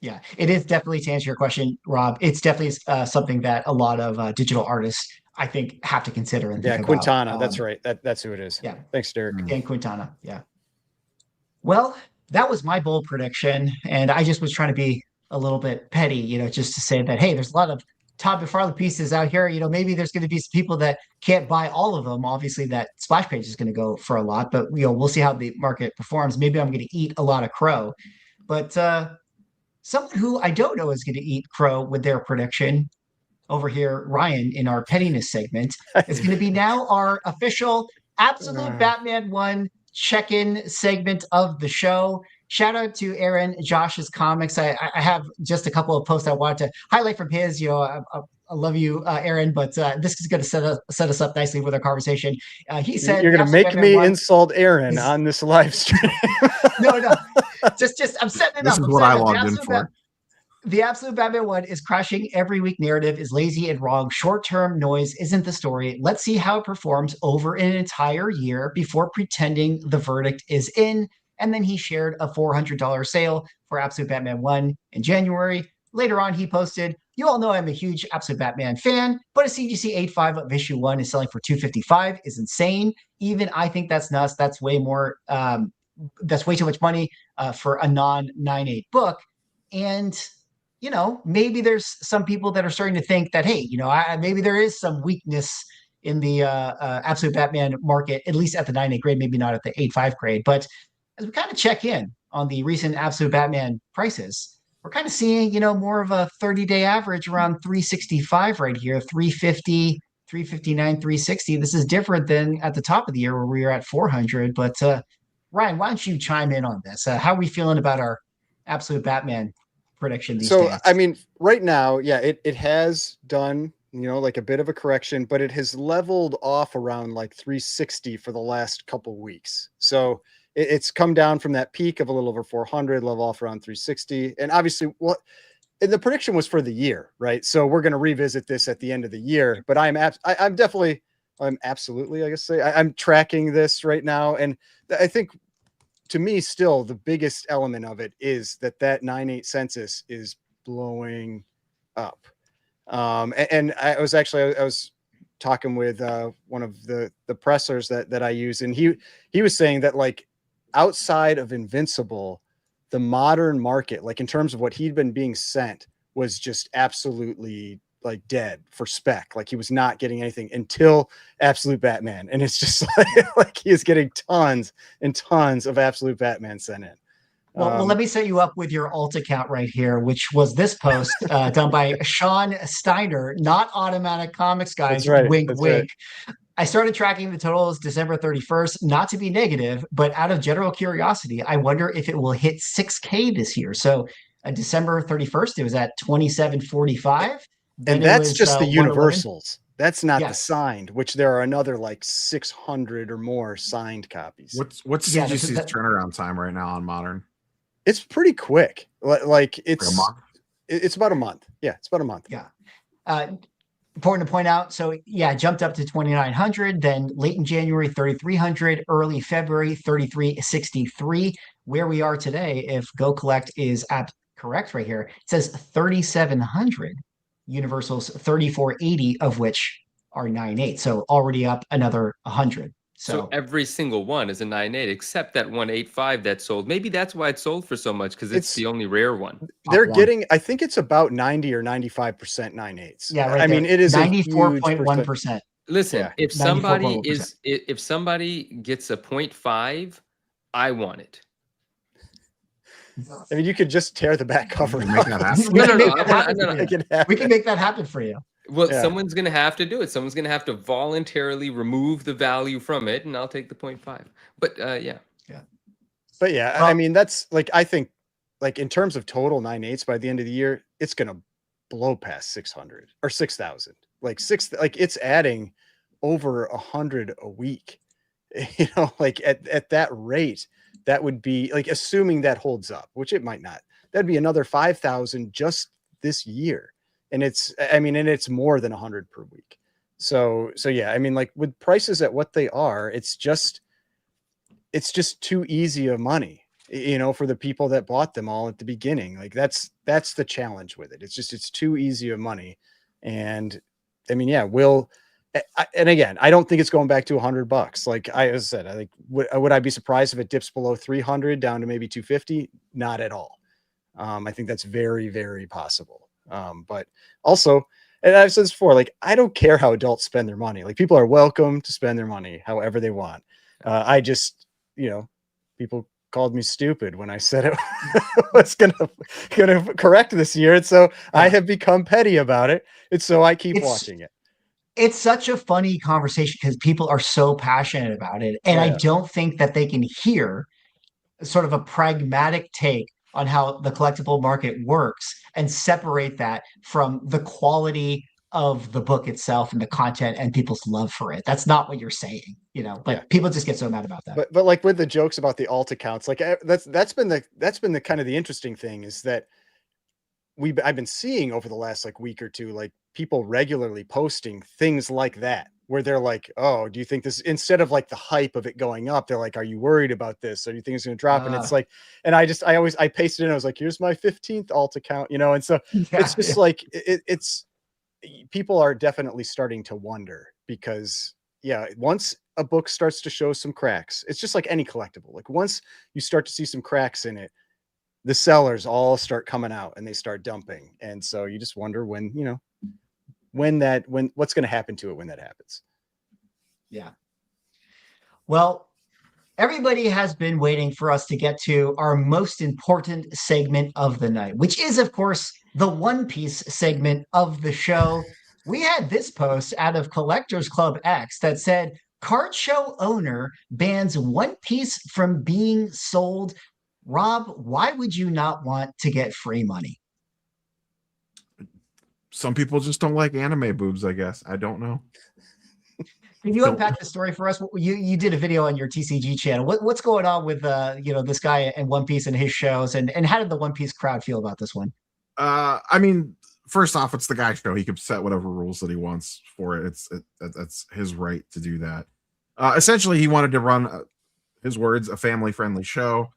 Yeah, it is definitely, to answer your question, Rob, it's definitely something that a lot of digital artists, I think, have to consider and think about. Quintana, that's right. That's who it is. Yeah. Thanks, Derek. Dan Quintana, yeah. Well, that was my bold prediction, and I just was trying to be a little bit petty, just to say that, hey, there's a lot of Todd McFarlane pieces out here. Maybe there's going to be some people that can't buy all of them. Obviously, that splash page is going to go for a lot, but we'll see how the market performs. Maybe I'm going to eat a lot of crow, but someone who I don't know is going to eat crow with their prediction over here, Ryan, in our pettiness segment, is going to be now our official Absolute Batman 1 check-in segment of the show. Shout out to Aaron, Josh's comics. I have just a couple of posts I wanted to highlight from his. I love you, Aaron, but this is going to set us up nicely with our conversation. He said, "You're going to make me insult Aaron on this live stream." No, just I'm setting it This up. is what I logged in for. The Absolute Batman 1 is crushing every week. Narrative is lazy and wrong. Short-term noise isn't the story. Let's see how it performs over an entire year before pretending the verdict is in. And then he shared a $400 sale for Absolute Batman 1 in January. Later on, he posted, "You all know I'm a huge Absolute Batman fan, but a CGC 8.5 of issue 1 is selling for $255 is insane. Even I think that's nuts. That's way more, that's way too much money for a non-9.8 book." And, you know, maybe there's some people that are starting to think that, hey, you know, maybe there is some weakness in the Absolute Batman market, at least at the 9.8 grade, maybe not at the 8.5 grade. But as we kind of check in on the recent Absolute Batman prices, we're kind of seeing, you know, more of a 30-day average around 365 right here, 350, 359, 360. This is different than at the top of the year where we were at 400. But Ryan, why don't you chime in on this? How are we feeling about our Absolute Batman prediction these days? I mean, right now, yeah, it has done, you know, like a bit of a correction, but it has leveled off around like 360 for the last couple weeks. So it's come down from that peak of a little over 400, level off around 360. And obviously, and the prediction was for the year, right? So we're going to revisit this at the end of the year, but I'm absolutely, I guess I'm tracking this right now. And I think, to me, still the biggest element of it is that 9.8 census is blowing up. And I was talking with one of the pressers that I use, and he was saying that, like, outside of Invincible, the modern market, like in terms of what he'd been being sent, was just absolutely like dead for spec. Like he was not getting anything until Absolute Batman. And it's just like he is getting tons and tons of Absolute Batman sent in. Well, let me set you up with your alt account right here, which was this post done by Sean Steiner, not Automatic Comics, guys. That's right. Wink, That's wink. Right. I started tracking the totals December 31st, not to be negative, but out of general curiosity, I wonder if it will hit 6K this year. So December 31st, it was at 2745. And that's just the universals. That's not the Yes. signed, which there are another like 600 or more signed copies. What's CGC's turnaround time right now on Modern? It's pretty quick. Like it's a month? It's about a month. Yeah, it's about a month. Yeah. Important to point out. So yeah, jumped up to 2,900, then late in January, 3,300, early February, 3,363. Where we are today, if Go Collect is correct right here, it says 3,700 universals, 3,480 of which are 9.8. So already up another 100. So every single one is a 9.8, except that 185 that sold. Maybe that's why it sold for so much, because it's the only rare one. They're getting, I think it's about 90 or 95% 9.8s. Yeah, right. I mean, it is 94.1%. Listen, Yeah, if somebody if somebody gets a 0.5, I want it. I mean, you could just tear the back cover. We can make that happen for you. Well, someone's going to have to do it. Someone's going to have to voluntarily remove the value from it, and I'll take the 0.5. But yeah. But yeah, I mean, that's like, I think, like in terms of total 9.8s by the end of the year, it's going to blow past 600 or 6,000. Like it's adding over 100 a week. You know, like at that rate, that would be like, assuming that holds up, which it might not. That'd be another 5,000 just this year. And it's more than 100 per week. So yeah, I mean, like with prices at what they are, it's just too easy of money, you know, for the people that bought them all at the beginning. Like that's the challenge with it. It's too easy of money. And I mean, yeah, and again, I don't think it's going back to $100. Like I said, I think, would I be surprised if it dips below 300 down to maybe 250? Not at all. I think that's very, very possible. But also, and I've said this before, like, I don't care how adults spend their money. Like, people are welcome to spend their money however they want. I just, you know, people called me stupid when I said it was gonna correct this year. And so I have become petty about it. And so I keep watching it. It's such a funny conversation because people are so passionate about it. And I don't think that they can hear sort of a pragmatic take on how the collectible market works and separate that from the quality of the book itself and the content and people's love for it. That's not what you're saying, you know, but people just get so mad about that. But like with the jokes about the alt accounts, like that's been the kind of the interesting thing is that I've been seeing over the last like week or two, like people regularly posting things like that, where they're like, oh, do you think this, instead of like the hype of it going up, they're like, are you worried about this? Or do you think it's going to drop? And it's like, and I pasted in, I was like, here's my 15th alt account, you know? And so it's just like, it's people are definitely starting to wonder because once a book starts to show some cracks, it's just like any collectible. Like once you start to see some cracks in it, the sellers all start coming out and they start dumping. And so you just wonder when, you know, when what's going to happen to it when that happens. Yeah. Well, everybody has been waiting for us to get to our most important segment of the night, which is, of course, the One Piece segment of the show. We had this post out of Collectors Club X that said, card show owner bans One Piece from being sold. Rob, why would you not want to get free money? Some people just don't like anime boobs, I guess. I don't know. Can you unpack the story for us? You did a video on your TCG channel. What's going on with this guy and One Piece and his shows, and how did the One Piece crowd feel about this one? I mean, first off, it's the guy's show. He can set whatever rules that he wants for it. That's his right to do that. Essentially, he wanted to run, his words, a family-friendly show.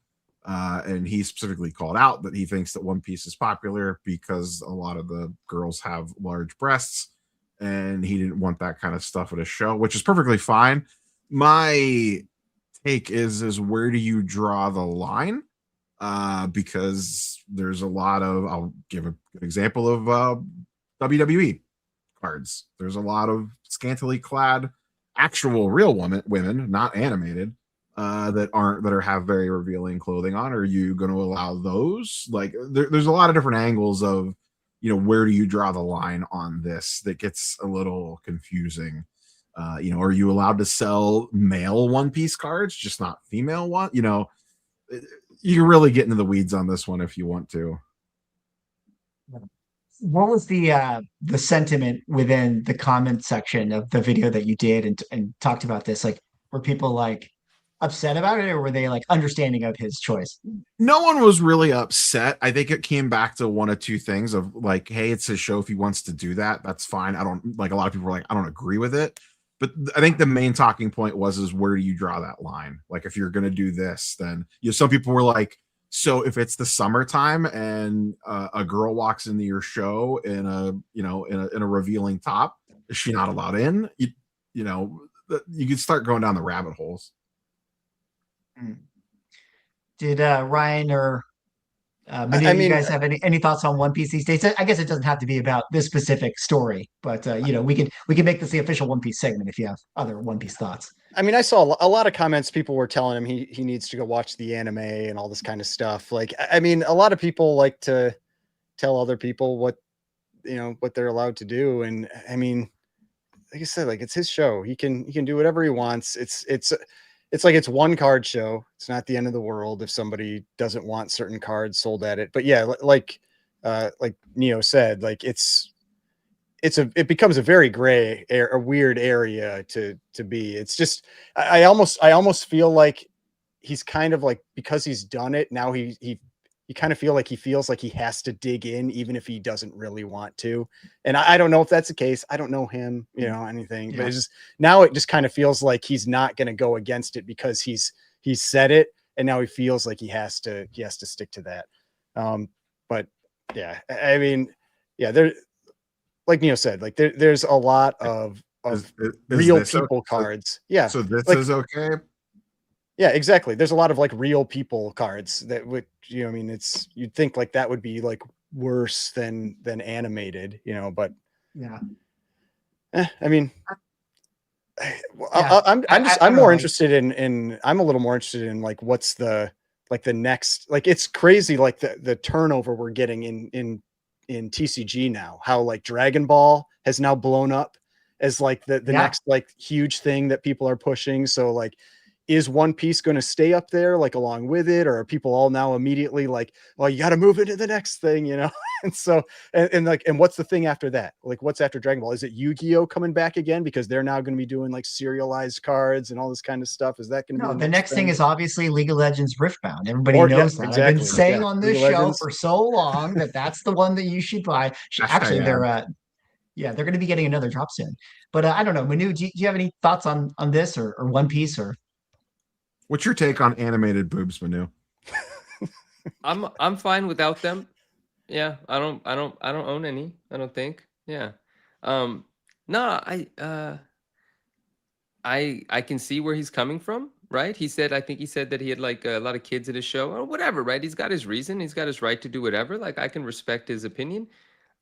And he specifically called out that he thinks that One Piece is popular because a lot of the girls have large breasts, and he didn't want that kind of stuff at a show, which is perfectly fine. My take is where do you draw the line? Because there's a lot of, I'll give a good example of WWE cards. There's a lot of scantily clad actual real women, not animated, that have very revealing clothing on. Are you going to allow those? Like there's a lot of different angles of, you know, where do you draw the line on this that gets a little confusing. You know, are you allowed to sell male One Piece cards, just not female one? You know, you can really get into the weeds on this one if you want to. What was the sentiment within the comment section of the video that you did and talked about this? Like, were people like upset about it, or were they like understanding of his choice? No one was really upset. I think it came back to one of two things of like, hey, it's his show. If he wants to do that, that's fine. I don't, like, a lot of people were like, I don't agree with it. But I think the main talking point is where do you draw that line? Like, if you're going to do this, then, you know, some people were like, so if it's the summertime and a girl walks into your show in a revealing top, is she not allowed in? You know, you could start going down the rabbit holes. Did Ryan or many of you guys have any thoughts on One Piece these days? I guess it doesn't have to be about this specific story, but you know, we can make this the official One Piece segment if you have other One Piece thoughts. I mean, I saw a lot of comments. People were telling him he needs to go watch the anime and all this kind of stuff. Like, I mean, a lot of people like to tell other people what they're allowed to do, and I mean, like I said, like, it's his show. He can do whatever he wants. It's like, it's one card show. It's not the end of the world if somebody doesn't want certain cards sold at it. But yeah, like Neo said, like it becomes a very gray a weird area to be. It's just, I almost feel like he's kind of like, because he's done it now, he kind of feel like he feels like he has to dig in even if he doesn't really want to. And I don't know if that's the case. I don't know him, you know, anything, but it's just, now it just kind of feels like he's not going to go against it because he's said it, and now he feels like he has to stick to that. But yeah, I mean, yeah, there, like Neo said, like there's a lot of real people cards. Yeah. So this like, is okay. Yeah, exactly. There's a lot of like real people cards that would, you know, I mean, you'd think like that would be like worse than animated, you know, but yeah. I mean, I'm more interested in I'm a little more interested in like what's the next, like, it's crazy, like the turnover we're getting in TCG now, how like Dragon Ball has now blown up as like the next like huge thing that people are pushing. So like, is One Piece going to stay up there like along with it, or are people all now immediately like, well, you got to move into the next thing, you know? And so, and what's the thing after that? Like, what's after Dragon Ball? Is it Yu-Gi-Oh coming back again because they're now going to be doing like serialized cards and all this kind of stuff? Is that going to be the next thing? Is obviously League of Legends Riftbound. Everybody knows that. Exactly. I've been saying on this show for so long that's the one that you should buy. Actually, they're Yeah, they're going to be getting another drop soon. But I don't know, Manu, do you have any thoughts on this or One Piece or? What's your take on animated boobs, Manu? I'm fine without them. Yeah, I don't own any. I don't think. Yeah. No, I can see where he's coming from, right? I think he said that he had like a lot of kids at his show or whatever, right? He's got his reason. He's got his right to do whatever. Like I can respect his opinion.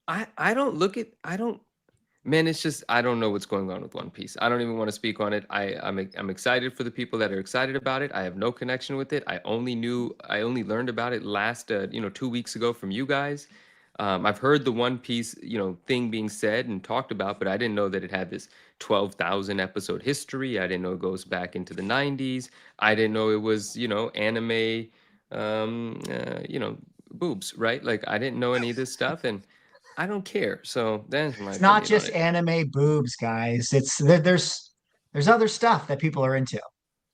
I don't look at I don't Man, it's just I don't know what's going on with One Piece. I don't even want to speak on it. I'm excited for the people that are excited about it. I have no connection with it. I only learned about it last 2 weeks ago from you guys. I've heard the One Piece thing being said and talked about, but I didn't know that it had this 12,000 episode history. I didn't know it goes back into the 90s. I didn't know it was anime boobs, right? Like I didn't know any of this stuff and I don't care. So that's my It's not opinion on just it. anime boobs, guys. There's other stuff that people are into,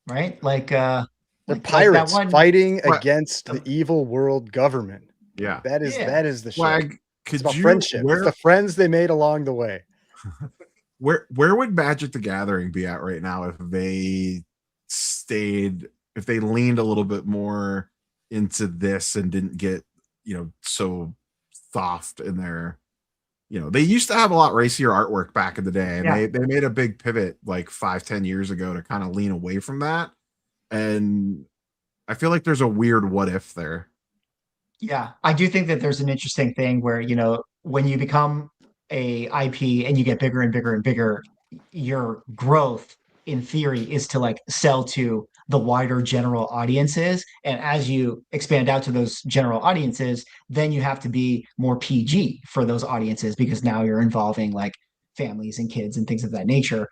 right? They're like pirates that one. fighting What? against the evil world government. Yeah. That is Yeah. that is the show. Like, It's could about you friendship. where It's the friends they made along the way. where would Magic the Gathering be at right now if they leaned a little bit more into this and didn't get so soft in their they used to have a lot racier artwork back in the day, and Yeah. they made a big pivot like 5-10 years ago to kind of lean away from that. And I feel like there's a weird what if there. Yeah, I do think that there's an interesting thing where, when you become a IP and you get bigger and bigger and bigger, your growth in theory is to like sell to the wider general audiences. And as you expand out to those general audiences, then you have to be more PG for those audiences because now you're involving like families and kids and things of that nature.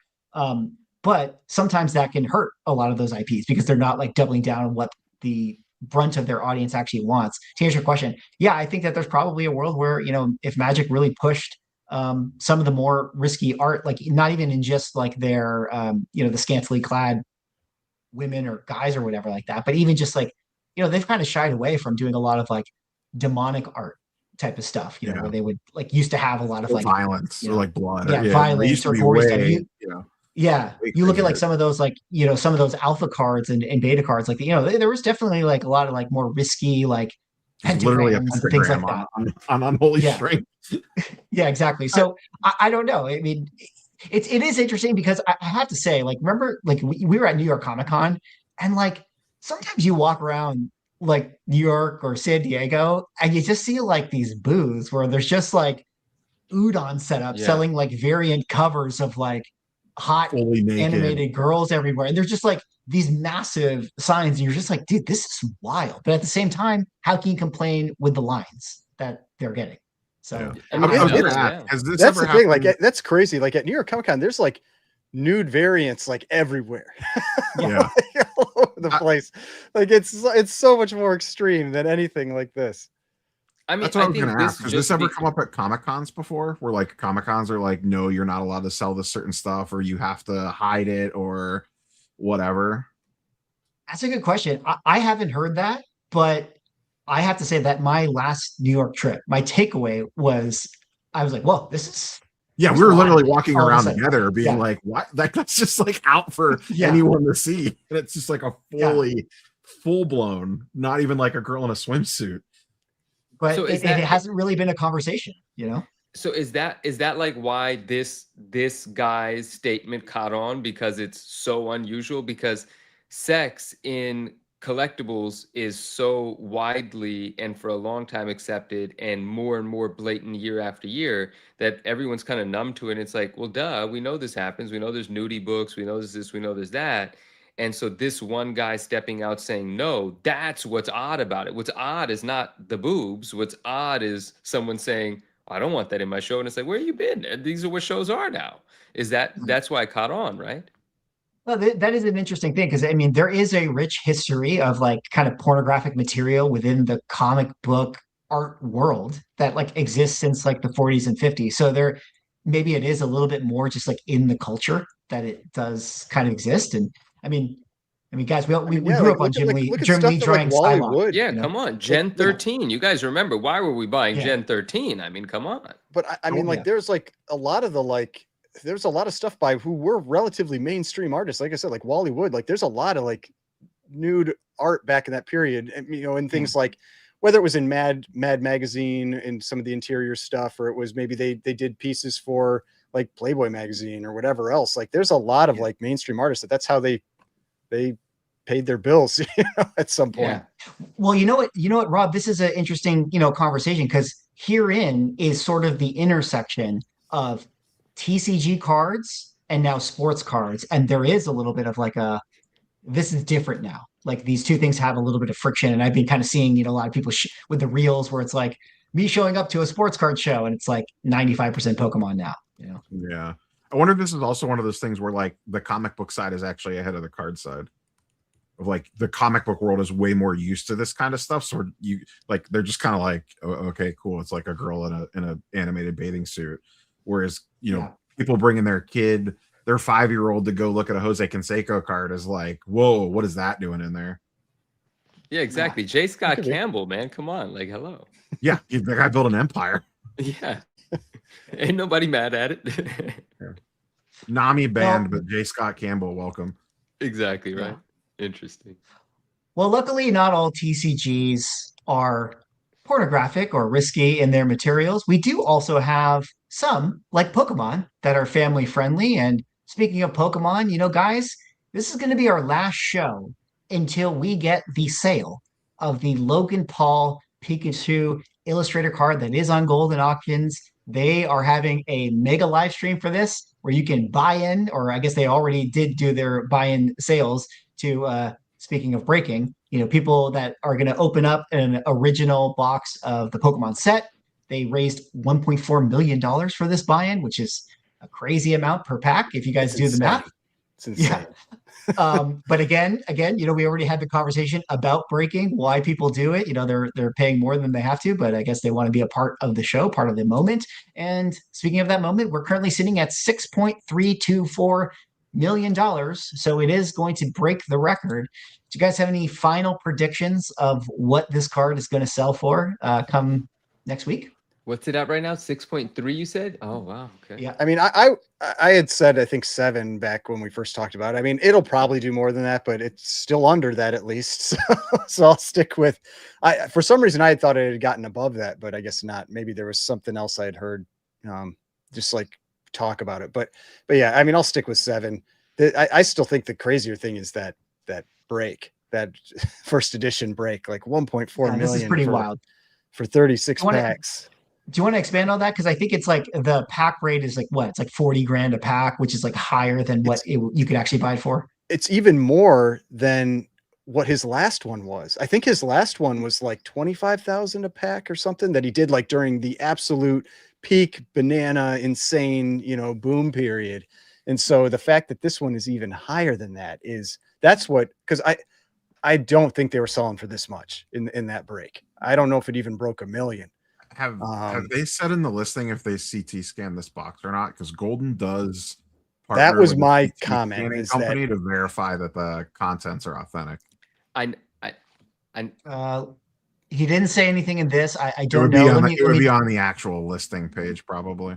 But sometimes that can hurt a lot of those IPs because they're not like doubling down on what the brunt of their audience actually wants. To answer your question, yeah, I think that there's probably a world where, if Magic really pushed some of the more risky art, like not even in just like their, the scantily clad women or guys or whatever like that, but even just like, they've kind of shied away from doing a lot of like demonic art type of stuff, Yeah. where they would like used to have a lot of like violence or like blood. yeah, They violence used to or be gory way, stuff. Yeah, way you look at like crazier. some of those like some of those alpha cards and beta cards, like there was definitely like a lot of like more risky like Just literally a pentagrams and things like pentagram that. on unholy Yeah. string. Yeah, exactly. So I don't know. I mean, it is interesting because I have to say, like, remember, like we were at New York Comic Con, and like sometimes you walk around like New York or San Diego, and you just see like these booths where there's just like udon set up Yeah. selling like variant covers of like hot Fully naked. animated girls everywhere, and they're just like these massive signs, and you're just like, dude, this is wild. But at the same time, how can you complain with the lines that they're getting? So Yeah. I I mean, was it's- gonna yeah. ask, has this That's ever the thing. happened? Like that's crazy. Like at New York Comic Con, there's like nude variants like everywhere. Yeah. Like, all over the place. Like it's so much more extreme than anything like this. I mean, That's what I was think gonna this ask. Has just this ever be- come up at Comic Cons before? Where like Comic Cons are like, no, you're not allowed to sell this certain stuff, or you have to hide it, or whatever. that's a good question. I haven't heard that, but I have to say that my last New York trip, my takeaway was I was like, whoa, this is Yeah, There's we a were lot literally of it walking all of a around sudden. together, being Yeah. like, "What? Like that's just like out for Yeah. anyone to see." And it's just like a Yeah. full blown, not even like a girl in a swimsuit. but So is it that- hasn't really been a conversation, So is that like why this guy's statement caught on because it's so unusual because sex in collectibles is so widely and for a long time accepted and more blatant year after year that everyone's kind of numb to it. And it's like, well, duh, we know this happens. We know there's nudie books. We know there's this. We know there's that. And so this one guy stepping out saying no, that's what's odd about it. What's odd is not the boobs. What's odd is someone saying, I don't want that in my show. And it's like, where you been? And these are what shows are now. That's why I caught on, right? Well, that is an interesting thing because I mean, there is a rich history of like kind of pornographic material within the comic book art world that like exists since like the 40s and 50s. So there, maybe it is a little bit more just like in the culture that it does kind of exist. And I mean, I mean, guys, we Yeah, grew like, up on Jim Lee look at Jim stuff Lee that, like, drawing Wally Skywalker. Wood. Yeah, you know? come on. Gen yeah. 13. You guys remember, why were we buying Yeah. Gen 13? I mean, come on. But I mean, like, yeah. there's like a lot of the like, there's a lot of stuff by who were relatively mainstream artists. Like I said, like Wally Wood, like there's a lot of like nude art back in that period, and you know, and things like whether it was in Mad magazine and some of the interior stuff, or it was maybe they did pieces for like Playboy magazine or whatever else. Like there's a lot of like mainstream artists that's how they paid their bills, you know, at some point. Yeah. Well, you know what, Rob, this is an interesting, conversation, because herein is sort of the intersection of TCG cards and now sports cards. And there is a little bit of like this is different now. Like these two things have a little bit of friction. And I've been kind of seeing, a lot of people with the reels where it's like me showing up to a sports card show and it's like 95% Pokemon now, Yeah. I wonder if this is also one of those things where like the comic book side is actually ahead of the card side. Of like the comic book world is way more used to this kind of stuff. So you like they're just kind of like, oh, okay, cool. It's like a girl in a animated bathing suit. Whereas, people bringing their kid, their 5-year-old to go look at a Jose Canseco card is like, whoa, what is that doing in there? Yeah, exactly. J. Scott Campbell, man. Come on. Like, hello. Yeah, the guy built an empire. Yeah. Ain't nobody mad at it. Nami banned, but J. Scott Campbell, welcome. Exactly, right. Interesting. Well, luckily, not all TCGs are pornographic or risky in their materials. We do also have some, like Pokemon, that are family friendly. And speaking of Pokemon, guys, this is going to be our last show until we get the sale of the Logan Paul Pikachu illustrator card that is on Golden Auctions. They are having a mega live stream for this where you can buy in, or I guess they already did do their buy-in sales to, speaking of breaking, people that are going to open up an original box of the Pokemon set. They raised $1.4 million for this buy-in, which is a crazy amount per pack if you guys do the math. It's insane. But again, we already had the conversation about breaking, why people do it. They're paying more than they have to, but I guess they want to be a part of the show, part of the moment. And speaking of that moment, we're currently sitting at $6.324 million. So it is going to break the record. Do you guys have any final predictions of what this card is going to sell for come next week? What's it at right now? 6.3, you said? Oh, wow. Okay. Yeah. I mean, I had said, I think 7 back when we first talked about it. I mean, it'll probably do more than that, but it's still under that at least. So I'll stick with, for some reason I had thought it had gotten above that, but I guess not. Maybe there was something else I had heard, just like talk about it. But yeah, I mean, I'll stick with 7. I still think the crazier thing is that break, that first edition break, like 1.4 million. This is pretty wild for 36 packs. Do you want to expand on that? Because I think it's like the pack rate is like what? It's like 40 grand a pack, which is like higher than what you could actually buy it for. It's even more than what his last one was. I think his last one was like 25,000 a pack or something that he did like during the absolute peak banana insane, boom period. And so the fact that this one is even higher than that that's what, because I don't think they were selling for this much in that break. I don't know if it even broke 1 million. Have they said in the listing if they CT scan this box or not? Because Golden does. That was my comment. Is company to verify that the contents are authentic. He didn't say anything in this. I don't know. It would be on the actual listing page, probably.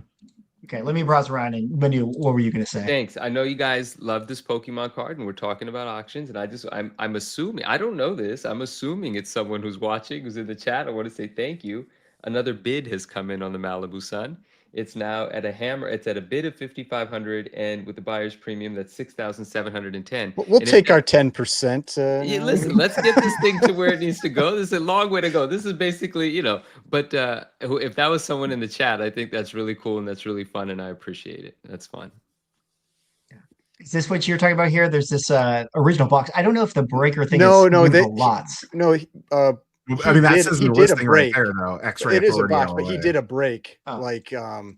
Okay, let me browse around. And Manu, what were you going to say? Thanks. I know you guys love this Pokemon card, and we're talking about auctions. And I'm assuming, I don't know this. I'm assuming it's someone who's watching, who's in the chat. I want to say thank you. Another bid has come in on the Malibu Sun. It's now at a hammer. It's at a bid of 5,500, and with the buyer's premium, that's 6,710. We'll take our 10%. Yeah, listen, let's get this thing to where it needs to go. This is a long way to go. This is basically, But if that was someone in the chat, I think that's really cool and that's really fun, and I appreciate it. That's fun. Is this what you're talking about here? There's this original box. I don't know if the breaker thing is lots. I mean, that says the listing right there, though. X-ray. It is a box, but he did a break, whatever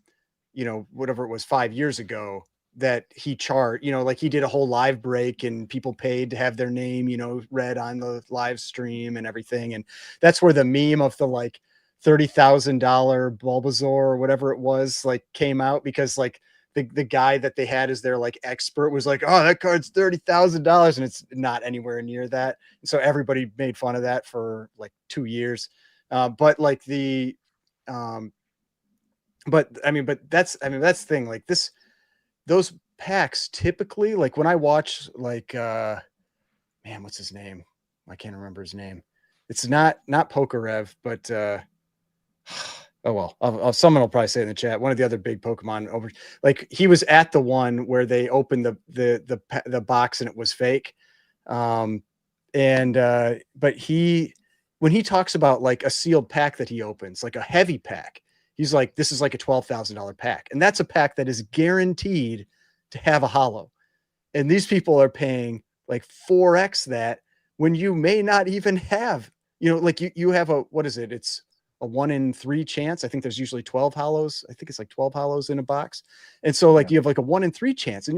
it was 5 years ago that he charged, like he did a whole live break and people paid to have their name, read on the live stream and everything. And that's where the meme of the like $30,000 Bulbasaur or whatever it was, like came out, because like the guy that they had as their like expert was like, oh, that card's $30,000, and it's not anywhere near that. And so everybody made fun of that for like 2 years. But like but that's the thing. Like those packs typically, like when I watch like man, what's his name? I can't remember his name. It's not Pokerev, but oh well, someone will probably say it in the chat. One of the other big Pokemon like he was at the one where they opened the box and it was fake. But when he talks about like a sealed pack that he opens, like a heavy pack, he's like, this is like a $12,000 pack, and that's a pack that is guaranteed to have a holo. And these people are paying like 4x that when you may not even have, like you have what is it? It's a 1 in 3 chance. I think there's usually 12 holos. I think it's like 12 holos in a box. And so like you have like a 1 in 3 chance, and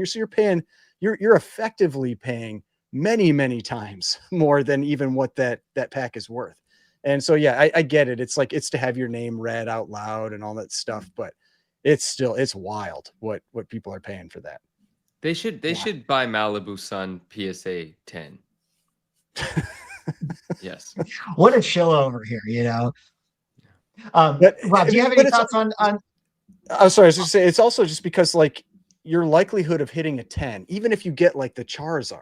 you're effectively paying many, many times more than even what that pack is worth. And so, yeah, I get it. It's like, it's to have your name read out loud and all that stuff, but it's wild what people are paying for that. They should buy Malibu Sun PSA 10. Yes. What a show over here, Rob, do you have any thoughts on? I'm sorry, I was just saying, it's also just because like your likelihood of hitting a 10, even if you get like the Charizard,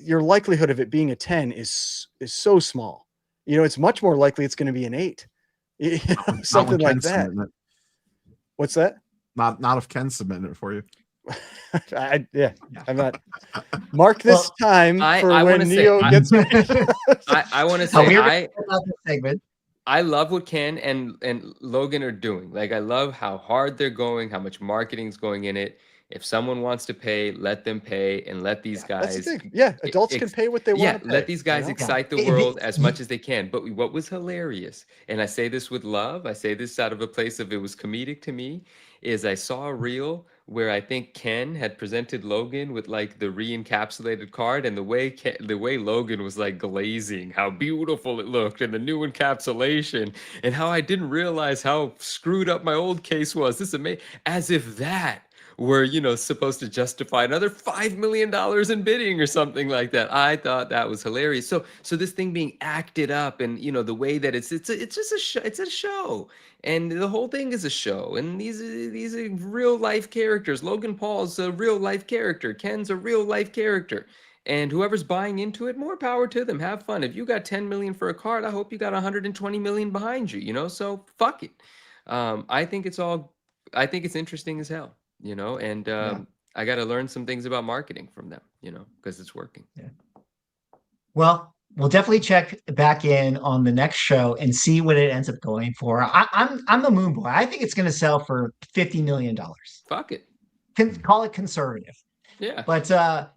your likelihood of it being a 10 is so small. It's much more likely it's going to be an 8, something like that. What's that? Not if Ken's submitting it for you. I'm not. Mark this time for when Neo gets. I want to say segment. I love what Ken and Logan are doing. Like, I love how hard they're going, how much marketing is going in it. If someone wants to pay, let them pay, and let these guys. Adults can pay what they want to pay. Let these guys excite the world as much as they can. But what was hilarious, and I say this with love, I say this out of a place of it was comedic to me, is I saw a reel where I think Ken had presented Logan with like the re-encapsulated card, and the way Logan was like glazing how beautiful it looked and the new encapsulation, and how I didn't realize how screwed up my old case was. This is amazing. As if that were supposed to justify another $5 million in bidding or something like that. I thought that was hilarious. So this thing being acted up, and the way that it's just a show. It's a show, and the whole thing is a show. And these are real life characters. Logan Paul's a real life character. Ken's a real life character. And whoever's buying into it, more power to them. Have fun. If you got 10 million for a card, I hope you got 120 million behind you. So fuck it. I think it's interesting as hell. I got to learn some things about marketing from them, because it's working. Yeah. Well, we'll definitely check back in on the next show and see what it ends up going for. I'm a moon boy. I think it's going to sell for $50 million. Fuck it. Call it conservative. Yeah. But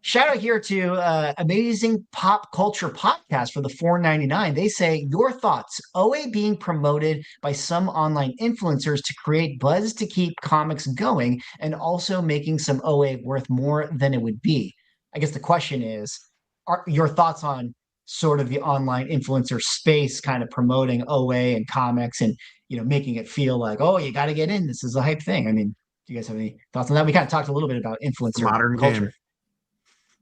shout out here to Amazing Pop Culture Podcast for the $4.99. They say, your thoughts, OA being promoted by some online influencers to create buzz to keep comics going, and also making some OA worth more than it would be. I guess the question is, are your thoughts on sort of the online influencer space kind of promoting OA and comics and, making it feel like, oh, you got to get in. This is a hype thing. I mean, do you guys have any thoughts on that? We kind of talked a little bit about influencer modern culture. Game.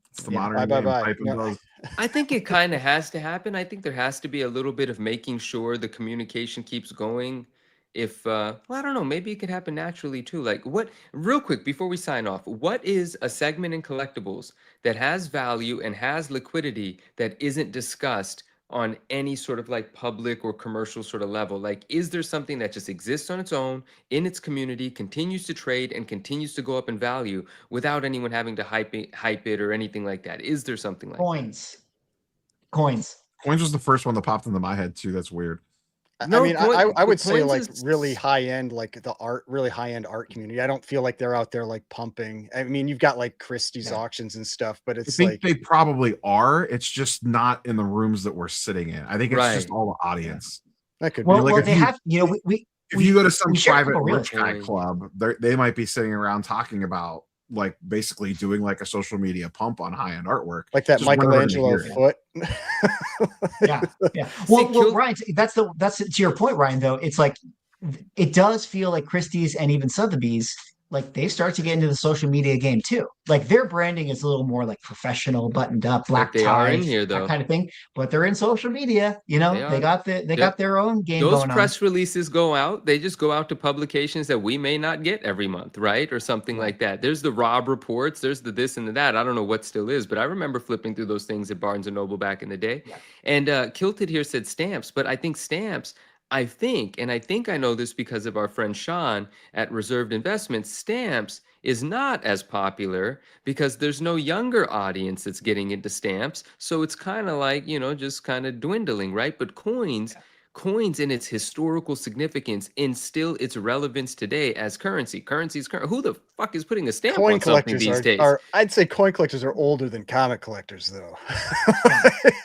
It's the modern game. I think it kind of has to happen. I think there has to be a little bit of making sure the communication keeps going. If I don't know, maybe it could happen naturally too. Like, real quick before we sign off, what is a segment in collectibles that has value and has liquidity that isn't discussed on any sort of like public or commercial sort of level? Like, is there something that just exists on its own in its community, continues to trade and continues to go up in value without anyone having to hype it or anything like that? Is there something like Coins was the first one that popped into my head too. That's weird. No, I would say like really high end, like really high end art community. I don't feel like they're out there like pumping. I mean, you've got like Christie's auctions and stuff, but it's I think they probably are. It's just not in the rooms that we're sitting in. I think it's just all the audience. That could be. Well, like they have, if you go to some private rich guy club, they might be sitting around talking about like basically doing like a social media pump on high end artwork, like that Michelangelo foot. yeah. Well, Ryan, that's to your point, Ryan. Though it's like it does feel like Christie's and even Sotheby's like they start to get into the social media game too. Like their branding is a little more like professional, buttoned up, black But they are in tie, here that though. kind of thing. But they're in social media, They they are. got They're- their own game Those going on. press releases go out. They just go out to publications that we may not get every month, right? Or something like that. There's the Rob reports. There's the this and the that. I don't know what still is, but I remember flipping through those things at Barnes and Noble back in the day. Yeah. And Kilted here said stamps, but I think stamps. I think I know this because of our friend Sean at Reserved Investments. Stamps is not as popular because there's no younger audience that's getting into stamps. So it's kind of like, just kind of dwindling, right? But coins in its historical significance instill its relevance today as currency. Currency is current. Who the fuck is putting a stamp Coin on something collectors these days? are I'd say coin collectors are older than comic collectors, though.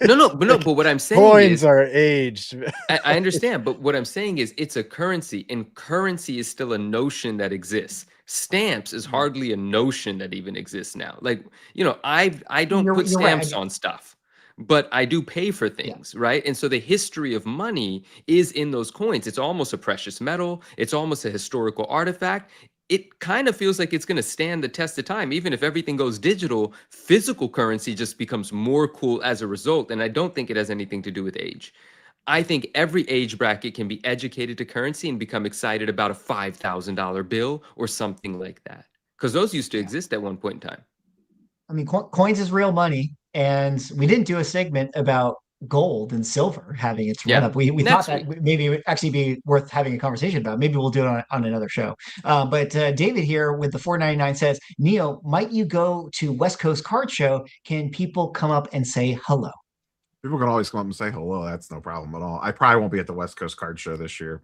But what I'm saying Coins is, are aged. I understand, but what I'm saying is it's a currency, and currency is still a notion that exists. Stamps is hardly a notion that even exists now. Like, I don't put You're right. stamps on stuff, but I do pay for things, right? And so the history of money is in those coins. It's almost a precious metal. It's almost a historical artifact. It kind of feels like it's going to stand the test of time. Even if everything goes digital, physical currency just becomes more cool as a result. And I don't think it has anything to do with age. I think every age bracket can be educated to currency and become excited about a $5,000 bill or something like that. Because those used to exist at one point in time. I mean, coins is real money, and we didn't do a segment about gold and silver having its run up. We thought that maybe it would actually be worth having a conversation about. Maybe we'll do it on another show. But David here with the $4.99 says, Neo, might you go to West Coast Card Show? Can people come up and say hello? People can always come up and say hello. That's no problem at all. I probably won't be at the West Coast Card Show this year.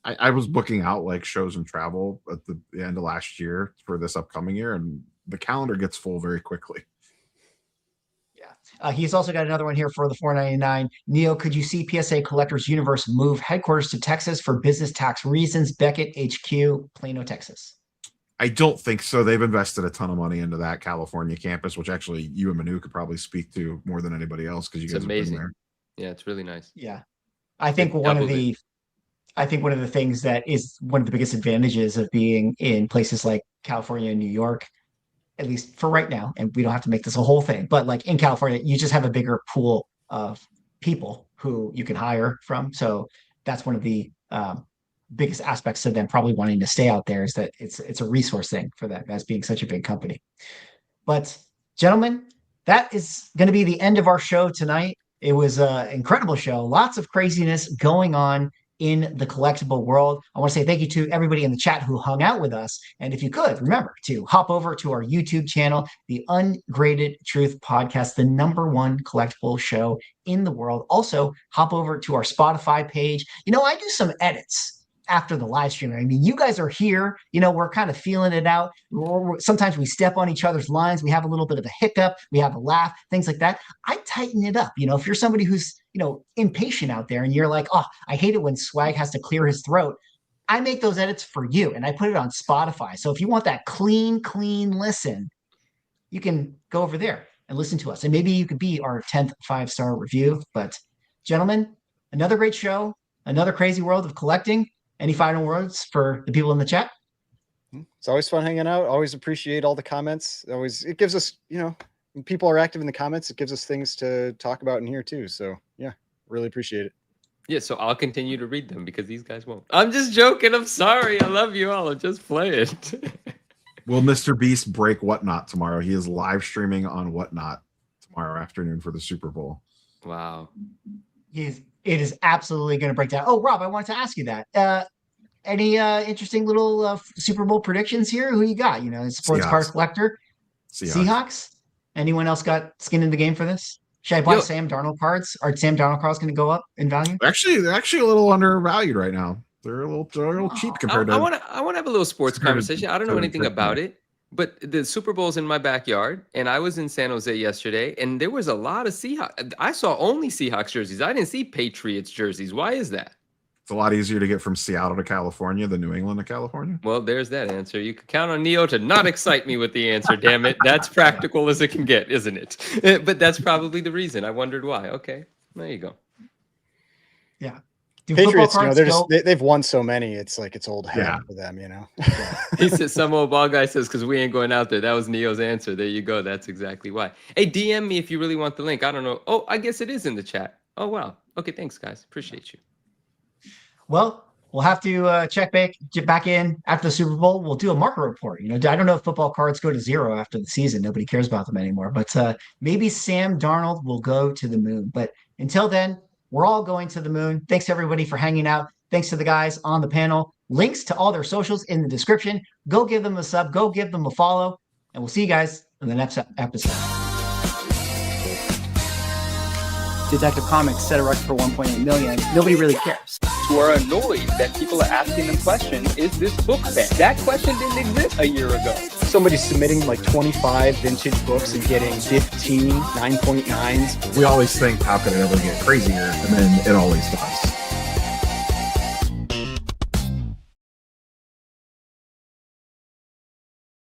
I was booking out like shows and travel at the end of last year for this upcoming year, and the calendar gets full very quickly. Yeah. He's also got another one here for the $4.99. Neo, could you see PSA Collectors Universe move headquarters to Texas for business tax reasons? Beckett HQ, Plano, Texas. I don't think so. They've invested a ton of money into that California campus, which actually you and Manu could probably speak to more than anybody else because you guys amazing. Have been there. Yeah, it's really nice. Yeah. I think one of the things that is one of the biggest advantages of being in places like California and New York, at least for right now, and we don't have to make this a whole thing, but like in California, you just have a bigger pool of people who you can hire from. So that's one of the biggest aspects of them probably wanting to stay out there, is that it's a resource thing for them as being such a big company. But gentlemen, that is going to be the end of our show tonight. It was an incredible show. Lots of craziness going on in the collectible world. I want to say thank you to everybody in the chat who hung out with us. And if you could, remember to hop over to our YouTube channel, the Ungraded Truth Podcast, the #1 collectible show in the world. Also, hop over to our Spotify page. I do some edits after the live stream. I mean, you guys are here, we're kind of feeling it out. Sometimes we step on each other's lines. We have a little bit of a hiccup. We have a laugh, things like that. I tighten it up. If you're somebody who's, impatient out there and you're like, oh, I hate it when Swag has to clear his throat, I make those edits for you and I put it on Spotify. So if you want that clean listen, you can go over there and listen to us. And maybe you could be our 10th 5-star review. But gentlemen, another great show, another crazy world of collecting. Any final words for the people in the chat? It's always fun hanging out. Always appreciate all the comments. It gives us, when people are active in the comments, it gives us things to talk about in here too. So yeah, really appreciate it. Yeah, so I'll continue to read them because these guys won't. I'm just joking. I'm sorry. I love you all. I'm just playing. Will Mr. Beast break Whatnot tomorrow? He is live streaming on Whatnot tomorrow afternoon for the Super Bowl. Wow. It is absolutely going to break down. Oh, Rob, I wanted to ask you that. Any interesting little Super Bowl predictions here? Who you got? Sports card collector. Seahawks. Anyone else got skin in the game for this? Should I buy Sam Darnold cards? Are Sam Darnold cards going to go up in value? Actually, they're a little undervalued right now. They're a little cheap compared to. I want to have a little sports conversation. I don't know anything about it, but the Super Bowl's in my backyard, and I was in San Jose yesterday, and there was a lot of Seahawks. I saw only Seahawks jerseys. I didn't see Patriots jerseys. Why is that? It's a lot easier to get from Seattle to California than New England to California. Well, there's that answer. You can count on Neo to not excite me with the answer, damn it. That's practical as it can get, isn't it? But that's probably the reason. I wondered why. Okay, there you go. Yeah. Do football Patriots, you know, cards they're go? just they've won so many. It's like it's old hat Yeah. for them, you know. He said, some old ball guy says, because we ain't going out there. That was Neo's answer. There you go. That's exactly why. Hey, DM me if you really want the link. I don't know. Oh, I guess it is in the chat. Oh, wow. Okay, thanks, guys. Appreciate you. Well, we'll have to get back in after the Super Bowl. We'll do a market report. You know, I don't know if football cards go to zero after the season. Nobody cares about them anymore. But maybe Sam Darnold will go to the moon. But until then, we're all going to the moon. Thanks everybody for hanging out. Thanks to the guys on the panel. Links to all their socials in the description. Go give them a sub. Go give them a follow. And we'll see you guys in the next episode. Detective Comics set a record for 1.8 million. Nobody really cares. Who are annoyed that people are asking them questions, is this book banned? That question didn't exist a year ago. Somebody's submitting like 25 vintage books and getting 15 9.9s. We always think, how could it ever get crazier? And then it always does.